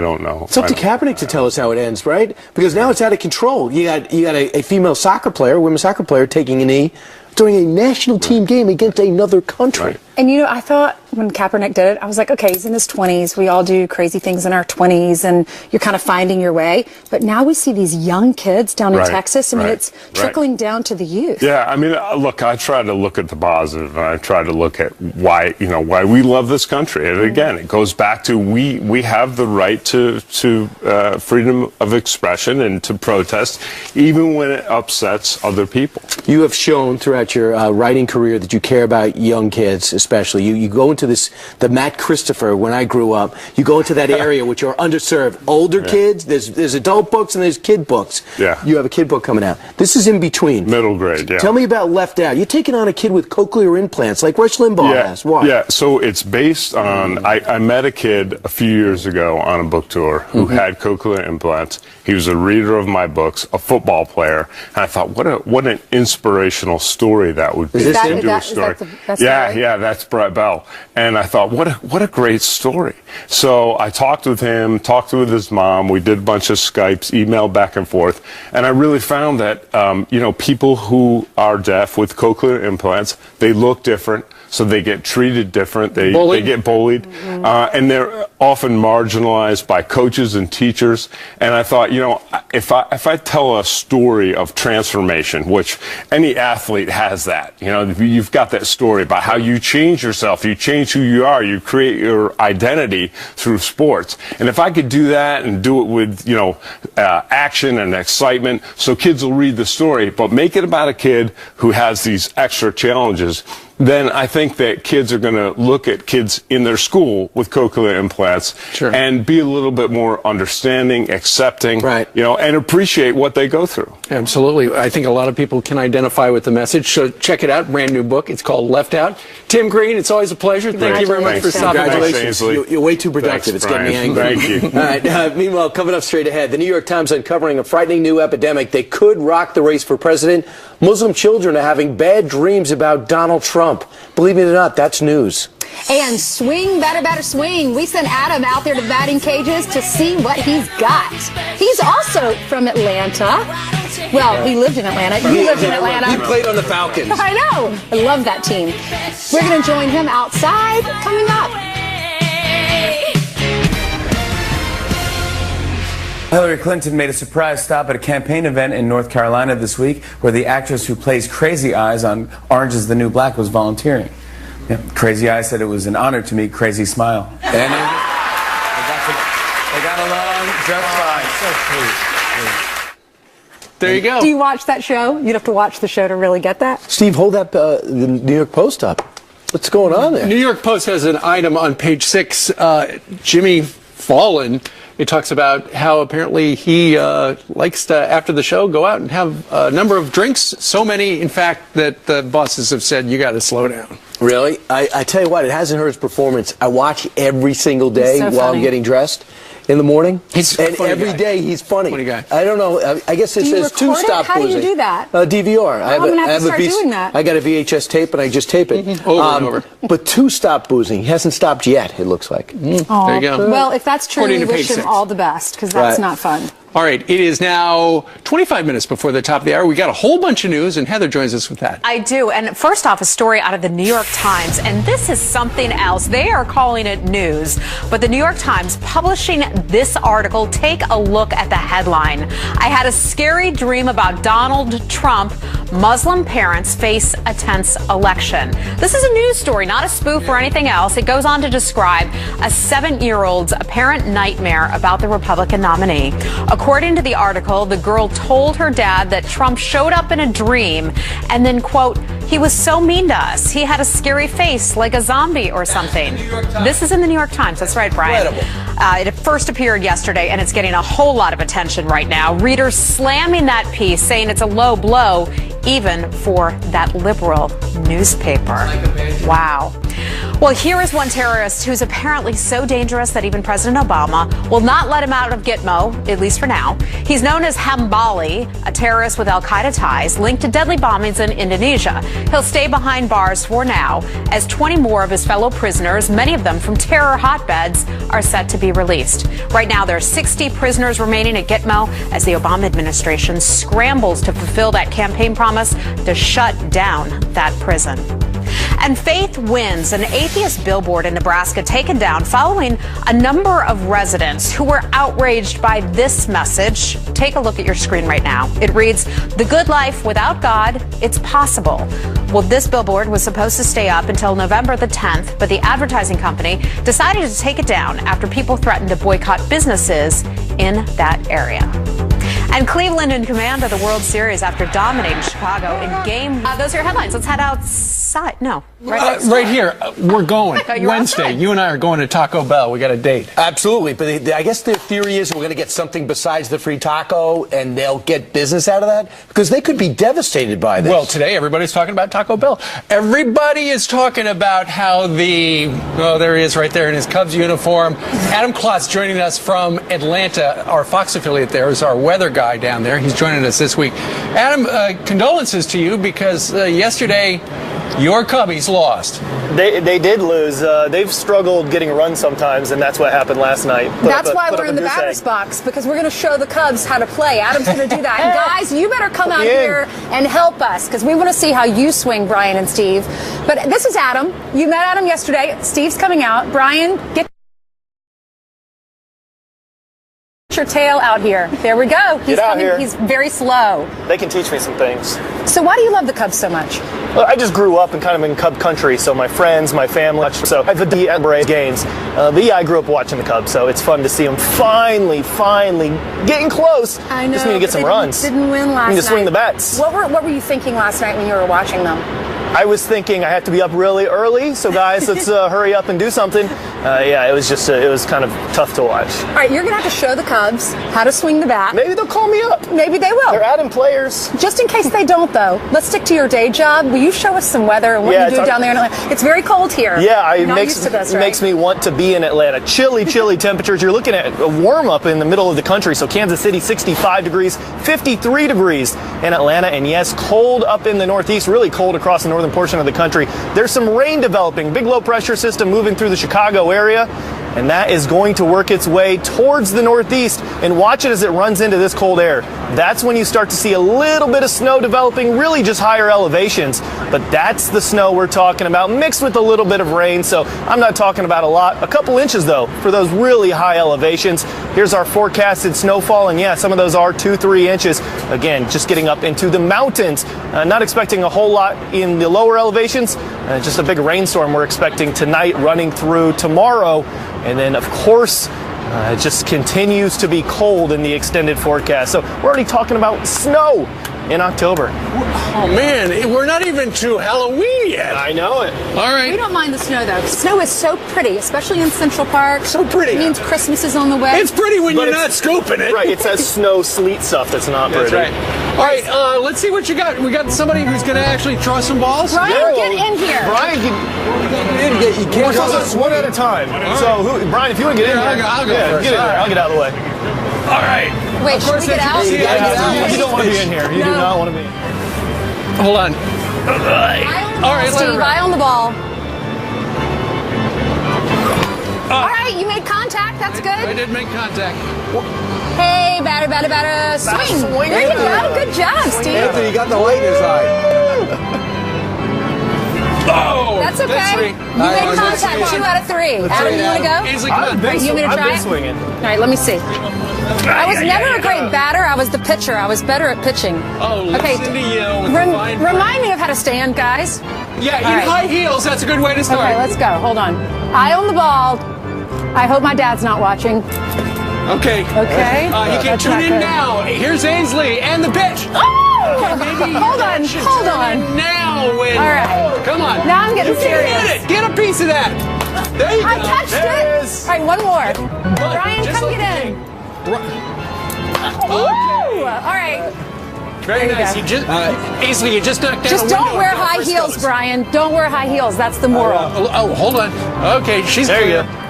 A: don't know.
V: It's up to Kaepernick to tell us how it ends, right? Because now it's out of control. You got a female soccer player, women's soccer player, taking a knee during a national team game against another country.
A: Right.
U: And I thought when Kaepernick did it, I was like, okay, he's in his 20s. We all do crazy things in our 20s, and you're kind of finding your way. But now we see these young kids down in Texas. I mean, it's trickling down to the youth.
A: Yeah, I mean, look, I try to look at the positive, and I try to look at why we love this country. And again, it goes back to we have the right to freedom of expression and to protest, even when it upsets other people.
V: You have shown throughout your writing career that you care about young kids, especially. You go into the Matt Christopher, when I grew up, you go into that area which are underserved. Older kids, there's adult books and there's kid books.
A: Yeah.
V: You have a kid book coming out. This is in between.
A: Middle grade, yeah.
V: Tell me about Left Out. You're taking on a kid with cochlear implants like Rush Limbaugh has. Why?
A: Yeah, so it's based on, I met a kid a few years ago on a book tour who had cochlear implants. He was a reader of my books, a football player, and I thought, what an inspirational story that would be.
V: Is this
A: Yeah, that's Brett Bell. And I thought, what a great story. So I talked with him, talked with his mom. We did a bunch of Skypes, emailed back and forth. And I really found that, people who are deaf with cochlear implants, they look different. So they get treated different. They get bullied. And they're often marginalized by coaches and teachers. And I thought, if I tell a story of transformation, which any athlete has that, you've got that story about how you change yourself, you change who you are, you create your identity through sports. And if I could do that and do it with, action and excitement, so kids will read the story, but make it about a kid who has these extra challenges, then I think that kids are going to look at kids in their school with cochlear implants and be a little bit more understanding, accepting, and appreciate what they go through.
S: Absolutely. I think a lot of people can identify with the message. So check it out. Brand new book. It's called Left Out. Tim Green, it's always a pleasure. Thank you very much for stopping by.
V: Congratulations. You're way too productive. It's getting me angry.
A: Thank you.
V: All right. Meanwhile, coming up straight ahead, the New York Times uncovering a frightening new epidemic that could rock the race for president. Muslim children are having bad dreams about Donald Trump. Believe it or not, that's news.
U: And swing, better swing. We sent Adam out there to batting cages to see what he's got. He's also from Atlanta. Well, he lived in Atlanta. You lived in Atlanta.
V: He played on the Falcons.
U: I know. I love that team. We're going to join him outside coming up.
L: Hillary Clinton made a surprise stop at a campaign event in North Carolina this week where the actress who plays Crazy Eyes on Orange is the New Black was volunteering. Yeah, Crazy Eyes said it was an honor to meet Crazy Smile. And they got along just fine. So sweet.
S: There you go.
U: Do you watch that show? You'd have to watch the show to really get that.
V: Steve, hold that the New York Post up. What's going on there?
S: New York Post has an item on page 6. Jimmy Fallon. It talks about how apparently he likes to, after the show, go out and have a number of drinks. So many, in fact, that the bosses have said, you got to slow down.
V: Really? I tell you what, it hasn't hurt his performance. I watch every single day while I'm getting dressed in the morning. Every day he's funny. Funny guy. I don't know. I guess it says to stop
U: How
V: boozing.
U: do you do that?
V: DVR.
U: I'm going to have to start doing that.
V: I got a VHS tape and I just tape it.
S: Over and over.
V: But to stop boozing. He hasn't stopped yet, it looks like.
S: There you go.
U: Well, if that's true, we wish him
S: 6.
U: all the best, because that's not fun.
S: All right, it is now 25 minutes before the top of the hour. We got a whole bunch of news, and Heather joins us with that.
C: I do, and first off, a story out of the New York Times, and this is something else. They are calling it news, but the New York Times publishing this article. Take a look at the headline. I had a scary dream about Donald Trump. Muslim parents face a tense election. This is a news story, not a spoof or anything else. It goes on to describe a 7-year-old's apparent nightmare about the Republican nominee. According to the article, the girl told her dad that Trump showed up in a dream and then, quote, he was so mean to us. He had a scary face like a zombie or something. This is in the New York Times. That's right, Brian. It first appeared yesterday, and it's getting a whole lot of attention right now. Readers slamming that piece, saying it's a low blow, even for that liberal newspaper. Wow. Well, here is one terrorist who's apparently so dangerous that even President Obama will not let him out of Gitmo, at least for now. He's known as Hambali, a terrorist with al-Qaeda ties linked to deadly bombings in Indonesia. He'll stay behind bars for now, as 20 more of his fellow prisoners, many of them from terror hotbeds, are set to be released. Right now, there are 60 prisoners remaining at Gitmo as the Obama administration scrambles to fulfill that campaign promise to shut down that prison. And faith wins. An atheist billboard in Nebraska taken down following a number of residents who were outraged by this message. Take a look at your screen right now. It reads, "The good life without God, it's possible." Well, this billboard was supposed to stay up until November the 10th, but the advertising company decided to take it down after people threatened to boycott businesses in that area. And Cleveland in command of the World Series after dominating Chicago in game. Those are your headlines. Let's head outside. No,
S: right here. We're going Wednesday.
C: Outside.
S: You and I are going to Taco Bell. We got a date.
V: Absolutely, but I guess the theory is we're going to get something besides the free taco, and they'll get business out of that because they could be devastated by this.
S: Well, today everybody's talking about Taco Bell. Everybody is talking about how there he is right there in his Cubs uniform. Adam Klotz joining us from Atlanta. Our Fox affiliate there is our weather guy down there. He's joining us this week. Adam, condolences to you because yesterday your Cubbies lost.
J: They did lose. They've struggled getting a run sometimes, and that's what happened last night.
U: That's why we're in the batter's box, because we're going to show the Cubs how to play. Adam's going to do that. And guys, you better come out here and help us, because we want to see how you swing, Brian and Steve. But this is Adam. You met Adam yesterday. Steve's coming out. Brian, get your tail out here. There we go. He's
J: out here.
U: He's very slow.
J: They can teach me some things.
U: So why do you love the Cubs so much?
J: Well, I just grew up in kind of in Cub country, so my friends, my family, so I've had the Braves games. But yeah, I grew up watching the Cubs, so it's fun to see them finally getting close.
U: I know.
J: Just need to get some runs.
U: Didn't win last night.
J: Need to swing the bats.
U: What were you thinking last night when you were watching them?
J: I was thinking I have to be up really early, so guys, let's hurry up and do something. Yeah, it was just it was kind of tough to watch.
U: All right, you're gonna have to show the Cubs how to swing the bat.
J: Maybe they'll call me up.
U: Maybe they will.
J: They're adding players.
U: Just in case they don't, though, let's stick to your day job. Will you show us some weather and what you do down there in Atlanta? It's very cold here.
J: Yeah,
U: You're not used to this, right?
J: Makes me want to be in Atlanta. Chilly temperatures. You're looking at a warm up in the middle of the country. So Kansas City, 65 degrees, 53 degrees in Atlanta, and yes, cold up in the Northeast. Really cold across the northern portion of the country. There's some rain developing. Big low pressure system moving through the Chicago area. And that is going to work its way towards the Northeast. And watch it as it runs into this cold air. That's when you start to see a little bit of snow developing, really just higher elevations. But that's the snow we're talking about, mixed with a little bit of rain. So I'm not talking about a lot. A couple inches, though, for those really high elevations. Here's our forecasted snowfall. And yeah, some of those are 2-3 inches. Again, just getting up into the mountains. Not expecting a whole lot in the lower elevations. Just a big rainstorm we're expecting tonight, running through tomorrow. And then, of course, it just continues to be cold in the extended forecast. So we're already talking about snow in October.
S: Oh, man, we're not even to Halloween yet.
J: I know it.
S: All right.
U: We don't mind the snow, though. Snow is so pretty, especially in Central Park.
J: So pretty.
U: It means Christmas is on the way.
S: It's pretty when you're not scooping it.
J: Right, it's that snow sleet stuff that's not pretty.
S: That's right. All right, let's see what you got. We got somebody who's going to actually throw some balls.
U: Brian, get in here.
J: Brian, you can't go one at a time. So, Brian, if you want to get in here,
S: I'll go first.
J: Get in there. I'll get out of the way.
S: All right.
U: Wait, should we get out?
J: You don't want to be in here. You do not want to be in here.
S: Hold on.
U: All right, Steve, eye on the ball. All right, you made contact. That's good.
S: I did make contact.
U: Hey, batter. Swing. There you go. Good job, Steve.
V: Anthony, you got the light in his eye.
S: Oh,
U: that's okay. You made contact. 2 out of 3. Adam, you want to go?
S: Ainsley, come on.
U: You want me to try it?
J: Swinging.
U: All right, let me see. I was never a great batter. I was the pitcher. I was better at pitching.
S: Oh, listen to you.
U: Remind me of how to stand, guys.
S: Yeah, in high heels. That's a good way to start.
U: Okay, let's go. Hold on. Eye on the ball. I hope my dad's not watching.
S: Okay.
U: Okay.
S: You can tune in now. Here's Ainsley and the pitch.
U: Oh!
S: Maybe
U: Hold on.
S: Now, win.
U: All right.
S: Come on.
U: Now I'm getting serious.
S: Get it. Get a piece of that. There you go.
U: I touched it. All right, one more. Brian, come get in.
S: Okay.
U: Woo! All right.
S: Very nice. You just, Ainsley, you just knocked down
U: Just
S: a window.
U: don't wear high heels, Brian. Don't wear high heels. That's the moral.
S: Oh, hold on. Okay, she's
J: there.
S: clear.
J: You go.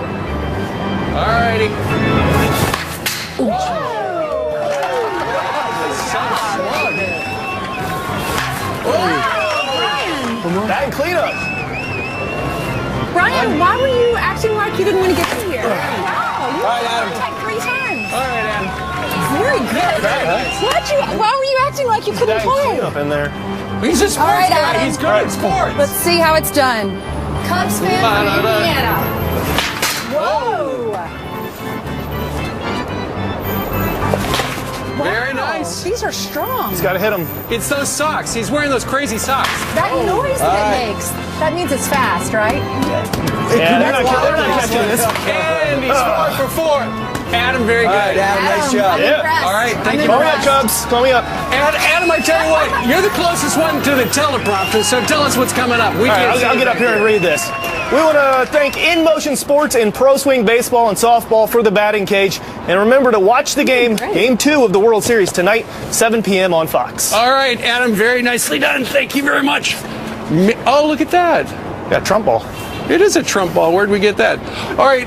S: All righty.
J: That cleanup.
U: Brian, why were you acting like you didn't want to get in here? Wow, you
S: All right, Adam.
U: like 3 times.
S: All right, Adam.
U: Very good. Why were you acting like you couldn't play?
J: Cleanup in there.
S: He's a sports
U: All right,
S: guy.
U: Adam.
S: He's good at sports.
U: Let's see how it's done. Cubs fan from Indiana. Whoa.
S: Very nice.
U: These are strong.
J: He's got to hit him.
S: It's those socks. He's wearing those crazy socks.
U: That noise that it makes, that means it's fast, right?
J: Yeah, they're not catching this.
S: And he's 4 for 4. Adam, very good.
V: All right, Adam, nice job.
U: Yeah.
S: All right, thank you.
J: Call me up, Cubs. Call me up.
S: And Adam, I tell you what, you're the closest one to the teleprompter, so tell us what's coming up.
J: All right, I'll get up here and read this. We want to thank In Motion Sports and Pro Swing Baseball and Softball for the batting cage. And remember to watch the game, Game 2 of the World Series tonight, 7 p.m. on Fox.
S: All right, Adam, very nicely done. Thank you very much. Oh, look at that.
J: Yeah, Trump ball.
S: It is a Trump ball. Where'd we get that? All right.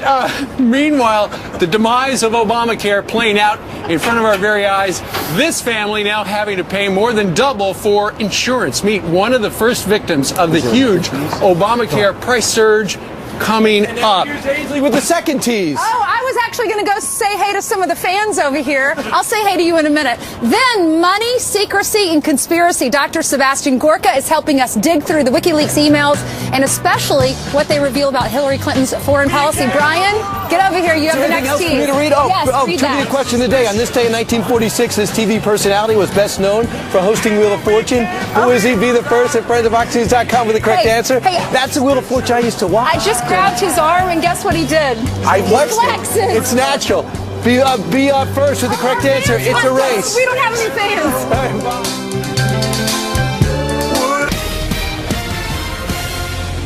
S: Meanwhile, the demise of Obamacare playing out in front of our very eyes. This family now having to pay more than double for insurance. Meet one of the first victims of the huge Obamacare price surge coming up.
V: Here's Ainsley with the second tease.
U: Oh, I was actually going to go say hey to some of the fans over here. I'll say hey to you in a minute. Then money, secrecy, and conspiracy. Dr. Sebastian Gorka is helping us dig through the WikiLeaks emails and especially what they reveal about Hillary Clinton's foreign policy. Brian, get over here. You have the next tease.
V: For me to read?
U: Read
V: trivia
U: that.
V: question of the day. On this day in 1946, this TV personality was best known for hosting Wheel of Fortune. Who is he? Be the first at friendsoffoxnews.com with the correct answer. That's the Wheel of Fortune I used to watch.
U: I just grabbed his arm and guess what he did?
V: I watched
U: flexes.
V: it. It's natural. Be up first with the correct answer. It's a race.
U: We don't have any fans.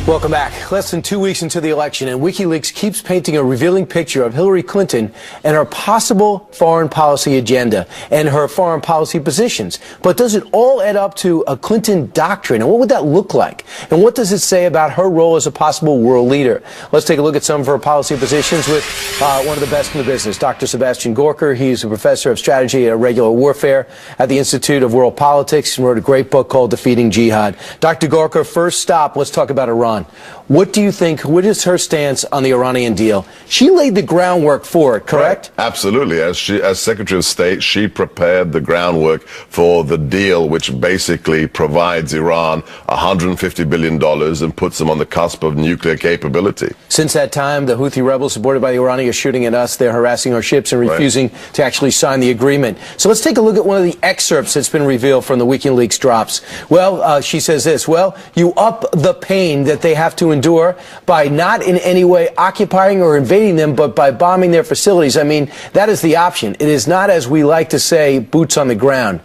V: Welcome back. Less than 2 weeks into the election, and WikiLeaks keeps painting a revealing picture of Hillary Clinton and her possible foreign policy agenda and her foreign policy positions. But does it all add up to a Clinton doctrine? And what would that look like? And what does it say about her role as a possible world leader? Let's take a look at some of her policy positions with one of the best in the business, Dr. Sebastian Gorka. He's a professor of strategy and irregular warfare at the Institute of World Politics and wrote a great book called Defeating Jihad. Dr. Gorka, first stop, let's talk about Iran. What do you think, what is her stance on the Iranian deal? She laid the groundwork for it, correct?
I: Right. Absolutely. As Secretary of State, she prepared the groundwork for the deal, which basically provides Iran $150 billion and puts them on the cusp of nuclear capability.
V: Since that time, the Houthi rebels supported by the Iranians are shooting at us. They're harassing our ships and refusing to actually sign the agreement. So let's take a look at one of the excerpts that's been revealed from the WikiLeaks drops. Well, she says this, well, you up the pain that they have to endure by not in any way occupying or invading them, but by bombing their facilities. I mean, that is the option. It is not, as we like to say, boots on the ground.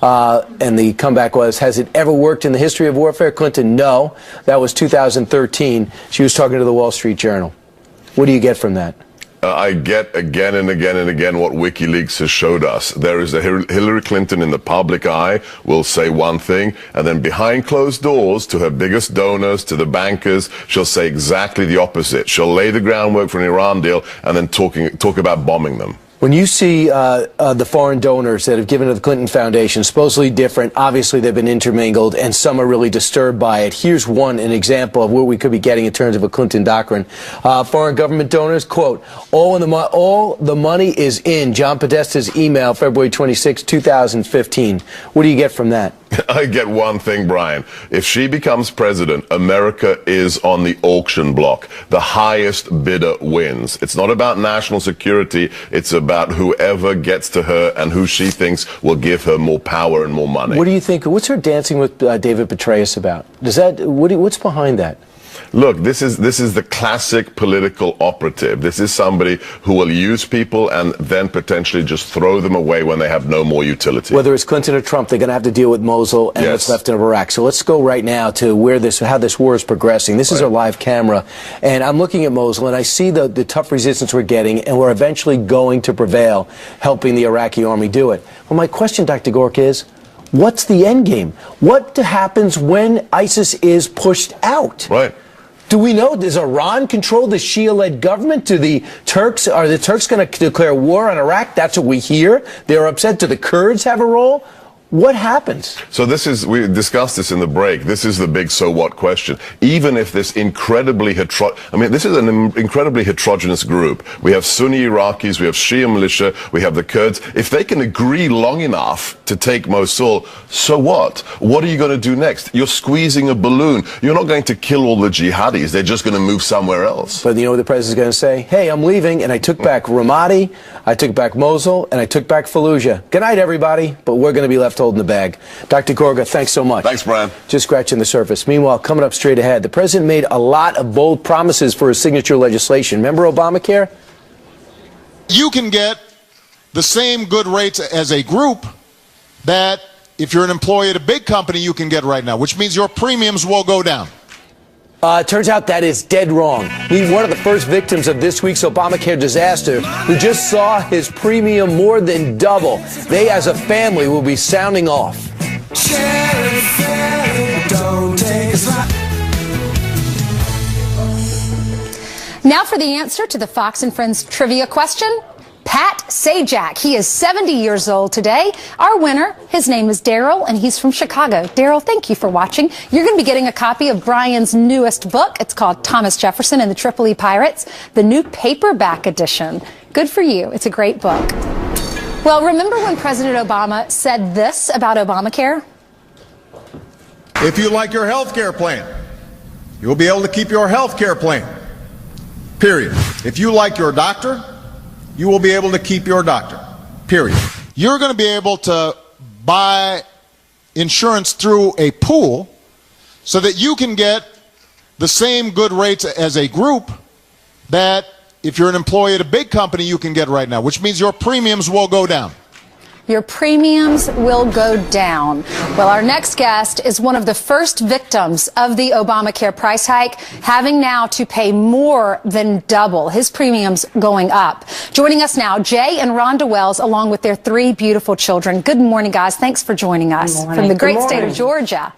V: And the comeback was, has it ever worked in the history of warfare? Clinton, no. That was 2013. She was talking to the Wall Street Journal. What do you get from that?
I: I get again and again and again what WikiLeaks has showed us. There is a Hillary Clinton in the public eye will say one thing, and then behind closed doors to her biggest donors, to the bankers, she'll say exactly the opposite. She'll lay the groundwork for an Iran deal and then talk about bombing them.
V: When you see the foreign donors that have given to the Clinton Foundation, supposedly different, obviously they've been intermingled, and some are really disturbed by it. Here's an example of what we could be getting in terms of a Clinton doctrine. Foreign government donors, quote, all the money is in John Podesta's email, February 26, 2015. What do you get from that?
I: I get one thing, Brian. If she becomes president, America is on the auction block. The highest bidder wins. It's not about national security. It's about whoever gets to her and who she thinks will give her more power and more money.
V: What do you think? What's her dancing with David Petraeus about? What's behind that?
I: Look, this is the classic political operative. This is somebody who will use people and then potentially just throw them away when they have no more utility.
V: Whether it's Clinton or Trump, they're going to have to deal with Mosul and what's left of Iraq. So let's go right now to how this war is progressing. This is our live camera, and I'm looking at Mosul, and I see the tough resistance we're getting, and we're eventually going to prevail, helping the Iraqi army do it. Well, my question, Dr. Gorka, is, what's the end game? What happens when ISIS is pushed out?
I: Right.
V: Do we know, does Iran control the Shia-led government? Are the Turks going to declare war on Iraq? That's what we hear. They're upset. Do the Kurds have a role? What happens?
I: So we discussed this in the break. This is the big so what question. Even if this this is an incredibly heterogeneous group. We have Sunni Iraqis, we have Shia militia, we have the Kurds. If they can agree long enough to take Mosul, so what? What are you going to do next? You're squeezing a balloon. You're not going to kill all the jihadis. They're just going to move somewhere else.
V: But you know what the president's going to say? Hey, I'm leaving, and I took back Ramadi, I took back Mosul, and I took back Fallujah. Good night, everybody, but we're going to be left holding the bag. Dr. Gorga, thanks so much.
I: Thanks, Brian.
V: Just scratching the surface. Meanwhile, coming up straight ahead, the president made a lot of bold promises for his signature legislation. Remember Obamacare?
D: You can get the same good rates as a group that if you're an employee at a big company you can get right now, which means your premiums will go down.
V: Turns out that is dead wrong. Meet one of the first victims of this week's Obamacare disaster who just saw his premium more than double. They, as a family, will be sounding off.
U: Now for the answer to the Fox and Friends trivia question. Pat Sajak. He is 70 years old today. Our winner, his name is Daryl, and he's from Chicago. Daryl, thank you for watching. You're going to be getting a copy of Brian's newest book. It's called Thomas Jefferson and the Tripoli Pirates, the new paperback edition. Good for you. It's a great book. Well, remember when President Obama said this about Obamacare?
W: If you like your health care plan, you'll be able to keep your health care plan. Period. If you like your doctor, you will be able to keep your doctor. Period.
D: You're going to be able to buy insurance through a pool so that you can get the same good rates as a group that if you're an employee at a big company you can get right now, which means your premiums will go down.
U: Your premiums will go down. Well, our next guest is one of the first victims of the Obamacare price hike, having now to pay more than double. His premiums going up. Joining us now, Jay and Rhonda Wells, along with their 3 beautiful children. Good morning, guys. Thanks for joining us from the great state of Georgia.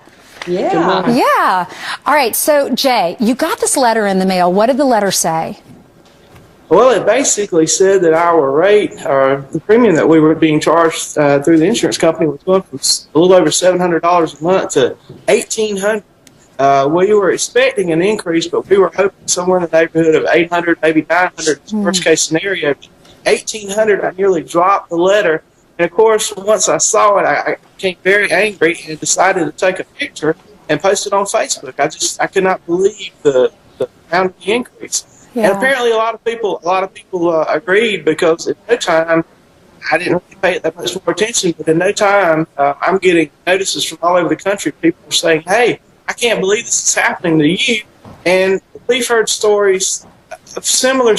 R: Yeah.
U: Yeah. All right. So, Jay, you got this letter in the mail. What did the letter say?
R: Well, it basically said that our rate, or the premium that we were being charged through the insurance company, was going from a little over $700 a month to $1,800. We were expecting an increase, but we were hoping somewhere in the neighborhood of $800, maybe $900, worst case scenario. $1,800, I nearly dropped the letter. And of course, once I saw it, I became very angry and decided to take a picture and post it on Facebook. I could not believe the amount of the increase. Yeah. And apparently a lot of people agreed, because in no time, I didn't really pay it that much more attention, but in no time, I'm getting notices from all over the country. People are saying, hey, I can't believe this is happening to you. And we've heard stories of similar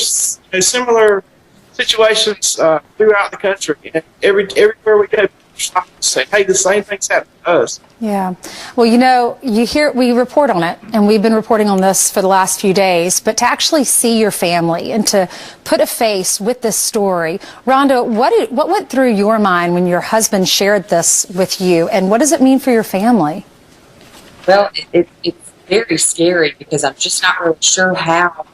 R: situations throughout the country. And everywhere we go, people stop and say, hey, the same thing's happening to us.
U: Yeah. Well, you know, we report on it, and we've been reporting on this for the last few days, but to actually see your family and to put a face with this story. Rhonda, what went through your mind when your husband shared this with you, and what does it mean for your family?
T: Well, it's very scary, because I'm just not really sure how,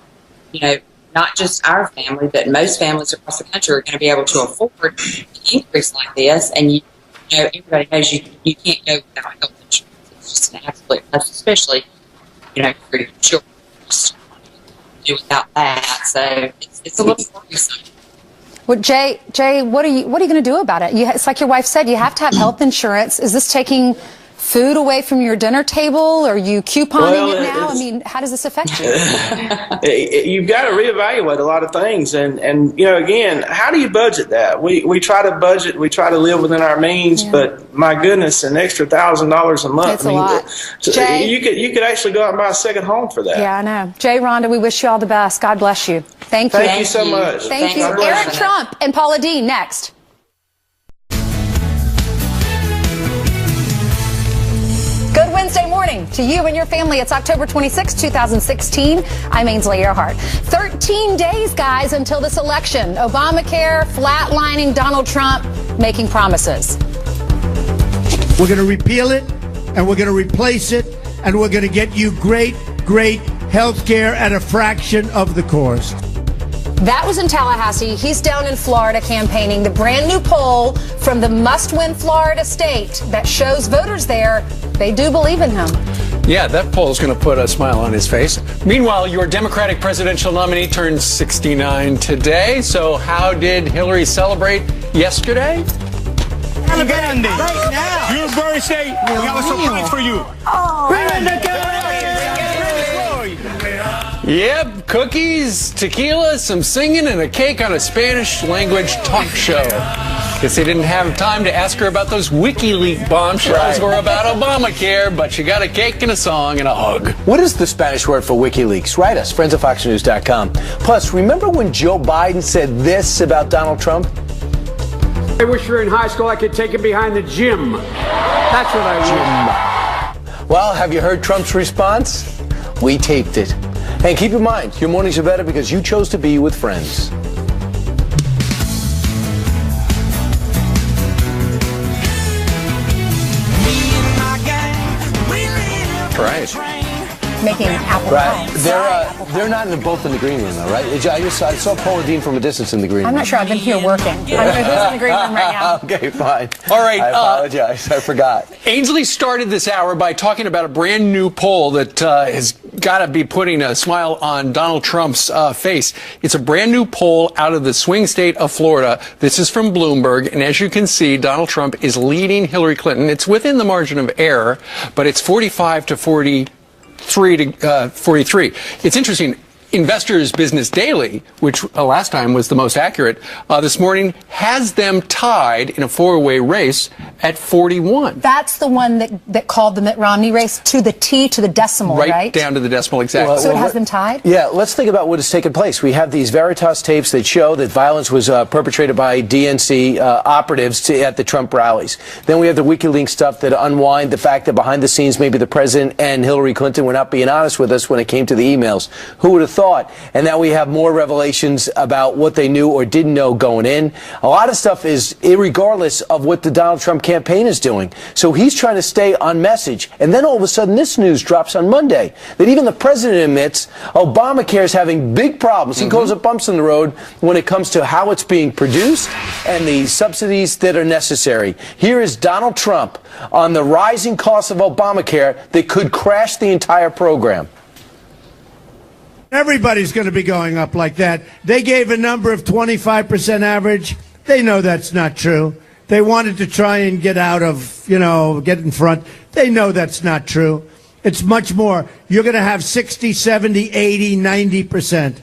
T: not just our family, but most families across the country are going to be able to afford an increase like this. And everybody knows you can't go without health insurance. It's just an absolute must, especially, for your children. Just do without that. So it's a little worrisome.
U: Well, Jay, what are you going to do about it? It's like your wife said, you have to have health insurance. Is this taking food away from your dinner table? Are you couponing it now? I mean, how does this affect you?
R: You've got to reevaluate a lot of things, and again, how do you budget that? We try to budget, we try to live within our means, but my goodness, an extra $1,000 a month.
U: It's a lot. Jay,
R: you could actually go out and buy a second home for that.
U: Yeah, I know. Jay, Rhonda, we wish you all the best. God bless you. Thank you.
R: Thank you so much.
U: Thank you. Eric Trump and Paula Dean next. Good Wednesday morning to you and your family. It's October 26, 2016. I'm Ainsley Earhart. 13 days, guys, until this election. Obamacare, flatlining, Donald Trump making promises.
B: We're going to repeal it, and we're going to replace it, and we're going to get you great, great health care at a fraction of the cost.
U: That was in Tallahassee. He's down in Florida campaigning. The brand new poll from the must-win Florida state that shows voters there, they do believe in him.
S: Yeah, that poll's going to put a smile on his face. Meanwhile, your Democratic presidential nominee turned 69 today. So how did Hillary celebrate yesterday?
K: Candy. Right now. Your birthday, we have a surprise for you.
U: Oh.
S: Yep, cookies, tequila, some singing, and a cake on a Spanish language talk show. Guess they didn't have time to ask her about those WikiLeaks bombshells or about Obamacare, but she got a cake and a song and a hug.
V: What is the Spanish word for WikiLeaks? Write us, friends at FoxNews.com. Plus, remember when Joe Biden said this about Donald Trump?
E: I wish you were in high school, I could take him behind the gym. That's what I
V: wish. Well, have you heard Trump's response? We taped it. And keep in mind, your mornings are better because you chose to be with friends.
S: Right.
U: Making apple pie.
V: They're not both in the green room, though, right? I saw Paula Dean from a distance in the green room.
U: I'm not sure. I've been here working. I don't know who's in the green room right now.
V: Okay, fine.
S: All right.
V: I apologize. I forgot.
S: Ainsley started this hour by talking about a brand new poll that has got to be putting a smile on Donald Trump's face. It's a brand new poll out of the swing state of Florida. This is from Bloomberg. And as you can see, Donald Trump is leading Hillary Clinton. It's within the margin of error, but it's 45 to 43 to 43. It's interesting. Investors Business Daily, which last time was the most accurate, this morning has them tied in a four-way race at 41.
U: That's the one that called the Mitt Romney race to the T, to the decimal, right?
S: Right down to the decimal, exactly.
U: So it has them tied?
V: Yeah, let's think about what has taken place. We have these Veritas tapes that show that violence was perpetrated by DNC operatives at the Trump rallies. Then we have the WikiLeaks stuff that unwind the fact that behind the scenes maybe the president and Hillary Clinton were not being honest with us when it came to the emails. Who would have thought? And now we have more revelations about what they knew or didn't know going in. A lot of stuff is irregardless of what the Donald Trump campaign is doing. So he's trying to stay on message. And then all of a sudden this news drops on Monday that even the president admits Obamacare is having big problems. He calls it bumps in the road when it comes to how it's being produced and the subsidies that are necessary. Here is Donald Trump on the rising costs of Obamacare that could crash the entire program.
B: Everybody's going to be going up like that. They gave a number of 25% average. They know that's not true. They wanted to try and get out of, get in front. They know that's not true. It's much more. You're going to have 60, 70, 80, 90%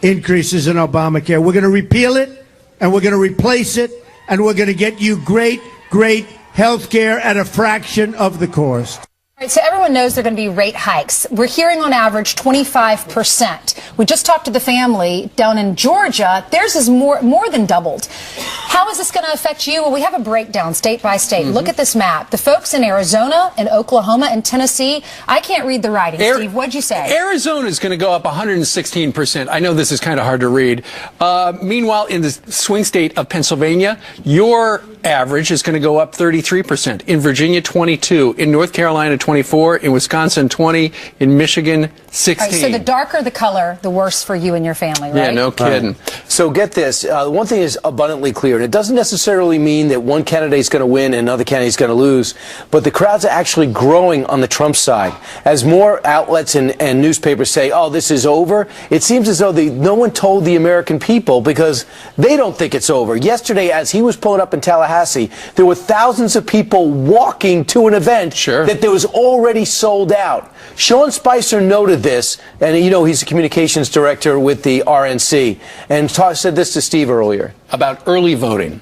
B: increases in Obamacare. We're going to repeal it, and we're going to replace it, and we're going to get you great, great health care at a fraction of the cost.
U: All right, so everyone knows there are going to be rate hikes. We're hearing on average 25%. We just talked to the family down in Georgia. Theirs is more than doubled. How is this going to affect you? Well, we have a breakdown state by state. Look at this map. The folks in Arizona and Oklahoma and Tennessee, I can't read the writing. Steve, what'd you say?
S: Arizona is going to go up 116%. I know this is kind of hard to read. Meanwhile, in the swing state of Pennsylvania, your average is going to go up 33%. In Virginia, 22%. In North Carolina, 24%. In Wisconsin, 20%. In Michigan, 16%.
U: All right, so the darker the color, the worse for you and your family, right?
S: Yeah, no kidding.
V: So get this. One thing is abundantly clear, and it doesn't necessarily mean that one candidate is going to win and another candidate is going to lose, but the crowds are actually growing on the Trump side. As more outlets and newspapers say, oh, this is over, it seems as though no one told the American people because they don't think it's over. Yesterday, as he was pulling up in Tallahassee, there were thousands of people walking to an event that there was already sold out. Sean Spicer noted this, and he's a communications director with the RNC, and said this to Steve earlier.
S: About early voting.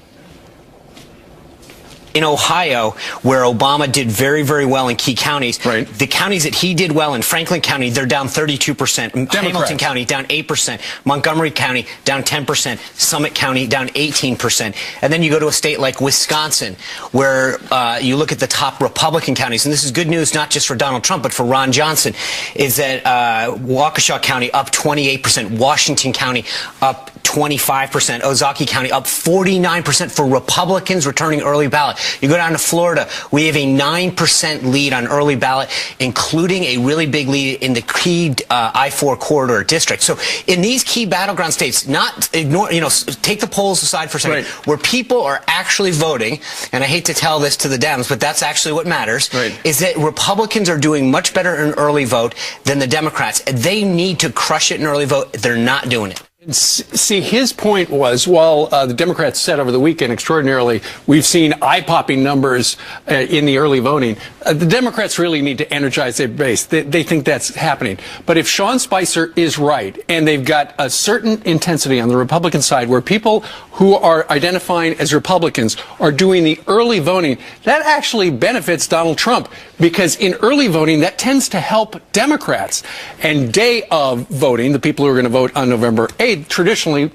Q: In Ohio, where Obama did very, very well in key counties, the counties that he did well in, Franklin County, they're down 32%. Hamilton County, down 8%. Montgomery County, down 10%. Summit County, down 18%. And then you go to a state like Wisconsin, where you look at the top Republican counties, and this is good news not just for Donald Trump, but for Ron Johnson, is that Waukesha County up 28%, Washington County up 25%. Ozaukee County up 49% for Republicans returning early ballot. You go down to Florida, we have a 9% lead on early ballot, including a really big lead in the key I-4 corridor district. So in these key battleground states, not ignore, take the polls aside for a second, where people are actually voting, and I hate to tell this to the Dems, but that's actually what matters, is that Republicans are doing much better in early vote than the Democrats. They need to crush it in early vote. They're not doing it.
S: See, his point was, while the Democrats said over the weekend extraordinarily, we've seen eye-popping numbers in the early voting, the Democrats really need to energize their base. They think that's happening. But if Sean Spicer is right, and they've got a certain intensity on the Republican side where people who are identifying as Republicans are doing the early voting, that actually benefits Donald Trump, because in early voting, that tends to help Democrats. And day of voting, the people who are going to vote on November 8th, traditionally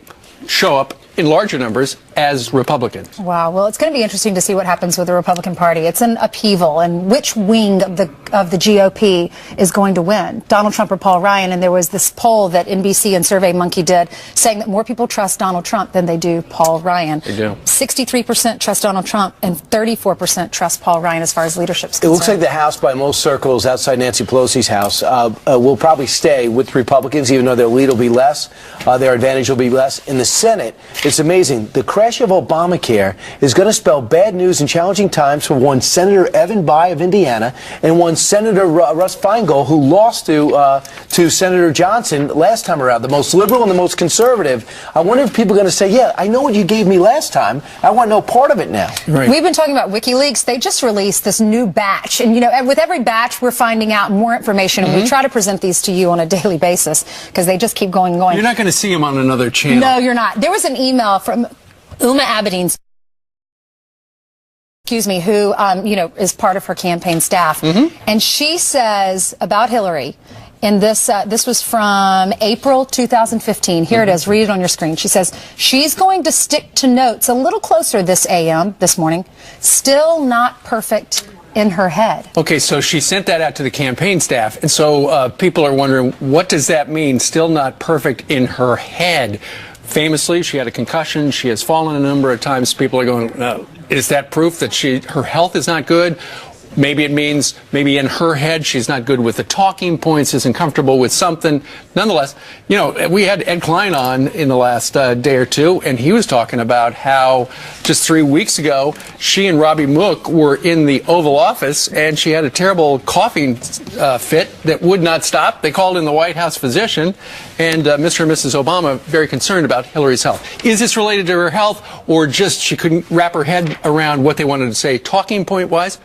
S: show up in larger numbers as Republicans.
U: Wow. Well, it's going to be interesting to see what happens with the Republican Party. It's an upheaval, and which wing of the GOP is going to win, Donald Trump or Paul Ryan? And there was this poll that NBC and SurveyMonkey did saying that more people trust Donald Trump than they do Paul Ryan.
S: They do.
U: 63% trust Donald Trump and 34% trust Paul Ryan as far as leadership's concerned.
V: It looks like the House, by most circles outside Nancy Pelosi's house, will probably stay with Republicans, even though their lead will be less, their advantage will be less. In the Senate, it's amazing. The crash of Obamacare is going to spell bad news and challenging times for one Senator Evan Bayh of Indiana and one Senator Russ Feingold, who lost to Senator Johnson last time around, the most liberal and the most conservative. I wonder if people are going to say, yeah, I know what you gave me last time. I want no part of it now.
U: Right. We've been talking about WikiLeaks. They just released this new batch. And, with every batch, we're finding out more information. And we try to present these to you on a daily basis because they just keep going and going.
S: You're not going to see them on another channel.
U: No, you're not. There was an email from Uma Abedin, who, is part of her campaign staff. And she says about Hillary, and this was from April 2015. Here it is. Read it on your screen. She says, she's going to stick to notes a little closer this morning. Still not perfect in her head.
S: Okay, so she sent that out to the campaign staff, and so people are wondering, what does that mean, still not perfect in her head? Famously, she had a concussion. She has fallen a number of times. People are going, is that proof that her health is not good? Maybe it means maybe in her head she's not good with the talking points, isn't comfortable with something. Nonetheless, we had Ed Klein on in the last day or two, and he was talking about how just 3 weeks ago she and Robbie Mook were in the Oval Office, and she had a terrible coughing fit that would not stop. They called in the White House physician, and Mr. and Mrs. Obama very concerned about Hillary's health. Is this related to her health, or just she couldn't wrap her head around what they wanted to say talking point-wise?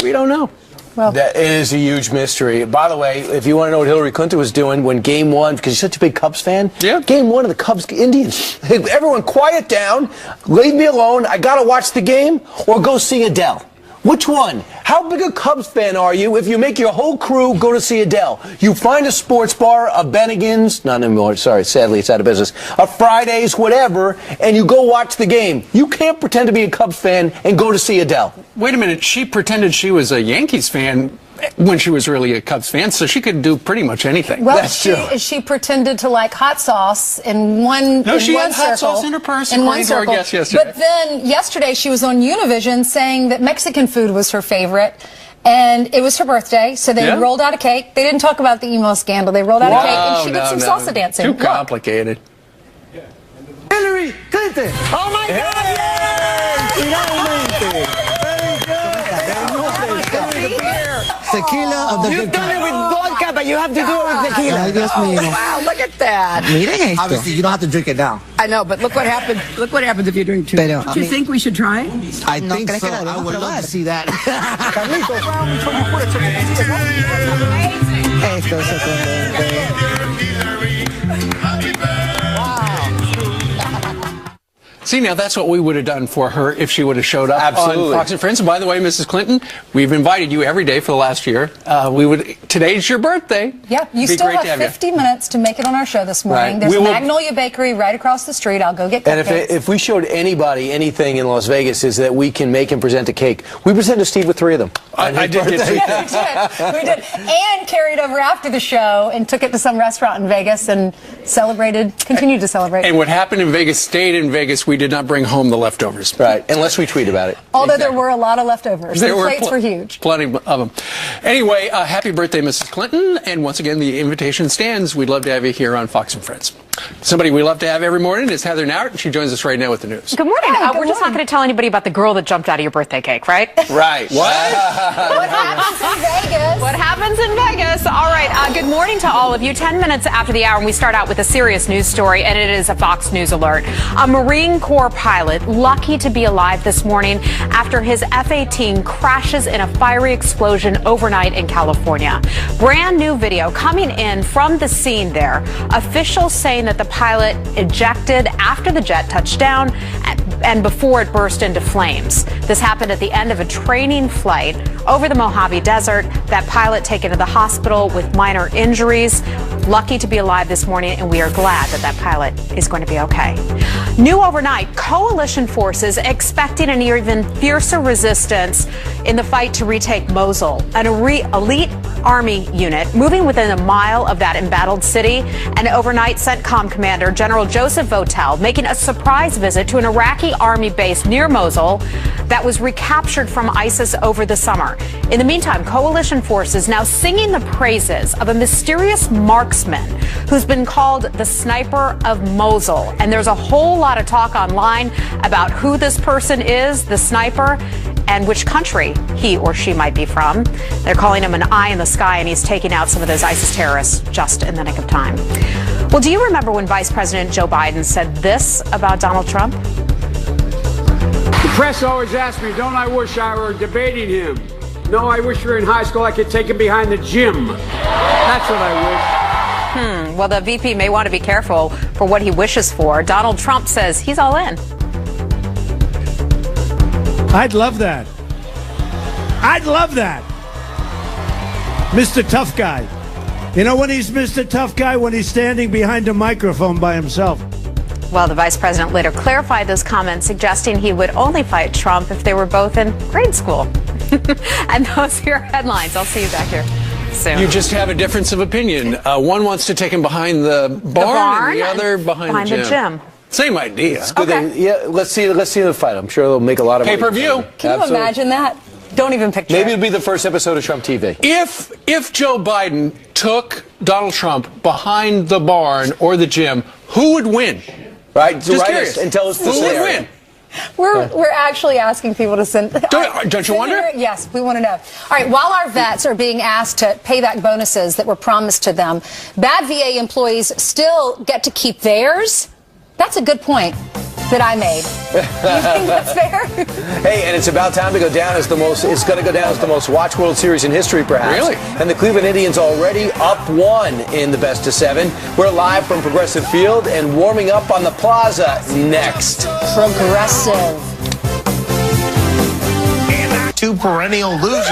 S: We don't know.
V: Well, that is a huge mystery. By the way, if you want to know what Hillary Clinton was doing when Game 1, because she's such a big Cubs fan, Game 1 of the Cubs Indians. Everyone quiet down, leave me alone, I got to watch the game, or go see Adele. Which one? How big a Cubs fan are you if you make your whole crew go to see Adele? You find a sports bar, a Bennigan's, not anymore, sorry, sadly it's out of business, a Fridays, whatever, and you go watch the game. You can't pretend to be a Cubs fan and go to see Adele.
S: Wait a minute, she pretended she was a Yankees fan when she was really a Cubs fan, so she could do pretty much anything.
U: Well, she pretended to like hot sauce in one
S: No, she had
U: circle,
S: hot sauce in her purse,
U: in one
S: according to our
U: circle.
S: guest yesterday.
U: But then yesterday she was on Univision saying that Mexican food was her favorite. And it was her birthday, so they rolled out a cake. They didn't talk about the emo scandal. They rolled out a cake, and she did some salsa dancing.
S: Too complicated.
K: Hillary Clinton. Oh my God!
F: Tequila of the
K: You've
F: good
K: done
F: kind.
K: it with vodka, but you have to do it with tequila.
F: Ay, Dios mío.
K: Wow, look at that.
F: Miren esto. Obviously, you don't have to drink it now.
K: I know, but look what happens. Look what happens if you drink too.
F: Pero,
K: Do you think we should try it?
F: I think so. I would love to see that. Esto es sorprendente.
S: See, now that's what we would have done for her if she would have showed up
V: Absolutely.
S: on Fox and Friends. And by the way, Mrs. Clinton, we've invited you every day for the last year. Today's your birthday.
U: Yep, you
S: It'd be
U: still
S: great to
U: have
S: you.
U: 50 minutes to make it on our show this morning.
V: Right.
U: There's
V: We will-
U: Magnolia Bakery right across the street. I'll go get
V: And
U: cupcakes.
V: if we showed anybody anything in Las Vegas is that we can make and present a cake. We presented Steve with 3 of them.
S: I did get to
U: Yeah, we did. And carried over after the show and took it to some restaurant in Vegas and continued to celebrate.
S: And what happened in Vegas stayed in Vegas. We did not bring home the leftovers.
V: Right, unless we tweet about it.
U: Although there were a lot of leftovers. The plates were huge.
S: Plenty of them. Anyway, happy birthday, Mrs. Clinton. And once again, the invitation stands. We'd love to have you here on Fox and Friends. Somebody we love to have every morning is Heather Nauert, and she joins us right now with the news.
C: Good morning.
U: Good
C: We're just not going to tell anybody about the girl that jumped out of your birthday cake, right?
V: Right.
S: What?
U: What happens in Vegas?
C: What happens in Vegas? All right. Good morning to all of you. 10 minutes after the hour, and we start out with a serious news story, and it is a Fox News alert. A Marine Corps pilot lucky to be alive this morning after his F-18 crashes in a fiery explosion overnight in California. Brand new video coming in from the scene there. Officials saying that the pilot ejected after the jet touched down and before it burst into flames. This happened at the end of a training flight over the Mojave Desert. That pilot taken to the hospital with minor injuries. Lucky to be alive this morning, and we are glad that that pilot is going to be okay. New overnight, coalition forces expecting an even fiercer resistance in the fight to retake Mosul. An elite army unit moving within a mile of that embattled city. And overnight, CENTCOM commander General Joseph Votel making a surprise visit to an Iraqi army base near Mosul that was recaptured from ISIS over the summer. In the meantime, coalition forces now singing the praises of a mysterious marksman who's been called the Sniper of Mosul. And there's a whole lot of talk online about who this person is, the sniper, and which country he or she might be from. They're calling him an eye in the sky, and he's taking out some of those ISIS terrorists just in the nick of time. Well, do you remember when Vice President Joe Biden said this about Donald Trump?
E: The press always asks me, don't I wish I were debating him? No, I wish we were in high school. I could take him behind the gym. That's what I wish.
C: Well, the VP may want to be careful for what he wishes for. Donald Trump says he's all in.
B: I'd love that. I'd love that. Mr. Tough Guy. You know when he's Mr. Tough Guy? When he's standing behind a microphone by himself.
C: Well, the vice president later clarified those comments, suggesting he would only fight Trump if they were both in grade school. And those are your headlines. I'll see you back here soon.
S: You just have a difference of opinion. One wants to take him behind the barn and the other behind the gym. Same idea.
V: It's good. Let's see the fight. I'm sure they'll make a lot of money.
S: Pay-per-view.
U: Can you imagine that? Don't even picture
V: Maybe
U: it.
V: it'll be the first episode of Trump TV.
S: If Joe Biden took Donald Trump behind the barn or the gym, who would win?
V: Right?
S: Just
V: write
S: curious.
V: us and tell us the
S: who would
V: scenario.
S: win?
U: We're actually asking people to send.
S: Don't you wonder?
U: Yes, we want to know. All right, while our vets are being asked to pay back bonuses that were promised to them, bad VA employees still get to keep theirs. That's a good point that I made. Do you think that's fair?
V: Hey, and it's about time to go down as the most. It's going to go down as the most watched World Series in history, perhaps.
S: Really?
V: And the Cleveland Indians already up 1 in the best of 7. We're live from Progressive Field and warming up on the Plaza next.
U: Progressive.
G: Two perennial losers.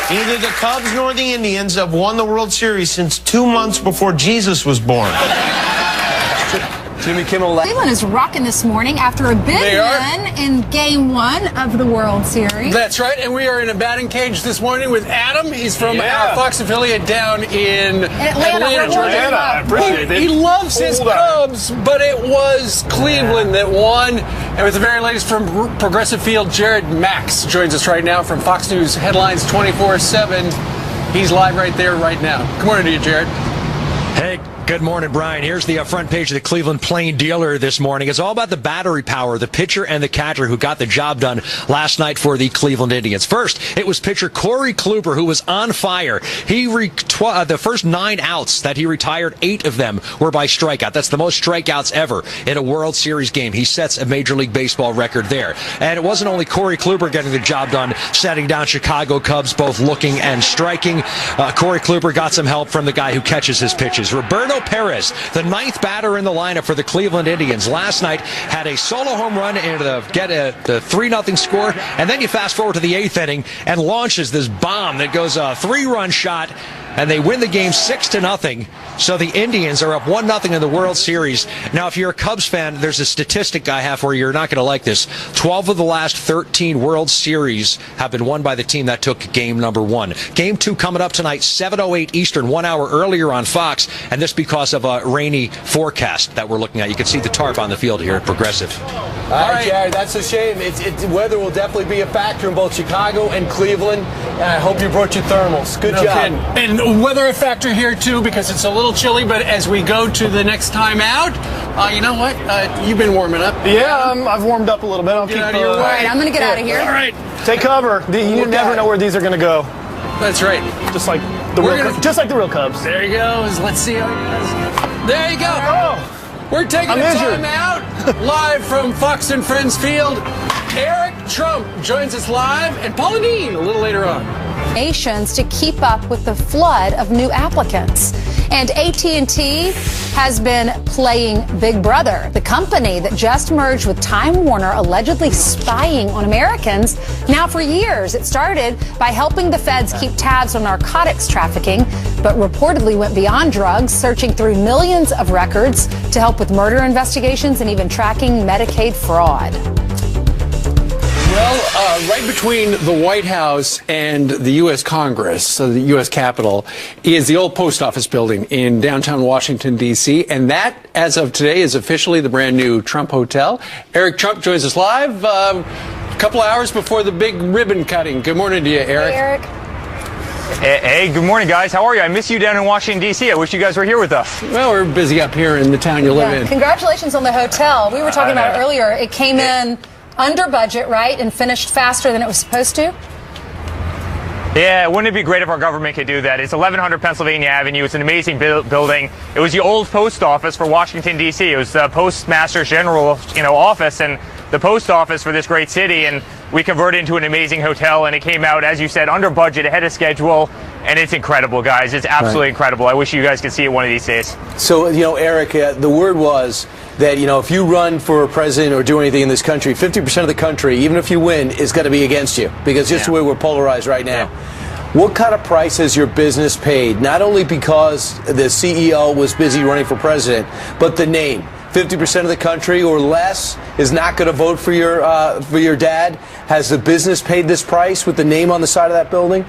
G: Neither the Cubs nor the Indians have won the World Series since 2 months before Jesus was born.
V: Jimmy Kimmel.
U: Cleveland is rocking this morning after a big win in Game 1 of the World Series.
S: That's right, and we are in a batting cage this morning with Adam. He's from our Fox affiliate down in Atlanta, Georgia.
A: I appreciate it.
S: He loves his Cubs, but it was Cleveland that won. And with the very latest from Progressive Field, Jared Max joins us right now from Fox News Headlines 24/7. He's live right there right now. Good morning to you, Jared.
M: Hey, good morning, Brian. Here's the front page of the Cleveland Plain Dealer this morning. It's all about the battery power, the pitcher and the catcher who got the job done last night for the Cleveland Indians. First, it was pitcher Corey Kluber who was on fire. He the first 9 outs that he retired, 8 of them were by strikeout. That's the most strikeouts ever in a World Series game. He sets a Major League Baseball record there. And it wasn't only Corey Kluber getting the job done, setting down Chicago Cubs, both looking and striking. Corey Kluber got some help from the guy who catches his pitches. Roberto Bruno Perez, the 9th batter in the lineup for the Cleveland Indians, last night had a solo home run to get the 3-0 score, and then you fast forward to the 8th inning and launches this bomb that goes a 3-run shot, and they win the game 6-0. So the Indians are up 1-0 in the World Series. Now, if you're a Cubs fan, there's a statistic I have where you're not going to like this. 12 of the last 13 World Series have been won by the team that took game number 1. Game 2 coming up tonight, 7:08 Eastern, 1 hour earlier on Fox, and this because of a rainy forecast that we're looking at. You can see the tarp on the field here at Progressive.
V: All right, Jared, that's a shame. Weather will definitely be a factor in both Chicago and Cleveland. And I hope you brought your thermals. Good job.
S: Kidding. And weather a factor here, too, because it's a little chilly, but as we go to the next time out, you know what? You've been warming up.
J: Yeah, I've warmed up a little bit. I'll keep
S: out of your way.
U: All right, I'm going to get out of here.
S: All right.
J: Take cover. You never know where these are going to go.
S: That's right.
J: Just like the real Cubs.
S: There he goes. Let's see how he does. There you go.
J: Oh.
S: We're taking a time out, live from Fox and Friends Field. Eric Trump joins us live, and Paula Dean a little later on.
U: Nations to keep up with the flood of new applicants. And AT&T has been playing Big Brother, the company that just merged with Time Warner, allegedly spying on Americans. Now, for years, it started by helping the feds keep tabs on narcotics trafficking, but reportedly went beyond drugs, searching through millions of records to help with murder investigations and even tracking Medicaid fraud.
S: Well, right between the White House and the U.S. Congress, so the U.S. Capitol, is the old post office building in downtown Washington, D.C., and that, as of today, is officially the brand new Trump Hotel. Eric Trump joins us live a couple hours before the big ribbon cutting. Good morning to you, Eric.
U: Hey, Eric.
N: Hey, good morning, guys. How are you? I miss you down in Washington, D.C. I wish you guys were here with us.
S: Well, we're busy up here in the town you live in.
U: Congratulations on the hotel. We were talking about it earlier. It came in under budget, right, and finished faster than it was supposed to?
N: Yeah, wouldn't it be great if our government could do that? It's 1100 Pennsylvania Avenue. It's an amazing building. It was the old post office for Washington, D.C. It was the Postmaster General, office and the post office for this great city. And we converted into an amazing hotel, and it came out, as you said, under budget, ahead of schedule. And it's incredible, guys. It's absolutely incredible. I wish you guys could see it one of these days.
V: So, Eric, the word was that, if you run for president or do anything in this country, 50% of the country, even if you win, is going to be against you, because just the way we're polarized right now. What kind of price has your business paid? Not only because the CEO was busy running for president, but the name. 50% of the country or less is not going to vote for your dad. Has the business paid this price with the name on the side of that building?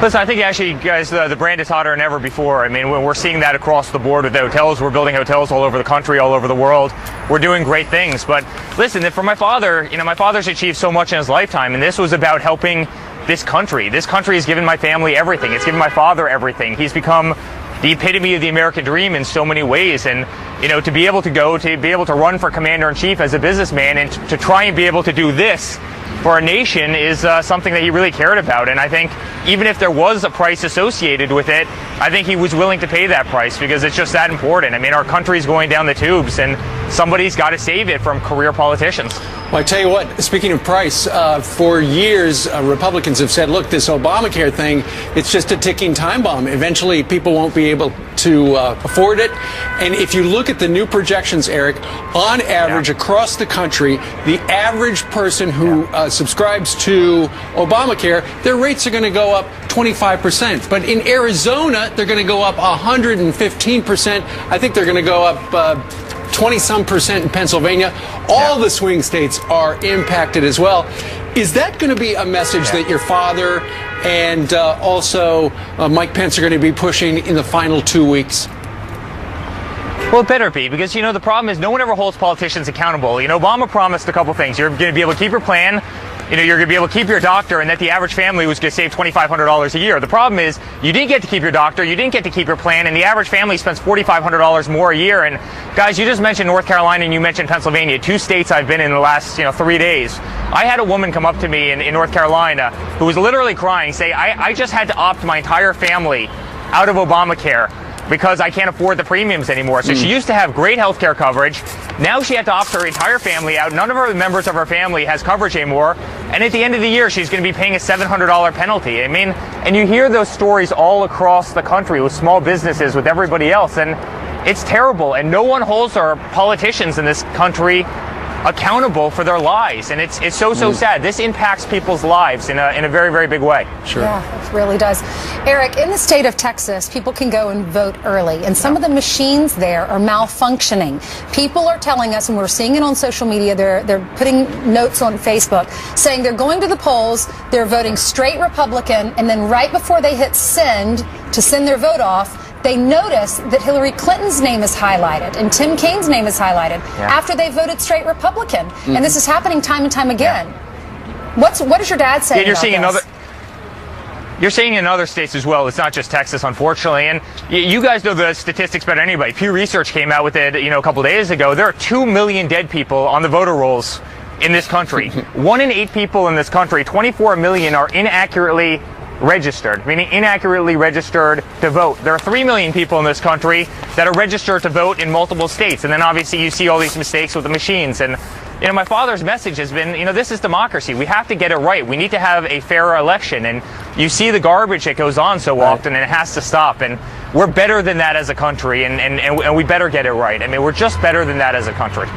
N: Listen, I think actually, guys, the brand is hotter than ever before. I mean, we're seeing that across the board with the hotels. We're building hotels all over the country, all over the world. We're doing great things. But listen, for my father, my father's achieved so much in his lifetime, and this was about helping this country. This country has given my family everything. It's given my father everything. He's become the epitome of the American dream in so many ways. And, to be able to run for commander-in-chief as a businessman and to try and be able to do this for our nation is something that he really cared about. And I think even if there was a price associated with it, I think he was willing to pay that price because it's just that important. I mean, our country's going down the tubes, and somebody's got to save it from career politicians.
S: Well, I tell you what, speaking of price, for years, Republicans have said, look, this Obamacare thing, it's just a ticking time bomb. Eventually, people won't be able to afford it. And if you look at the new projections, Eric, on average across the country, the average person who subscribes to Obamacare, their rates are going to go up 25%. But in Arizona, they're going to go up 115%. I think they're going to go up 20-some% in Pennsylvania. All the swing states are impacted as well. Is that going to be a message that your father and also Mike Pence are going to be pushing in the final 2 weeks?
N: Well, it better be, because, the problem is no one ever holds politicians accountable. Obama promised a couple things. You're going to be able to keep your plan. You're going to be able to keep your doctor, and that the average family was going to save $2,500 a year. The problem is you didn't get to keep your doctor, you didn't get to keep your plan, and the average family spends $4,500 more a year. And guys, you just mentioned North Carolina and you mentioned Pennsylvania, 2 states I've been in the last 3 days. I had a woman come up to me in North Carolina who was literally crying, say, I just had to opt my entire family out of Obamacare because I can't afford the premiums anymore. So she used to have great health care coverage. Now she had to opt her entire family out. None of her members of her family has coverage anymore. And at the end of the year, she's going to be paying a $700 penalty. I mean, and you hear those stories all across the country with small businesses, with everybody else. And it's terrible. And no one holds our politicians in this country accountable for their lies, and it's so sad. This impacts people's lives in a very, very big way.
W: Sure.
U: Yeah, it really does. Eric, in the state of Texas, people can go and vote early, and some of the machines there are malfunctioning. People are telling us, and we're seeing it on social media, they're putting notes on Facebook saying they're going to the polls, they're voting straight Republican, and then right before they hit send to send their vote off, they notice that Hillary Clinton's name is highlighted and Tim Kaine's name is highlighted after they voted straight Republican. And this is happening time and time again. What is your dad saying about this?
N: You're seeing in other states as well. It's not just Texas, unfortunately. And you guys know the statistics better than anybody. Pew Research came out with it, a couple days ago. There are 2 million dead people on the voter rolls in this country. 1 in 8 people in this country, 24 million, are inaccurately registered, meaning inaccurately registered to vote. There are 3 million people in this country that are registered to vote in multiple states. And then obviously you see all these mistakes with the machines. And, my father's message has been, this is democracy. We have to get it right. We need to have a fairer election. And you see the garbage that goes on so often, and it has to stop. And we're better than that as a country, and we better get it right. I mean, we're just better than that as a country.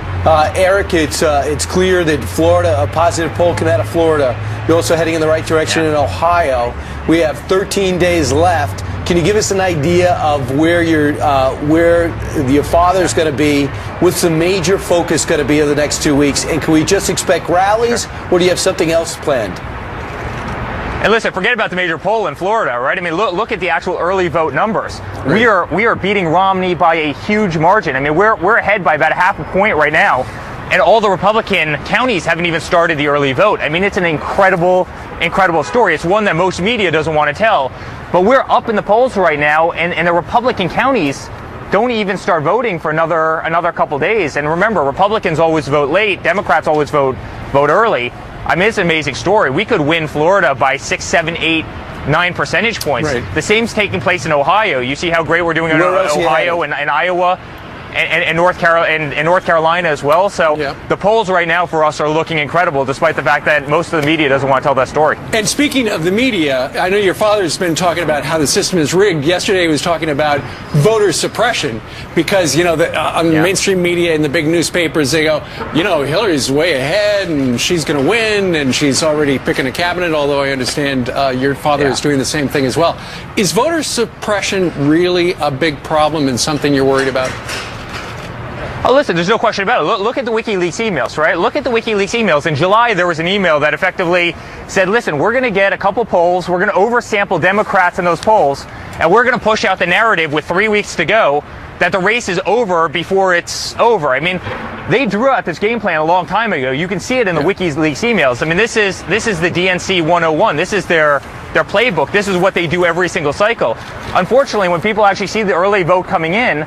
V: Eric, it's clear that Florida, a positive poll came out of Florida. You're also heading in the right direction in Ohio. We have 13 days left. Can you give us an idea of where your father's going to be? What's the major focus going to be in the next 2 weeks? And can we just expect rallies, or do you have something else planned?
N: And listen, forget about the major poll in Florida, right? I mean, look at the actual early vote numbers. Right. We are beating Romney by a huge margin. I mean, we're ahead by about 0.5 point right now, and all the Republican counties haven't even started the early vote. I mean, it's an incredible story. It's one that most media doesn't want to tell. But we're up in the polls right now, and the Republican counties don't even start voting for another couple days. And remember, Republicans always vote late. Democrats always vote early. I mean, it's an amazing story. We could win Florida by 6, 7, 8, 9 percentage points. Right. The same's taking place in Ohio. You see how great we're doing in Ohio and Iowa and North Carolina as well. So the polls right now for us are looking incredible, despite the fact that most of the media doesn't want to tell that story.
S: And speaking of the media, I know your father's been talking about how the system is rigged. Yesterday he was talking about voter suppression because, on the mainstream media and the big newspapers, they go, Hillary's way ahead and she's going to win and she's already picking a cabinet, although I understand your father is doing the same thing as well. Is voter suppression really a big problem and something you're worried about?
N: Oh, listen, there's no question about it. Look at the WikiLeaks emails, right? Look at the WikiLeaks emails. In July, there was an email that effectively said, listen, we're going to get a couple polls, we're going to oversample Democrats in those polls, and we're going to push out the narrative with 3 weeks to go that the race is over before it's over. I mean, they drew out this game plan a long time ago. You can see it in the WikiLeaks emails. I mean, this is the DNC 101. This is their playbook. This is what they do every single cycle. Unfortunately, when people actually see the early vote coming in,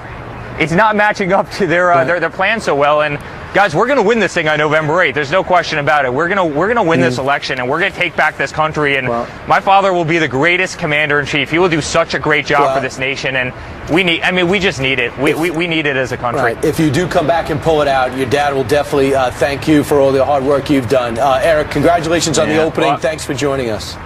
N: it's not matching up to their plan so well. And guys, we're going to win this thing on November 8th. There's no question about it. We're going to win this election, and we're going to take back this country. And my father will be the greatest commander in chief. He will do such a great job for this nation. And we just need it. We need it as a country.
V: Right. If you do come back and pull it out, your dad will definitely thank you for all the hard work you've done. Eric, congratulations on the opening. Thanks for joining us.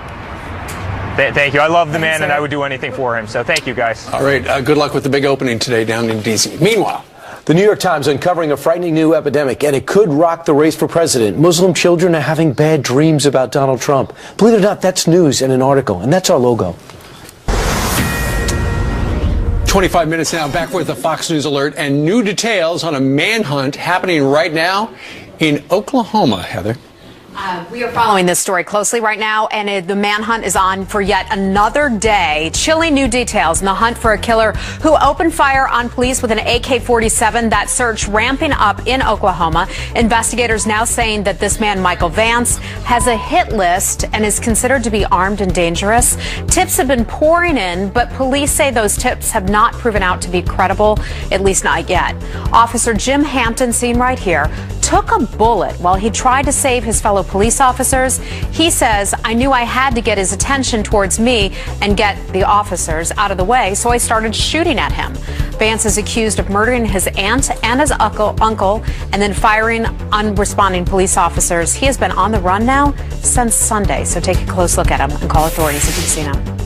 N: Thank you. I love the man, and I would do anything for him. So thank you, guys.
S: All right. Good luck with the big opening today down in D.C. Meanwhile,
V: the New York Times uncovering a frightening new epidemic, and it could rock the race for president. Muslim children are having bad dreams about Donald Trump. Believe it or not, that's news in an article, and that's our logo.
S: 25 minutes now, back with a Fox News alert and new details on a manhunt happening right now in Oklahoma, Heather.
C: We are following this story closely right now, and the manhunt is on for yet another day. Chilling new details in the hunt for a killer who opened fire on police with an AK-47. That search ramping up in Oklahoma. Investigators now saying that this man, Michael Vance, has a hit list and is considered to be armed and dangerous. Tips have been pouring in, but police say those tips have not proven out to be credible, at least not yet. Officer Jim Hampton, seen right here, took a bullet while he tried to save his fellow police officers. He says, I knew I had to get his attention towards me and get the officers out of the way, so I started shooting at him. Vance is accused of murdering his aunt and his uncle and then firing unresponding police officers. He has been on the run now since Sunday, so take a close look at him and call authorities if you've seen him.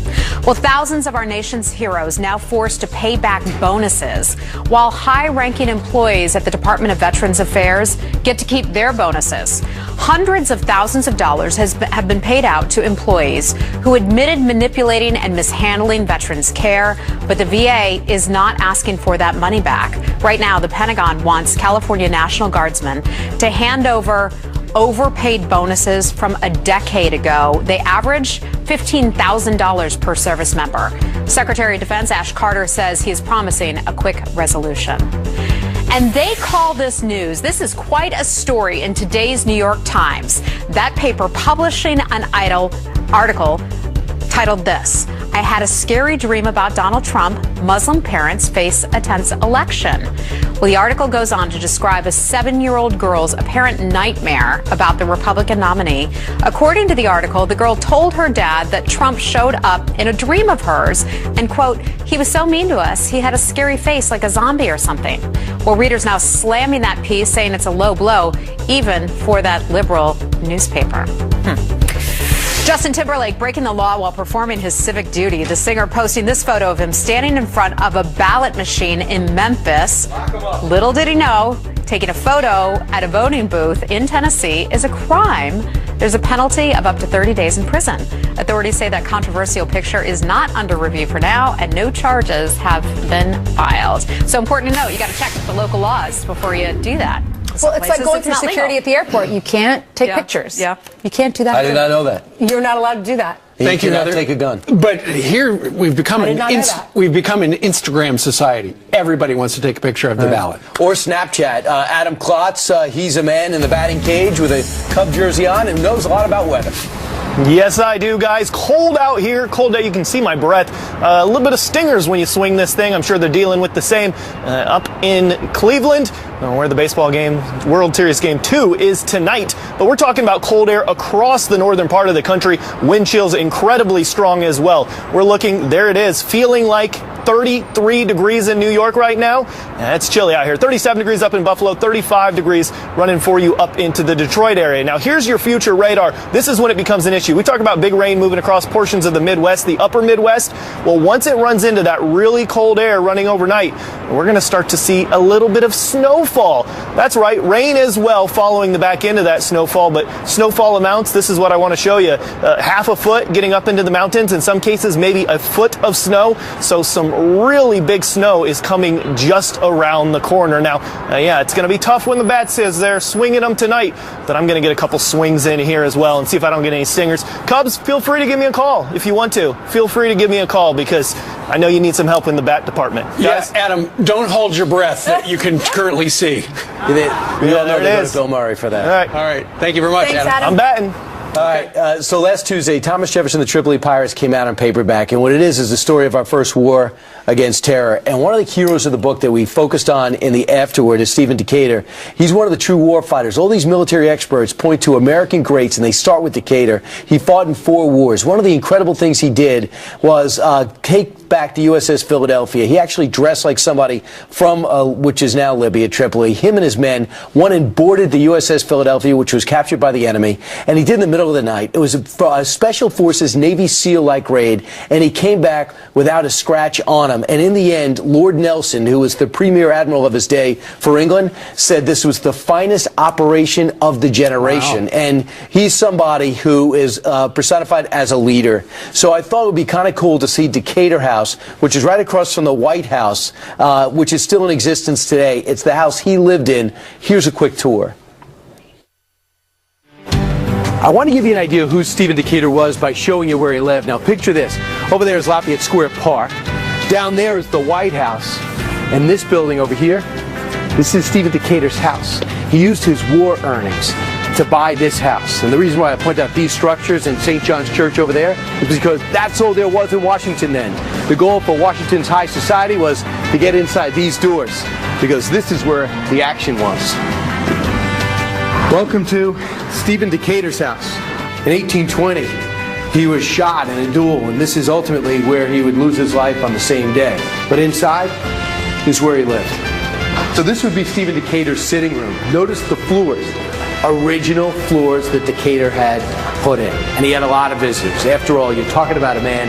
C: Well, thousands of our nation's heroes now forced to pay back bonuses, while high-ranking employees at the Department of Veterans Affairs get to keep their bonuses. Hundreds of thousands of dollars have been paid out to employees who admitted manipulating and mishandling veterans' care, but the VA is not asking for that money back. Right now, the Pentagon wants California National Guardsmen to hand over overpaid bonuses from a decade ago. They average $15,000 per service member. Secretary of Defense Ash Carter says he is promising a quick resolution. And they call this news. This is quite a story in today's New York Times. That paper publishing an article titled this, I had a scary dream about Donald Trump. Muslim parents face a tense election. Well, the article goes on to describe a 7-year-old girl's apparent nightmare about the Republican nominee. According to the article, the girl told her dad that Trump showed up in a dream of hers and, quote, he was so mean to us, he had a scary face like a zombie or something. Well, readers now slamming that piece, saying it's a low blow, even for that liberal newspaper. Justin Timberlake breaking the law while performing his civic duty. The singer posting this photo of him standing in front of a ballot machine in Memphis. Little did he know, taking a photo at a voting booth in Tennessee is a crime. There's a penalty of up to 30 days in prison. Authorities say that controversial picture is not under review for now, and no charges have been filed. So important to know, you got to check the local laws before you do that.
U: Well, it's like going through security at the airport. You can't take pictures. Yeah. You can't do that.
V: I did not know that.
U: You're not allowed to do that.
S: Thank you,
V: Heather. Take a gun.
S: But here we've become an Instagram society. Everybody wants to take a picture of the ballot.
V: Or Snapchat. Adam Klotz, he's a man in the batting cage with a Cub jersey on and knows a lot about weather.
J: Yes, I do, guys. Cold out here. Cold out. You can see my breath. A little bit of stingers when you swing this thing. I'm sure they're dealing with the same up in Cleveland, where the baseball game, World Series Game 2 is tonight. But we're talking about cold air across the northern part of the country. Wind chills incredibly strong as well. We're looking, there it is, feeling like 33 degrees in New York right now. It's chilly out here. 37 degrees up in Buffalo, 35 degrees running for you up into the Detroit area. Now, here's your future radar. This is when it becomes an issue. We talk about big rain moving across portions of the Midwest, the upper Midwest. Well, once it runs into that really cold air running overnight, we're going to start to see a little bit of snowfall. That's right, rain as well following the back end of that snowfall, but snowfall amounts, this is what I want to show you. Half a foot getting up into the mountains, in some cases maybe a foot of snow. So some really big snow is coming just around the corner. Now, yeah, it's going to be tough when the bat says they're swinging them tonight, but I'm going to get a couple swings in here as well and see if I don't get any stingers. Cubs, feel free to give me a call if you want to. Feel free to give me a call because I know you need some help in the bat department.
S: Yes, Adam, don't hold your breath that you can currently see.
V: We all know they go to Bill Murray for that.
S: All right. Thank you very much,
U: Thanks,
S: Adam.
J: I'm batting.
V: All right, so last Tuesday, Thomas Jefferson, the Tripoli Pirates came out on paperback, and what it is the story of our first war against terror. And one of the heroes of the book that we focused on in the afterword is Stephen Decatur. He's one of the true war fighters. All these military experts point to American greats, and they start with Decatur. He fought in 4 wars. One of the incredible things he did was take back the USS Philadelphia. He actually dressed like somebody from, which is now Libya, Tripoli. Him and his men went and boarded the USS Philadelphia, which was captured by the enemy, and he did in the middle of the night. It was a Special Forces Navy SEAL-like raid, and he came back without a scratch on him. And in the end, Lord Nelson, who was the premier admiral of his day for England, said this was the finest operation of the generation. Wow. And he's somebody who is personified as a leader. So I thought it would be kind of cool to see Decatur House, which is right across from the White House, which is still in existence today. It's the house he lived in. Here's a quick tour. I want to give you an idea of who Stephen Decatur was by showing you where he lived. Now picture this. Over there is Lafayette Square Park. Down there is the White House. And this building over here, this is Stephen Decatur's house. He used his war earnings to buy this house. And the reason why I point out these structures and St. John's Church over there is because that's all there was in Washington then. The goal for Washington's high society was to get inside these doors, because this is where the action was. Welcome to Stephen Decatur's house. In 1820, he was shot in a duel, and this is ultimately where he would lose his life on the same day. But inside is where he lived. So this would be Stephen Decatur's sitting room. Notice the floors, original floors that Decatur had put in. And he had a lot of visitors. After all, you're talking about a man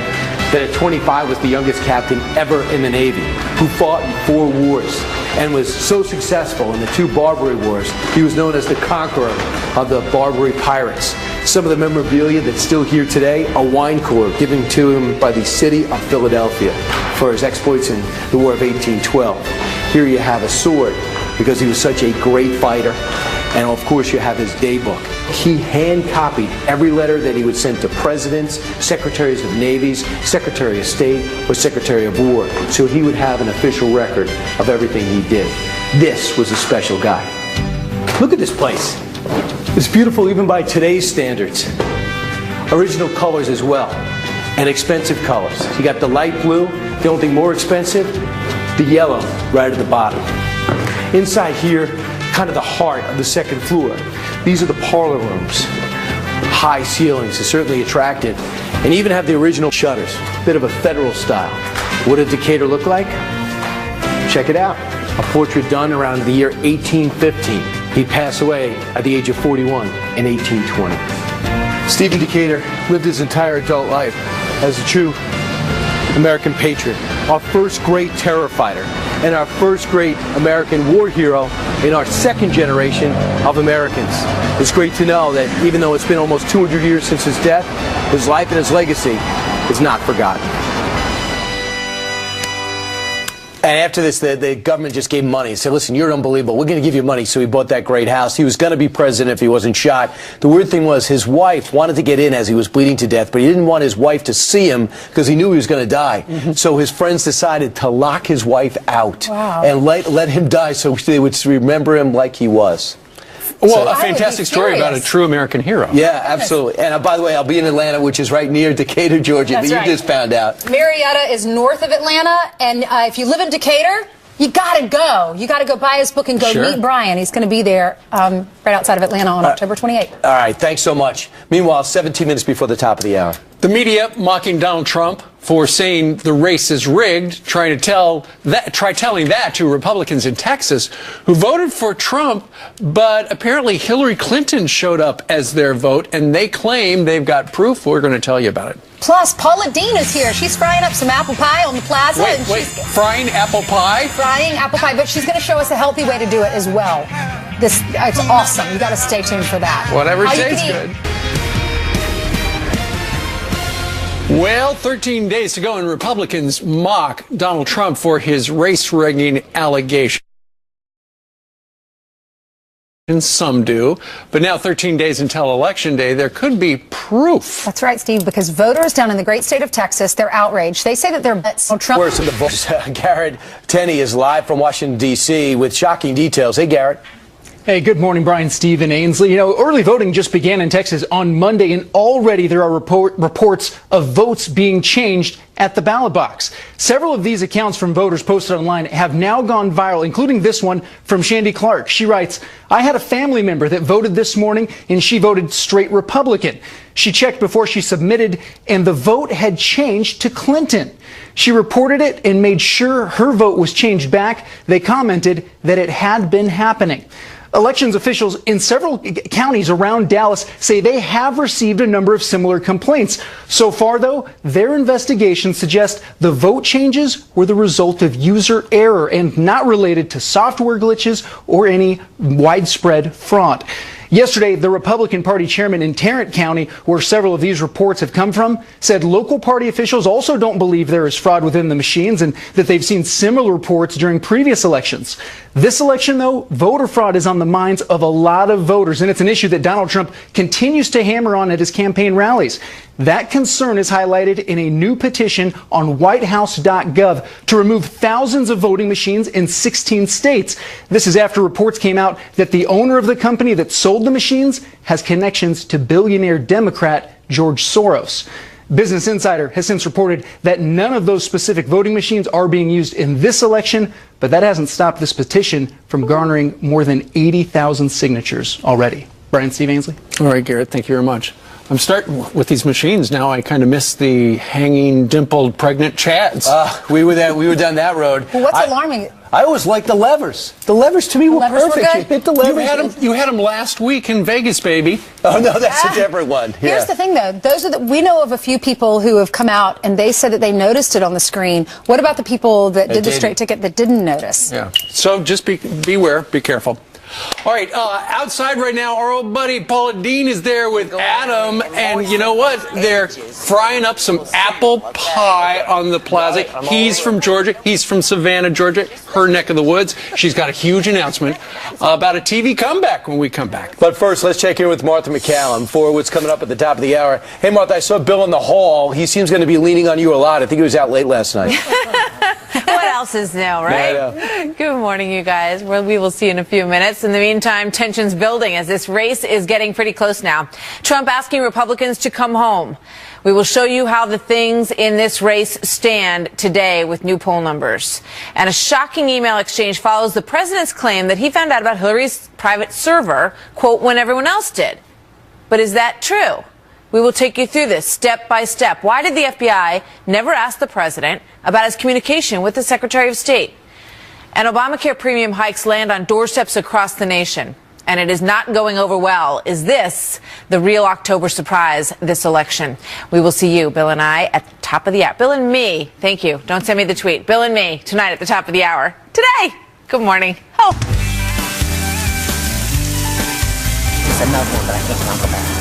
V: that at 25 was the youngest captain ever in the Navy, who fought in 4 wars and was so successful in the 2 Barbary Wars, he was known as the conqueror of the Barbary pirates. Some of the memorabilia that's still here today, a wine cooler given to him by the city of Philadelphia for his exploits in the War of 1812. Here you have a sword because he was such a great fighter. And of course you have his day book. He hand copied every letter that he would send to presidents, secretaries of navies, secretary of state, or secretary of war. So he would have an official record of everything he did. This was a special guy. Look at this place. It's beautiful even by today's standards. Original colors as well, and expensive colors. You got the light blue, the only thing more expensive, the yellow right at the bottom. Inside here, kind of the heart of the second floor. These are the parlor rooms. High ceilings are certainly attractive, and even have the original shutters, bit of a federal style. What did Decatur look like? Check it out. A portrait done around the year 1815. He'd pass away at the age of 41 in 1820. Stephen Decatur lived his entire adult life as a true American patriot, our first great terror fighter, and our first great American war hero in our second generation of Americans. It's great to know that even though it's been almost 200 years since his death, his life and his legacy is not forgotten. And after this, the government just gave him money and said, listen, you're unbelievable. We're going to give you money. So he bought that great house. He was going to be president if he wasn't shot. The weird thing was his wife wanted to get in as he was bleeding to death, but he didn't want his wife to see him because he knew he was going to die. So his friends decided to lock his wife out and let him die so they would remember him like he was.
S: Well, a fantastic story about a true American hero.
V: Yeah, absolutely. And by the way, I'll be in Atlanta, which is right near Decatur, Georgia,
U: That's
V: that
U: right.
V: you just found out.
U: Marietta is north of Atlanta, and if you live in Decatur, you got to go. You got to go buy his book and go meet Brian. He's going to be there right outside of Atlanta on October 28th.
V: All right, thanks so much. Meanwhile, 17 minutes before the top of the hour.
S: The media mocking Donald Trump for saying the race is rigged, try telling that to Republicans in Texas who voted for Trump, but apparently Hillary Clinton showed up as their vote, and they claim they've got proof. We're going to tell you about it.
U: Plus, Paula Dean is here. She's frying up some apple pie on the plaza.
S: Wait, frying apple pie?
U: Frying apple pie, but she's going to show us a healthy way to do it as well. It's awesome. You got to stay tuned for that.
S: Whatever tastes good. Well, 13 days to go, and Republicans mock Donald Trump for his race rigging allegations. Some do, but now 13 days until Election Day, there could be proof.
U: That's right, Steve, because voters down in the great state of Texas, they're outraged. They say that they're Trump.
V: Worse in the books. Garrett Tenney is live from Washington, D.C. with shocking details. Hey, Garrett.
H: Hey, good morning, Brian, Steve, and Ainsley. You know, early voting just began in Texas on Monday, and already there are reports of votes being changed at the ballot box. Several of these accounts from voters posted online have now gone viral, including this one from Shandy Clark. She writes, I had a family member that voted this morning, and she voted straight Republican. She checked before she submitted, and the vote had changed to Clinton. She reported it and made sure her vote was changed back. They commented that it had been happening. Elections officials in several counties around Dallas say they have received a number of similar complaints. So far, though, their investigations suggest the vote changes were the result of user error and not related to software glitches or any widespread fraud. Yesterday, the Republican Party chairman in Tarrant County, where several of these reports have come from, said local party officials also don't believe there is fraud within the machines and that they've seen similar reports during previous elections. This election, though, voter fraud is on the minds of a lot of voters, and it's an issue that Donald Trump continues to hammer on at his campaign rallies. That concern is highlighted in a new petition on whitehouse.gov to remove thousands of voting machines in 16 states. This is after reports came out that the owner of the company that sold the machines has connections to billionaire Democrat George Soros. Business Insider has since reported that none of those specific voting machines are being used in this election, but that hasn't stopped this petition from garnering more than 80,000 signatures already. Brian, Steve Ainsley.
S: All right, Garrett, thank you very much. I'm starting with these machines now. I kind of miss the hanging, dimpled, pregnant Chads.
V: We were down that road.
U: Well, what's alarming?
V: I always liked the levers. The levers to me were perfect. You hit the levers.
S: You had them last week in Vegas, baby.
V: Oh no, that's a different one.
U: Here's the thing, though. We know of a few people who have come out and they said that they noticed it on the screen. What about the people that did the straight ticket that didn't notice?
S: Yeah. So just beware, be careful. All right, outside right now, our old buddy Paula Dean is there with Adam, and you know what? They're frying up some apple pie on the plaza. He's from Georgia. He's from Savannah, Georgia, her neck of the woods. She's got a huge announcement about a TV comeback when we come back.
V: But first, let's check in with Martha McCallum for what's coming up at the top of the hour. Hey, Martha, I saw Bill in the hall. He seems going to be leaning on you a lot. I think he was out late last night.
L: What else is new, right?
V: Yeah.
L: Good morning, you guys. Well, we will see in a few minutes. In the meantime, tensions building as this race is getting pretty close now. Trump asking Republicans to come home. We will show you how the things in this race stand today with new poll numbers. And a shocking email exchange follows the president's claim that he found out about Hillary's private server, quote, when everyone else did. But is that true? We will take you through this step by step. Why did the FBI never ask the president about his communication with the Secretary of State? And Obamacare premium hikes land on doorsteps across the nation, and it is not going over well. Is this the real October surprise this election? We will see you, Bill and I, at the top of the hour. Bill and me, thank you. Don't send me the tweet. Bill and me, tonight at the top of the hour. Today. Good morning. Oh.
F: It's another one that I can't talk about.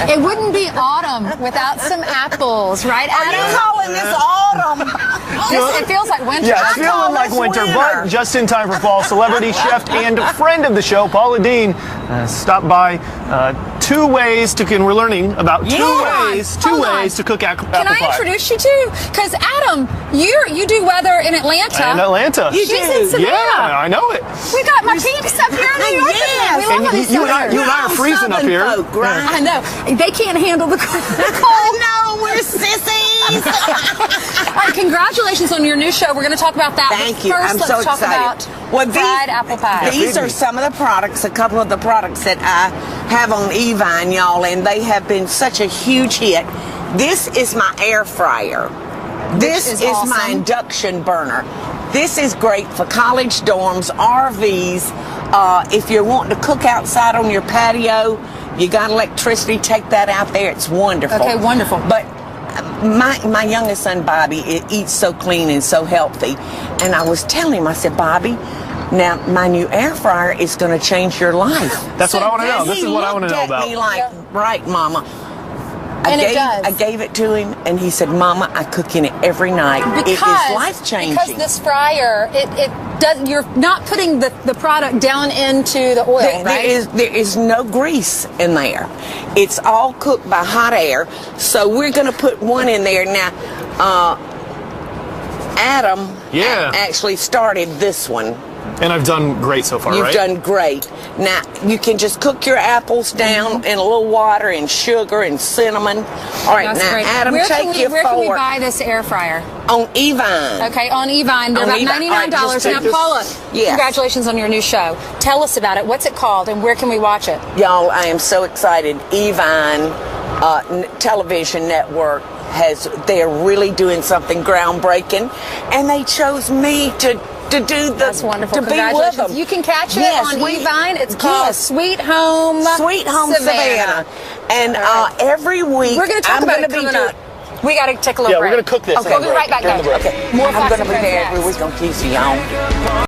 U: It wouldn't be autumn without some apples, right, Adam?
F: Are you calling this autumn?
U: It feels like winter.
J: Yeah, it's feeling like winter, but just in time for fall. Celebrity chef and friend of the show, Paula Dean, stopped by. We're learning about two ways to cook apple pie.
U: Can I introduce you to? Because Adam, you do weather in Atlanta.
J: In Atlanta.
U: She's in Savannah.
J: Yeah, I know it.
U: We got my peeps up here in New York.
F: Yes.
U: We love
J: And
U: these
J: you and I are freezing up here.
F: Folk, right?
U: I know. They can't handle the cold.
F: No, we're sissies.
U: All right, congratulations on your new show. We're going to talk about that.
F: Thank you.
U: First,
F: I'm
U: let's
F: so
U: talk
F: excited.
U: about fried apple pie.
F: These are some of the products, a couple of the products that I have on Evine, y'all, and they have been such a huge hit. This is my air fryer. This is
U: awesome.
F: my induction burner. This is great for college dorms, RVs. If you're wanting to cook outside on your patio, you got electricity, take that out there. It's wonderful.
U: Okay, wonderful.
F: But my youngest son, Bobby, eats so clean and so healthy. And I was telling him, I said, Bobby, now my new air fryer is going to change your life.
J: That's what I want to know. This is what I want to know about.
F: He looked at me like, right, Mama.
U: I
F: gave it to him, and he said, Mama, I cook in it every night. It is life-changing.
U: Because this fryer, it does. You're not putting the product down into the oil, right?
F: There is no grease in there. It's all cooked by hot air. So we're going to put one in there now. Adam actually started this one.
J: And I've done great so far,
F: You've
J: right?
F: done great. Now, you can just cook your apples down in a little water and sugar and cinnamon. All right,
U: That's
F: now,
U: great.
F: Adam,
U: where
F: take your
U: Where can we
F: fork.
U: buy this air fryer?
F: On Evine.
U: Okay, on Evine. They're
F: On
U: about
F: Evine.
U: $99.
F: All right, just take
U: Now,
F: this-
U: Paula,
F: Yes.
U: congratulations on your new show. Tell us about it. What's it called, and where can we watch it?
F: Y'all, I am so excited. Evine television network they're really doing something groundbreaking, and they chose me to do
U: That's wonderful.
F: to be with
U: Congratulations.
F: them.
U: You can catch it
F: Yes,
U: on Evine. It's called Sweet Home
F: Savannah. And every week
U: we're going to talk
F: I'm
U: about
F: gonna
U: it
F: be
U: coming
F: doing.
U: up. We got to take a little break.
J: we're going to cook this.
U: Okay, we'll be right back, guys.
F: Okay,
U: More
F: I'm
U: Fox
F: going to
U: and
F: be
U: Friends
F: there every
U: next.
F: week on TC y'all.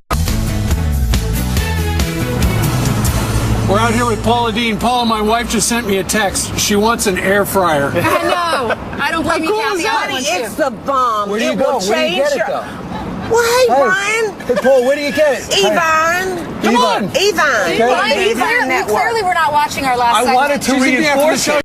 S: We're out here with Paula Dean. Paula, my wife just sent me a text. She wants an air fryer.
U: I know. I don't blame you, Kathy. I want
F: It's
U: to.
F: the bomb.
V: Where do you go? Where do you get it, though?
F: Well, hey, Brian.
V: Hey, Paul, where do you get it?
F: Evine.
V: Come on.
F: Evine.
V: Okay.
F: Evine Network.
U: Clearly, we're not watching our last
V: I
U: segment.
V: wanted to reinforce it.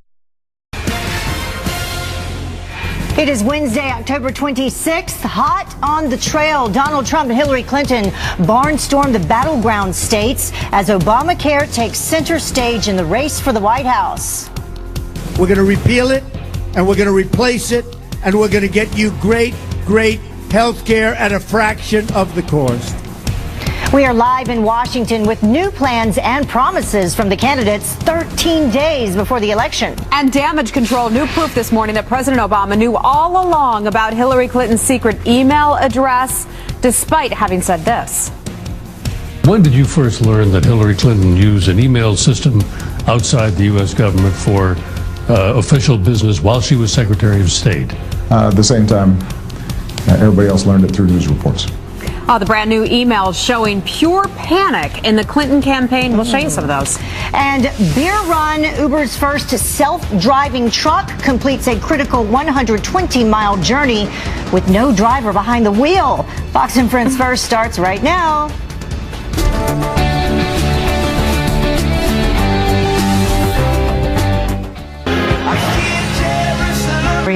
O: It is Wednesday, October 26th. Hot on the trail. Donald Trump and Hillary Clinton barnstormed the battleground states as Obamacare takes center stage in the race for the White House.
B: We're going to repeal it, and we're going to replace it, and we're going to get you great, great health care at a fraction of the cost.
O: We are live in Washington with new plans and promises from the candidates 13 days before the election.
C: And damage control, new proof this morning that President Obama knew all along about Hillary Clinton's secret email address, despite having said this.
D: When did you first learn that Hillary Clinton used an email system outside the U.S. government for official business while she was Secretary of State?
I: At the same time, everybody else learned it through news reports.
C: The brand new emails showing pure panic in the Clinton campaign. We'll show you some of those.
O: And Beer Run, Uber's first self-driving truck, completes a critical 120-mile journey with no driver behind the wheel. Fox and Friends First starts right now.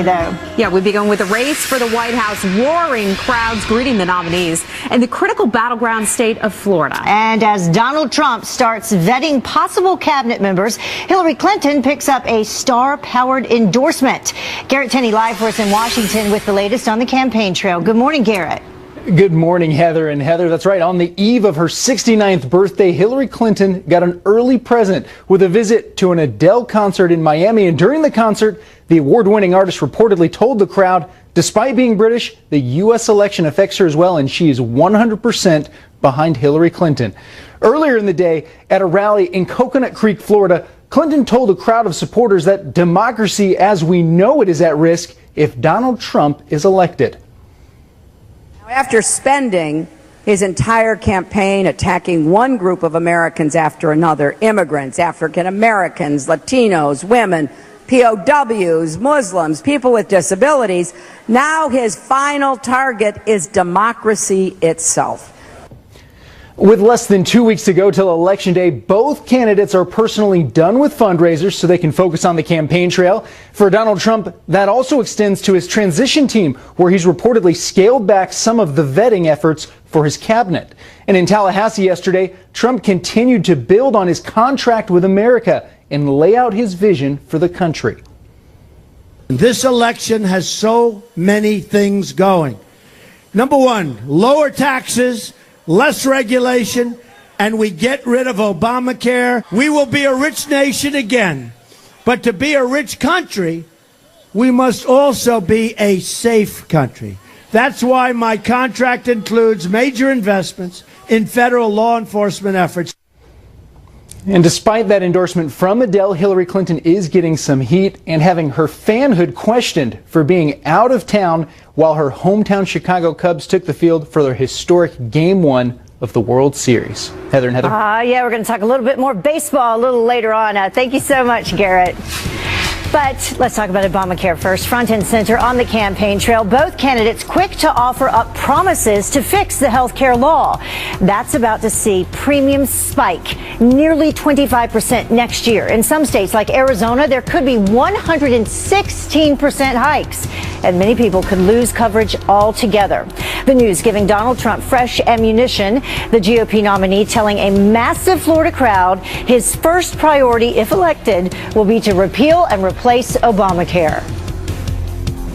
O: Though.
C: Yeah, we begin with a race for the White House, roaring crowds greeting the nominees in the critical battleground state of Florida.
O: And as Donald Trump starts vetting possible cabinet members, Hillary Clinton picks up a star-powered endorsement. Garrett Tenney live for us in Washington with the latest on the campaign trail. Good morning, Garrett.
H: Good morning, Heather. And Heather, that's right. On the eve of her 69th birthday, Hillary Clinton got an early present with a visit to an Adele concert in Miami. And during the concert, the award-winning artist reportedly told the crowd, despite being British, the U.S. election affects her as well, and she is 100% behind Hillary Clinton. Earlier in the day, at a rally in Coconut Creek, Florida, Clinton told a crowd of supporters that democracy as we know it is at risk if Donald Trump is elected.
P: After spending his entire campaign attacking one group of Americans after another, immigrants, African Americans, Latinos, women, POWs, Muslims, people with disabilities, now his final target is democracy itself.
H: With less than 2 weeks to go till Election Day, both candidates are personally done with fundraisers so they can focus on the campaign trail. For Donald Trump, that also extends to his transition team, where he's reportedly scaled back some of the vetting efforts for his cabinet. And in Tallahassee yesterday, Trump continued to build on his contract with America and lay out his vision for the country.
B: This election has so many things going. Number one, lower taxes, less regulation, and we get rid of Obamacare. We will be a rich nation again. But to be a rich country, we must also be a safe country. That's why my contract includes major investments in federal law enforcement efforts.
H: And despite that endorsement from Adele, Hillary Clinton is getting some heat and having her fanhood questioned for being out of town while her hometown Chicago Cubs took the field for their historic Game 1 of the World Series. Heather and Heather.
O: Yeah, we're going to talk a little bit more baseball a little later on. Thank you so much, Garrett. But let's talk about Obamacare first. Front and center on the campaign trail, both candidates quick to offer up promises to fix the health care law. That's about to see premiums spike nearly 25% next year. In some states like Arizona, there could be 116% hikes, and many people could lose coverage altogether. The news giving Donald Trump fresh ammunition. The GOP nominee telling a massive Florida crowd his first priority, if elected, will be to repeal and replace Obamacare.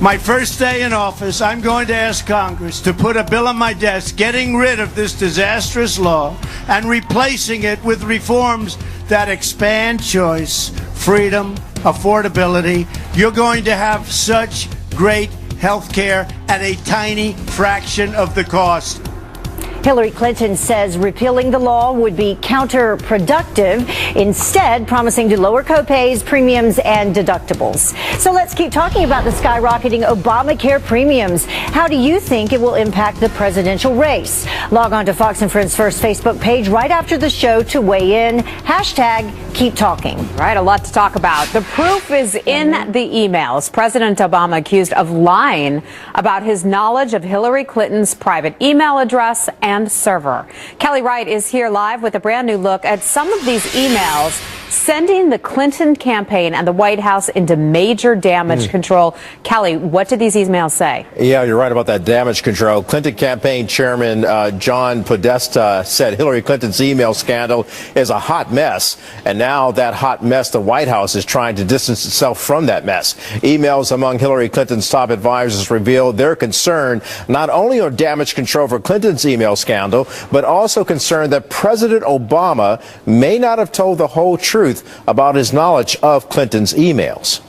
B: My first day in office, I'm going to ask Congress to put a bill on my desk getting rid of this disastrous law and replacing it with reforms that expand choice, freedom, affordability. You're going to have such great health care at a tiny fraction of the cost.
O: Hillary Clinton says repealing the law would be counterproductive, instead promising to lower copays, premiums, and deductibles. So let's keep talking about the skyrocketing Obamacare premiums. How do you think it will impact the presidential race? Log on to Fox and Friends First Facebook page right after the show to weigh in. Hashtag keep talking.
C: Right, a lot to talk about. The proof is in the emails. President Obama accused of lying about his knowledge of Hillary Clinton's private email address and and server. Kelly Wright is here live with a brand new look at some of these emails sending the Clinton campaign and the White House into major damage control. Kelly, what did these emails say?
Q: Yeah, you're right about that damage control. Clinton campaign chairman John Podesta said Hillary Clinton's email scandal is a hot mess. And now that hot mess, the White House is trying to distance itself from that mess. Emails among Hillary Clinton's top advisors revealed their concern not only on damage control for Clinton's email scandal, but also concerned that President Obama may not have told the whole truth about his knowledge of Clinton's emails.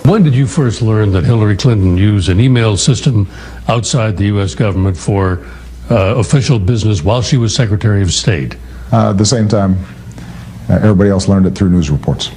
D: When did you first learn that Hillary Clinton used an email system outside the U.S. government for official business while she was Secretary of State?
I: At the same time, everybody else learned it through news reports.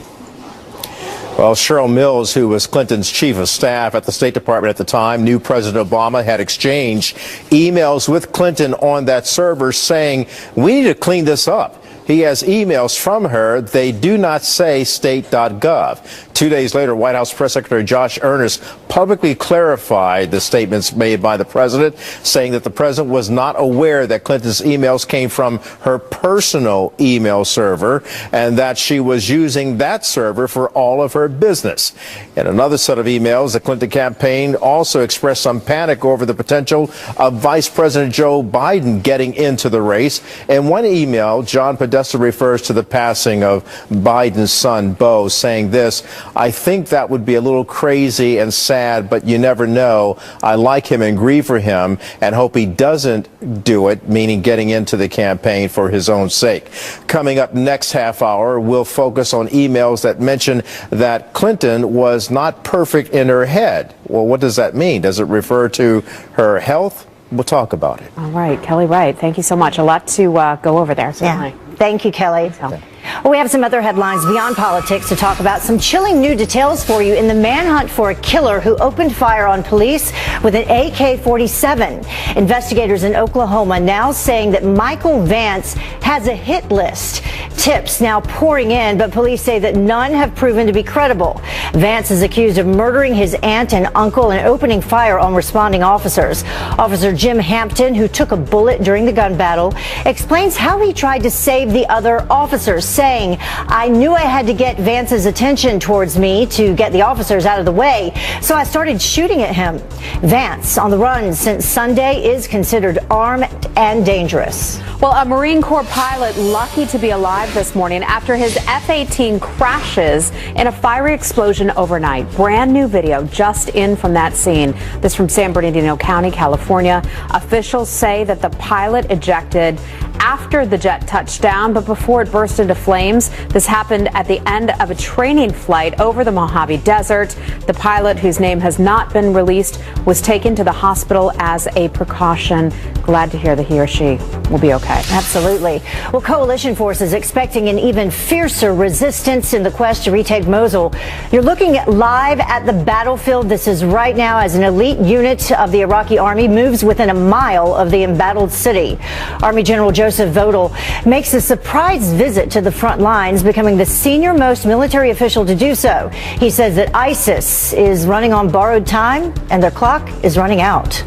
Q: Well, Cheryl Mills, who was Clinton's chief of staff at the State Department at the time, knew President Obama had exchanged emails with Clinton on that server saying, we need to clean this up. He has emails from her. They do not say state.gov. 2 days later, White House Press Secretary Josh Earnest publicly clarified the statements made by the president, saying that the president was not aware that Clinton's emails came from her personal email server and that she was using that server for all of her business. In another set of emails, the Clinton campaign also expressed some panic over the potential of Vice President Joe Biden getting into the race. In one email, John Podesta refers to the passing of Biden's son, Beau, saying this, I think that would be a little crazy and sad, but you never know. I like him and grieve for him and hope he doesn't do it, meaning getting into the campaign for his own sake. Coming up next half hour, we'll focus on emails that mention that Clinton was not perfect in her head. Well, what does that mean? Does it refer to her health? We'll talk about it.
C: All right, Kelly Wright, thank you so much. A lot to go over there, certainly.
O: Yeah. Thank you, Kelly. Well, we have some other headlines beyond politics to talk about. Some chilling new details for you in the manhunt for a killer who opened fire on police with an AK-47. Investigators in Oklahoma now saying that Michael Vance has a hit list. Tips now pouring in, but police say that none have proven to be credible. Vance is accused of murdering his aunt and uncle and opening fire on responding officers. Officer Jim Hampton, who took a bullet during the gun battle, explains how he tried to save the other officers, saying, I knew I had to get Vance's attention towards me to get the officers out of the way, so I started shooting at him. Vance, on the run since Sunday, is considered armed and dangerous.
C: Well, a Marine Corps pilot lucky to be alive this morning after his F-18 crashes in a fiery explosion overnight. Brand new video just in from that scene. This from San Bernardino County, California. Officials say that the pilot ejected after the jet touched down, but before it burst into flames. This happened at the end of a training flight over the Mojave Desert. The pilot, whose name has not been released, was taken to the hospital as a precaution. Glad to hear that he or she will be okay.
O: Absolutely. Well, coalition forces expecting an even fiercer resistance in the quest to retake Mosul. You're looking live at the battlefield. This is right now as an elite unit of the Iraqi army moves within a mile of the embattled city. Army General Joseph Votel makes a surprise visit to the front lines, becoming the senior-most military official to do so. He says that ISIS is running on borrowed time and their clock is running out.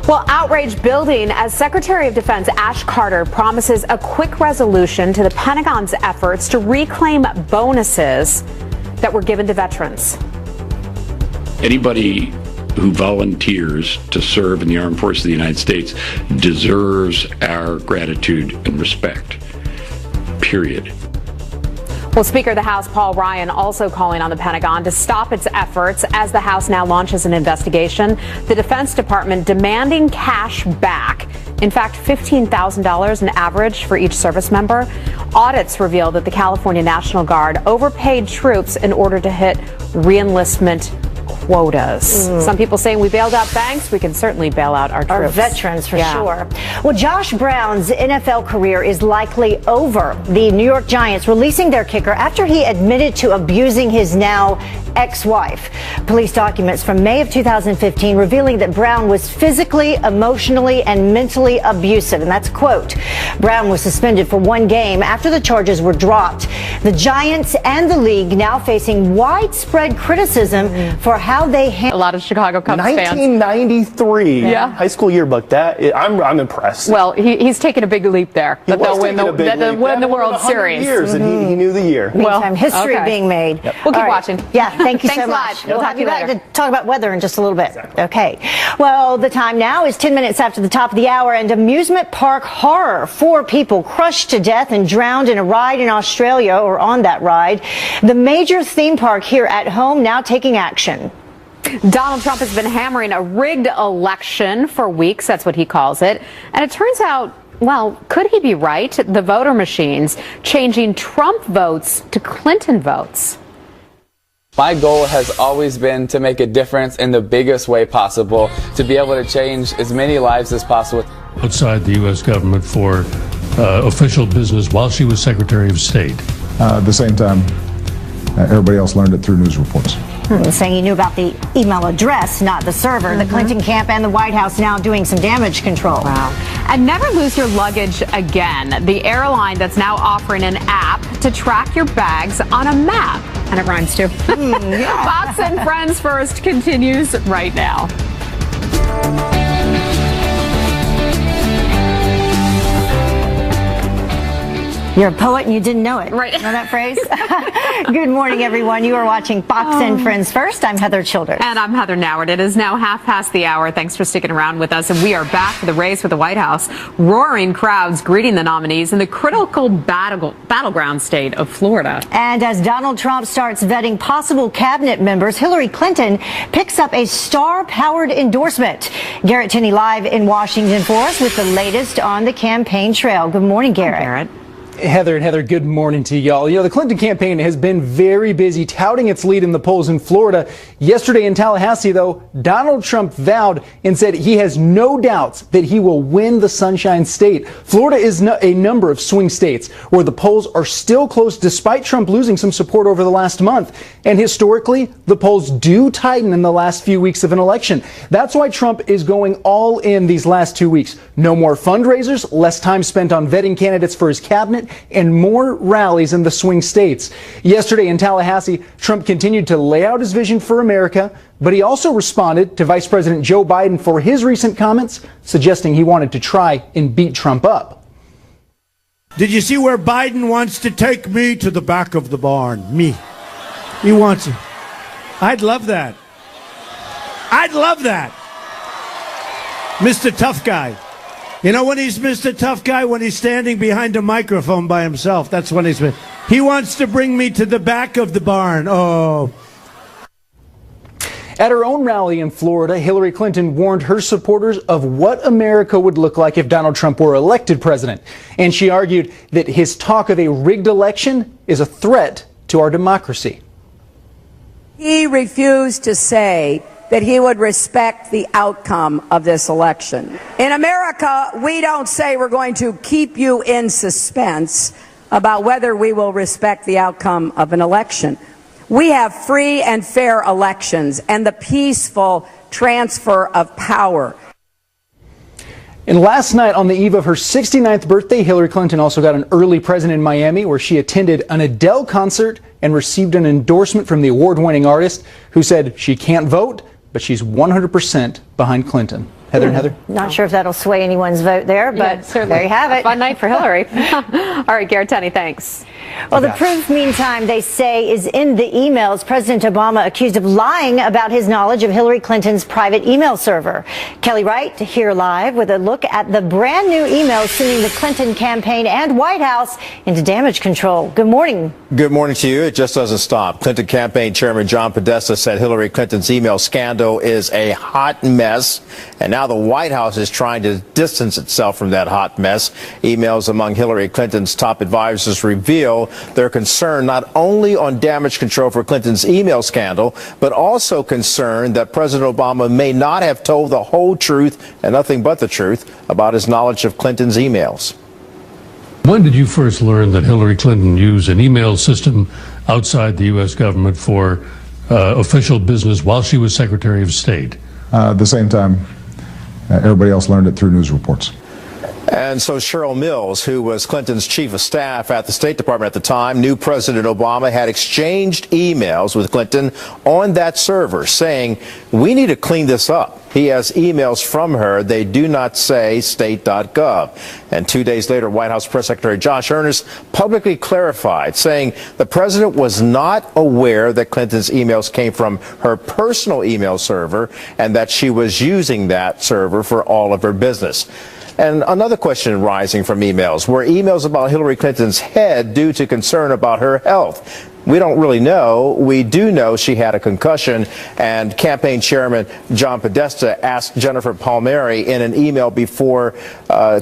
C: Well, outrage building as Secretary of Defense Ash Carter promises a quick resolution to the Pentagon's efforts to reclaim bonuses that were given to veterans.
R: Anybody who volunteers to serve in the armed forces of the United States deserves our gratitude and respect. Period.
C: Well, Speaker of the House Paul Ryan also calling on the Pentagon to stop its efforts as the House now launches an investigation. The Defense Department demanding cash back. In fact, $15,000 an average for each service member. Audits reveal that the California National Guard overpaid troops in order to hit reenlistment quotas. Some people saying we bailed out banks. We can certainly bail out our troops.
O: Our veterans, for sure. Well, Josh Brown's NFL career is likely over. The New York Giants releasing their kicker after he admitted to abusing his now ex-wife. Police documents from May of 2015 revealing that Brown was physically, emotionally, and mentally abusive. And that's a quote. Brown was suspended for one game after the charges were dropped. The Giants and the league now facing widespread criticism for how how they
J: A
L: lot of Chicago Cubs fans.
J: 1993 high school yearbook. I'm impressed.
L: Well, he's taken a big leap there.
J: He
L: That
J: was
L: they'll win the World
J: 100
L: Series.
J: years, and he knew the year.
O: Meantime, history being made.
L: We'll keep
O: All right.
L: watching.
O: Yeah, thank you
L: Thanks
O: so
L: a
O: much.
L: lot. We'll talk to you
O: back
L: later.
O: to talk about weather in just a little bit. Okay. Well, the time now is 10 minutes after the top of the hour, and amusement park horror. 4 people crushed to death and drowned in a ride in Australia, or on that ride. The major theme park here at home now taking action.
C: Donald Trump has been hammering a rigged election for weeks. That's what he calls it. And it turns out, well, could he be right? The voter machines changing Trump votes to Clinton votes.
E: My goal has always been to make a difference in the biggest way possible, to be able to change as many lives as possible.
D: Outside the U.S. government for official business while she was Secretary of State.
I: At the same time, everybody else learned it through news reports.
O: Saying he knew about the email address, not the server. The Clinton camp and the White House now doing some damage control.
C: Wow. And never lose your luggage again. The airline that's now offering an app to track your bags on a map. And it rhymes too. Fox and Friends First continues right now.
O: You're a poet and you didn't know it. Right. Know that phrase? Good morning, everyone. You are watching Fox and Friends First. I'm Heather Childers.
C: And I'm Heather Nauert. It is now 5:30. Thanks for sticking around with us. And we are back for the race for the White House. Roaring crowds greeting the nominees in the critical battleground state of Florida.
O: And as Donald Trump starts vetting possible cabinet members, Hillary Clinton picks up a star-powered endorsement. Garrett Tinney live in Washington for us with the latest on the campaign trail. Good morning, Garrett.
C: Garrett.
H: Heather and Heather, good morning to y'all. You know, the Clinton campaign has been very busy touting its lead in the polls in Florida. Yesterday in Tallahassee, though, Donald Trump vowed and said he has no doubts that he will win the Sunshine State. Florida is a number of swing states where the polls are still close despite Trump losing some support over the last month. And historically, the polls do tighten in the last few weeks of an election. That's why Trump is going all in these last 2 weeks. No more fundraisers, less time spent on vetting candidates for his cabinet, and more rallies in the swing states. Yesterday in Tallahassee, Trump continued to lay out his vision for America, but he also responded to Vice President Joe Biden for his recent comments, suggesting he wanted to try and beat Trump up.
B: Did you see where Biden wants to take me to the back of the barn? Me. He wants it. I'd love that. I'd love that. Mr. Tough Guy. You know when he's Mr. Tough Guy? When he's standing behind a microphone by himself. That's when he's... He wants to bring me to the back of the barn. Oh.
H: At her own rally in Florida, Hillary Clinton warned her supporters of what America would look like if Donald Trump were elected president. And she argued that his talk of a rigged election is a threat to our democracy.
P: He refused to say that he would respect the outcome of this election. In America, we don't say we're going to keep you in suspense about whether we will respect the outcome of an election. We have free and fair elections and the peaceful transfer of power.
H: And last night, on the eve of her 69th birthday, Hillary Clinton also got an early present in Miami, where she attended an Adele concert and received an endorsement from the award-winning artist, who said she can't vote, but she's 100% behind Clinton. Heather and Heather?
O: Not sure if that'll sway anyone's vote there, but there you have it.
C: A fun night for Hillary. All right, Garrett Tinney, thanks.
O: Well, the proof, meantime, they say, is in the emails. President Obama accused of lying about his knowledge of Hillary Clinton's private email server. Kelly Wright here live with a look at the brand new emails sending the Clinton campaign and White House into damage control. Good morning.
Q: Good morning to you. It just doesn't stop. Clinton campaign chairman John Podesta said Hillary Clinton's email scandal is a hot mess. And now the White House is trying to distance itself from that hot mess. Emails among Hillary Clinton's top advisors reveal their concern not only on damage control for Clinton's email scandal, but also concern that President Obama may not have told the whole truth and nothing but the truth about his knowledge of Clinton's emails.
D: When did you first learn that Hillary Clinton used an email system outside the U.S. government for official business while she was Secretary of State?
I: At the same time, everybody else learned it through news reports.
Q: And so Cheryl Mills, who was Clinton's chief of staff at the State Department at the time, knew President Obama had exchanged emails with Clinton on that server saying, we need to clean this up. He has emails from her. They do not say state.gov. And 2 days later, White House Press Secretary Josh Earnest publicly clarified, saying the president was not aware that Clinton's emails came from her personal email server and that she was using that server for all of her business. And another question rising from emails, were emails about Hillary Clinton's head due to concern about her health? We don't really know. We do know she had a concussion, and campaign chairman John Podesta asked Jennifer Palmieri in an email before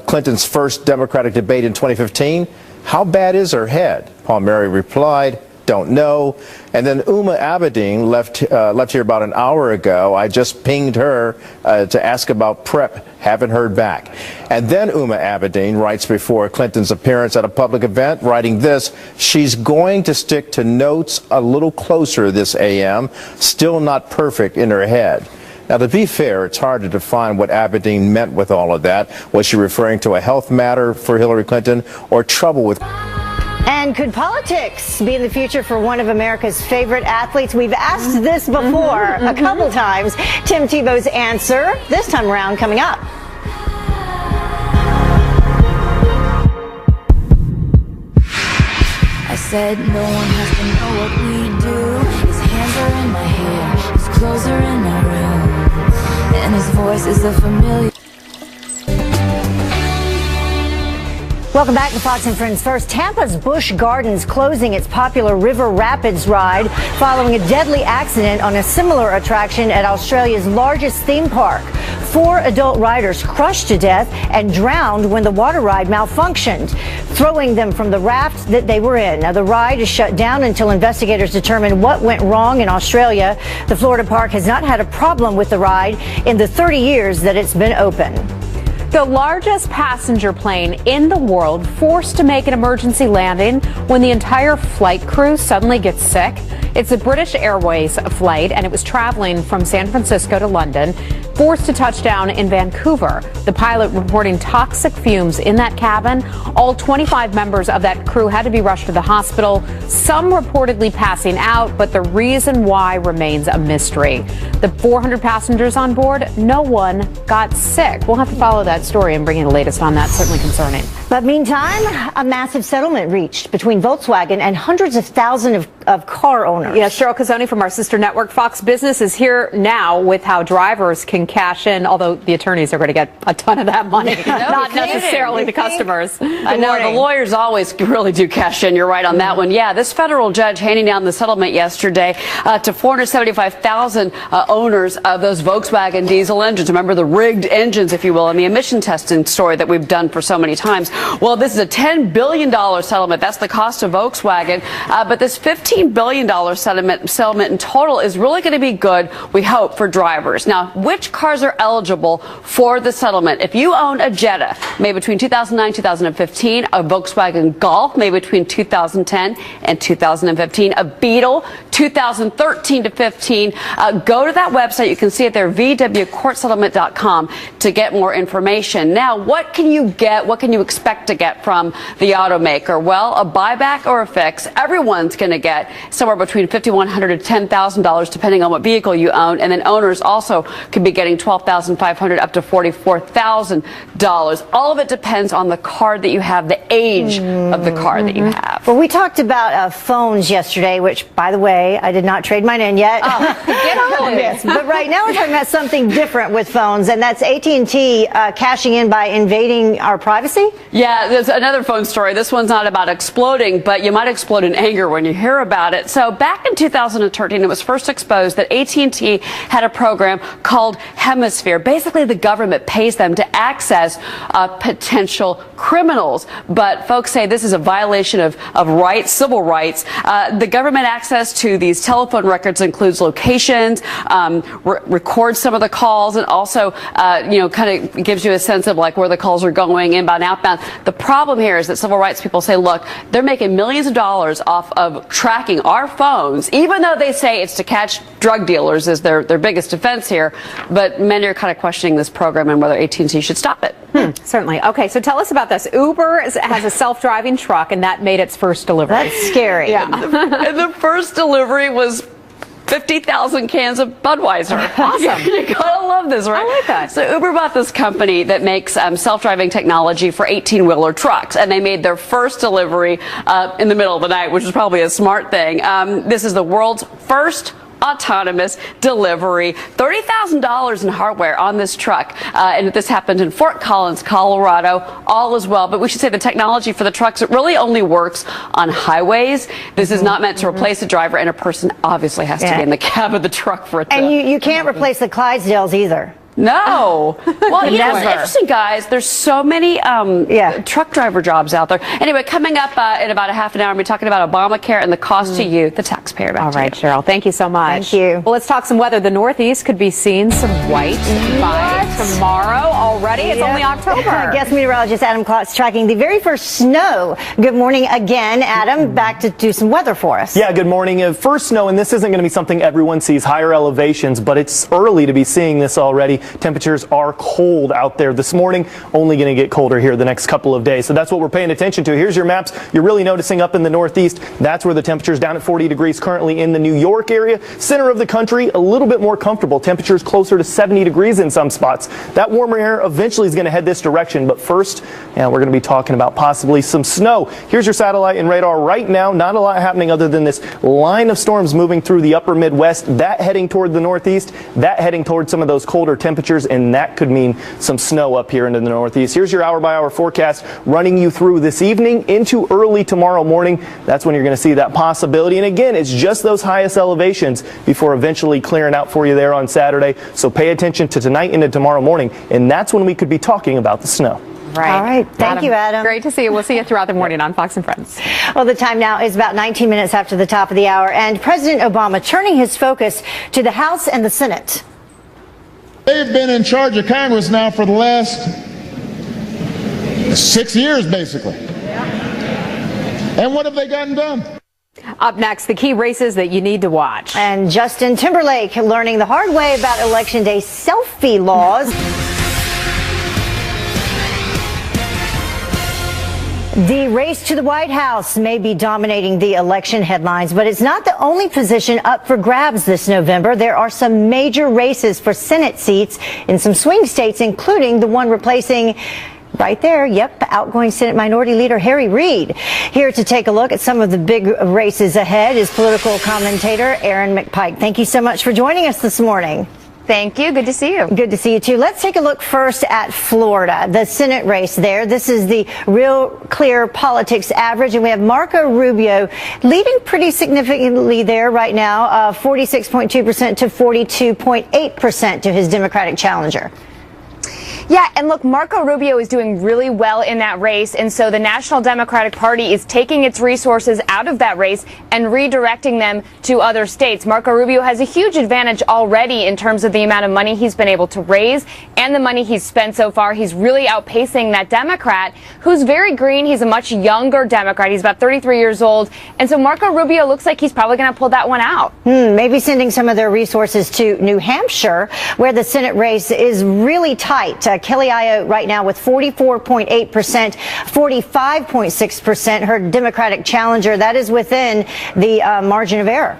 Q: Clinton's first Democratic debate in 2015, how bad is her head? Palmieri replied, don't know. And then Uma Abedin left here about an hour ago. I just pinged her to ask about PrEP. Haven't heard back. And then Uma Abedin writes before Clinton's appearance at a public event, writing this, she's going to stick to notes a little closer this AM, still not perfect in her head. Now, to be fair, it's hard to define what Abedin meant with all of that. Was she referring to a health matter for Hillary Clinton or trouble with...
O: And could politics be in the future for one of America's favorite athletes? We've asked this before a couple times. Tim Tebow's answer this time around coming up.
G: I said no one has to know what we do. His hands are in my hair, his clothes are in my room, and his voice is a familiar.
O: Welcome back to Fox and Friends. First, Tampa's Busch Gardens closing its popular River Rapids ride following a deadly accident on a similar attraction at Australia's largest theme park. 4 adult riders crushed to death and drowned when the water ride malfunctioned, throwing them from the raft that they were in. Now, the ride is shut down until investigators determine what went wrong in Australia. The Florida park has not had a problem with the ride in the 30 years that it's been open.
C: The largest passenger plane in the world forced to make an emergency landing when the entire flight crew suddenly gets sick. It's a British Airways flight, and it was traveling from San Francisco to London, forced to touch down in Vancouver. The pilot reporting toxic fumes in that cabin. All 25 members of that crew had to be rushed to the hospital, some reportedly passing out, but the reason why remains a mystery. The 400 passengers on board, no one got sick. We'll have to follow that story and bring you the latest on that. Certainly concerning.
O: But meantime, a massive settlement reached between Volkswagen and hundreds of thousands of car owners.
C: Yes, Cheryl Casoni from our sister network Fox Business is here now with how drivers can cash in, although the attorneys are going to get a ton of that money, not necessarily the customers.
K: I know the lawyers always really do cash in. You're right on that one. Yeah, this federal judge handing down the settlement yesterday to 475,000 owners of those Volkswagen diesel engines. Remember the rigged engines, if you will, and the emission testing story that we've done for so many times. Well, this is a $10 billion settlement. That's the cost of Volkswagen. But this $15 billion settlement in total is really going to be good, we hope, for drivers. Now, which cars are eligible for the settlement? If you own a Jetta made between 2009 and 2015, a Volkswagen Golf made between 2010 and 2015, a Beetle 2013 to 15, go to that website. You can see it there, vwcourtsettlement.com, to get more information. Now, what can you get? What can you expect to get from the automaker? Well, a buyback or a fix. Everyone's going to get somewhere between $5,100 to $10,000, depending on what vehicle you own. And then owners also could be getting $12,500 up to $44,000. All of it depends on the car that you have, the age of the car that you have.
O: Well, we talked about phones yesterday, which, by the way, I did not trade mine in yet. But right now we're talking about something different with phones, and that's AT&T cashing in by invading our privacy?
K: Yeah, there's another phone story. This one's not about exploding, but you might explode in anger when you hear about it. So back in 2013, it was first exposed that AT&T had a program called Hemisphere. Basically, the government pays them to access potential criminals. But folks say this is a violation of rights, civil rights. The government access to these telephone records includes locations, records some of the calls, and also, kind of gives you a sense of like where the calls are going, inbound, outbound. The problem here is that civil rights people say, look, they're making millions of dollars off of tracking our phones, even though they say it's to catch drug dealers is their biggest defense here. But many are kind of questioning this program and whether AT&T should stop it.
C: Certainly. Okay, so tell us about this. Uber has a self-driving truck, and that made its first delivery.
O: That's scary.
C: Yeah.
K: And the first delivery was 50,000 cans of Budweiser.
C: Awesome.
K: You gotta love this, right?
C: I like that.
K: So Uber bought this company that makes self-driving technology for 18-wheeler trucks, and they made their first delivery in the middle of the night, which is probably a smart thing. This is the world's first autonomous delivery. $30,000 in hardware on this truck. And this happened in Fort Collins, Colorado. All is well. But we should say the technology for the trucks, it really only works on highways. This is not meant to replace a driver, and a person obviously has to be in the cab of the truck for it to.
O: And you can't replace the Clydesdales either.
K: No. Well, you know, it's
O: Never.
K: interesting, guys. There's so many truck driver jobs out there. Anyway, coming up in about a half an hour, we'll be talking about Obamacare and the cost to you, the taxpayer. Back
C: All
K: to
C: right,
K: you.
C: Cheryl. Thank you so much.
O: Thank you.
C: Well, let's talk some weather. The Northeast could be seeing some white by tomorrow already. It's only October.
O: Guest meteorologist Adam Klotz tracking the very first snow. Good morning again, Adam. Back to do some weather for us.
J: Yeah, good morning. First snow, and this isn't going to be something everyone sees, higher elevations, but it's early to be seeing this already. Temperatures are cold out there this morning, only going to get colder here the next couple of days. So that's what we're paying attention to. Here's your maps. You're really noticing up in the Northeast. That's where the temperature's down at 40 degrees currently in the New York area. Center of the country, a little bit more comfortable. Temperatures closer to 70 degrees in some spots. That warmer air eventually is going to head this direction. But first, we're going to be talking about possibly some snow. Here's your satellite and radar right now. Not a lot happening other than this line of storms moving through the upper Midwest. That heading toward the Northeast. That heading toward some of those colder temperatures. And that could mean some snow up here into the Northeast. Here's your hour-by-hour forecast running you through this evening into early tomorrow morning. That's when you're going to see that possibility. And again, it's just those highest elevations before eventually clearing out for you there on Saturday. So pay attention to tonight into tomorrow morning. And that's when we could be talking about the snow.
C: Right.
O: All right. Thank you, Adam.
C: Great to see you. We'll see you throughout the morning on Fox and Friends.
O: Well, the time now is about 19 minutes after the top of the hour, and President Obama turning his focus to the House and the Senate.
A: They've been in charge of Congress now for the last 6 years, basically. And what have they gotten done?
C: Up next, the key races that you need to watch.
O: And Justin Timberlake learning the hard way about Election Day selfie laws. The race to the White House may be dominating the election headlines, but it's not the only position up for grabs this November. There are some major races for Senate seats in some swing states, including the one replacing right there, outgoing Senate Minority Leader Harry Reid. Here to take a look at some of the big races ahead is political commentator Aaron McPike. Thank you so much for joining us this morning.
M: Thank you. Good to see you.
O: Good to see you, too. Let's take a look first at Florida, the Senate race there. This is the Real Clear Politics average, and we have Marco Rubio leading pretty significantly there right now, 46.2% to 42.8% to his Democratic challenger.
M: Yeah, and look, Marco Rubio is doing really well in that race, and so the National Democratic Party is taking its resources out of that race and redirecting them to other states. Marco Rubio has a huge advantage already in terms of the amount of money he's been able to raise and the money he's spent so far. He's really outpacing that Democrat, who's very green. He's a much younger Democrat. He's about 33 years old, and so Marco Rubio looks like he's probably going to pull that one out.
O: Maybe sending some of their resources to New Hampshire, where the Senate race is really tight. Kelly Ayotte right now with 44.8%, 45.6%. Her Democratic challenger, that is within the margin of error.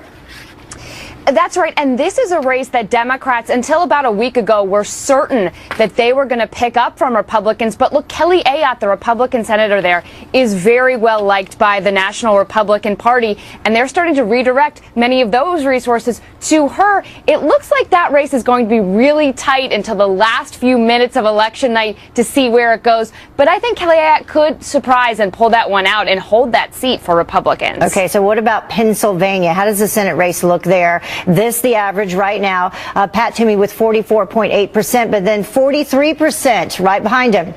M: That's right, and this is a race that Democrats, until about a week ago, were certain that they were going to pick up from Republicans. But look, Kelly Ayotte, the Republican senator there, is very well liked by the National Republican Party, and they're starting to redirect many of those resources to her. It looks like that race is going to be really tight until the last few minutes of election night to see where it goes. But I think Kelly Ayotte could surprise and pull that one out and hold that seat for Republicans.
O: Okay, so what about Pennsylvania? How does the Senate race look there? This, the average right now, Pat Toomey with 44.8%, but then 43% right behind him.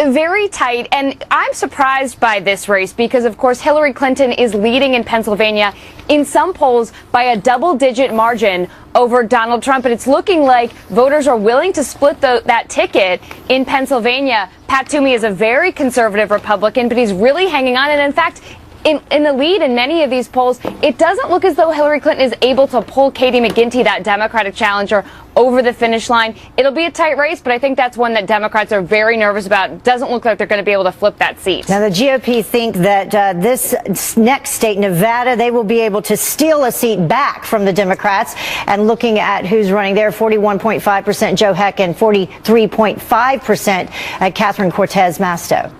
M: Very tight, and I'm surprised by this race because, of course, Hillary Clinton is leading in Pennsylvania in some polls by a double-digit margin over Donald Trump, and it's looking like voters are willing to split that ticket in Pennsylvania. Pat Toomey is a very conservative Republican, but he's really hanging on, and in fact, in the lead in many of these polls, it doesn't look as though Hillary Clinton is able to pull Katie McGinty, that Democratic challenger, over the finish line. It'll be a tight race, but I think that's one that Democrats are very nervous about. Doesn't look like they're going to be able to flip that seat.
O: Now, the GOP think that this next state, Nevada, they will be able to steal a seat back from the Democrats. And looking at who's running there, 41.5% Joe Heck and 43.5% Catherine Cortez Masto.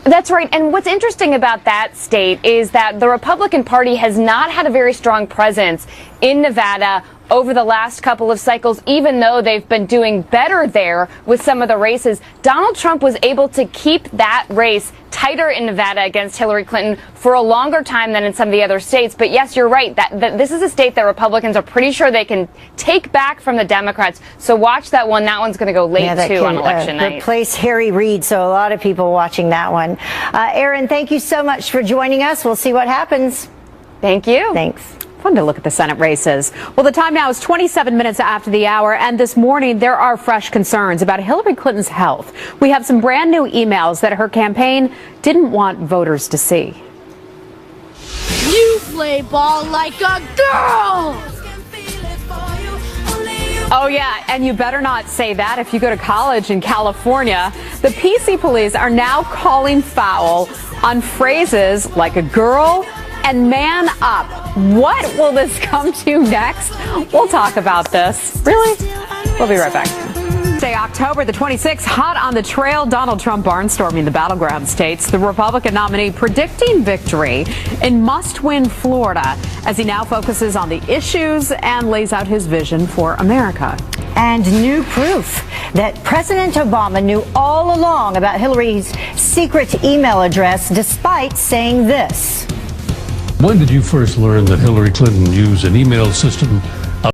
M: That's right. And what's interesting about that state is that the Republican Party has not had a very strong presence in Nevada over the last couple of cycles, even though they've been doing better there with some of the races. Donald Trump was able to keep that race tighter in Nevada against Hillary Clinton for a longer time than in some of the other states. But yes, you're right. That this is a state that Republicans are pretty sure they can take back from the Democrats. So watch that one. That one's going to go late, too, on election night.
O: Replace Harry Reid. So a lot of people watching that one. Aaron, thank you so much for joining us. We'll see what happens.
M: Thank you.
O: Thanks.
C: Fun to look at the Senate races. Well, the time now is 27 minutes after the hour, and this morning there are fresh concerns about Hillary Clinton's health. We have some brand new emails that her campaign didn't want voters to see.
N: You play ball like a girl!
C: Oh, yeah, and you better not say that if you go to college in California. The PC police are now calling foul on phrases like a girl and man up. What will this come to next? We'll talk about this. Really? We'll be right back. Tuesday, October the 26th, hot on the trail, Donald Trump barnstorming the battleground states. The Republican nominee predicting victory in must-win Florida as he now focuses on the issues and lays out his vision for America.
O: And new proof that President Obama knew all along about Hillary's secret email address, despite saying this.
D: When did you first learn that Hillary Clinton used an email system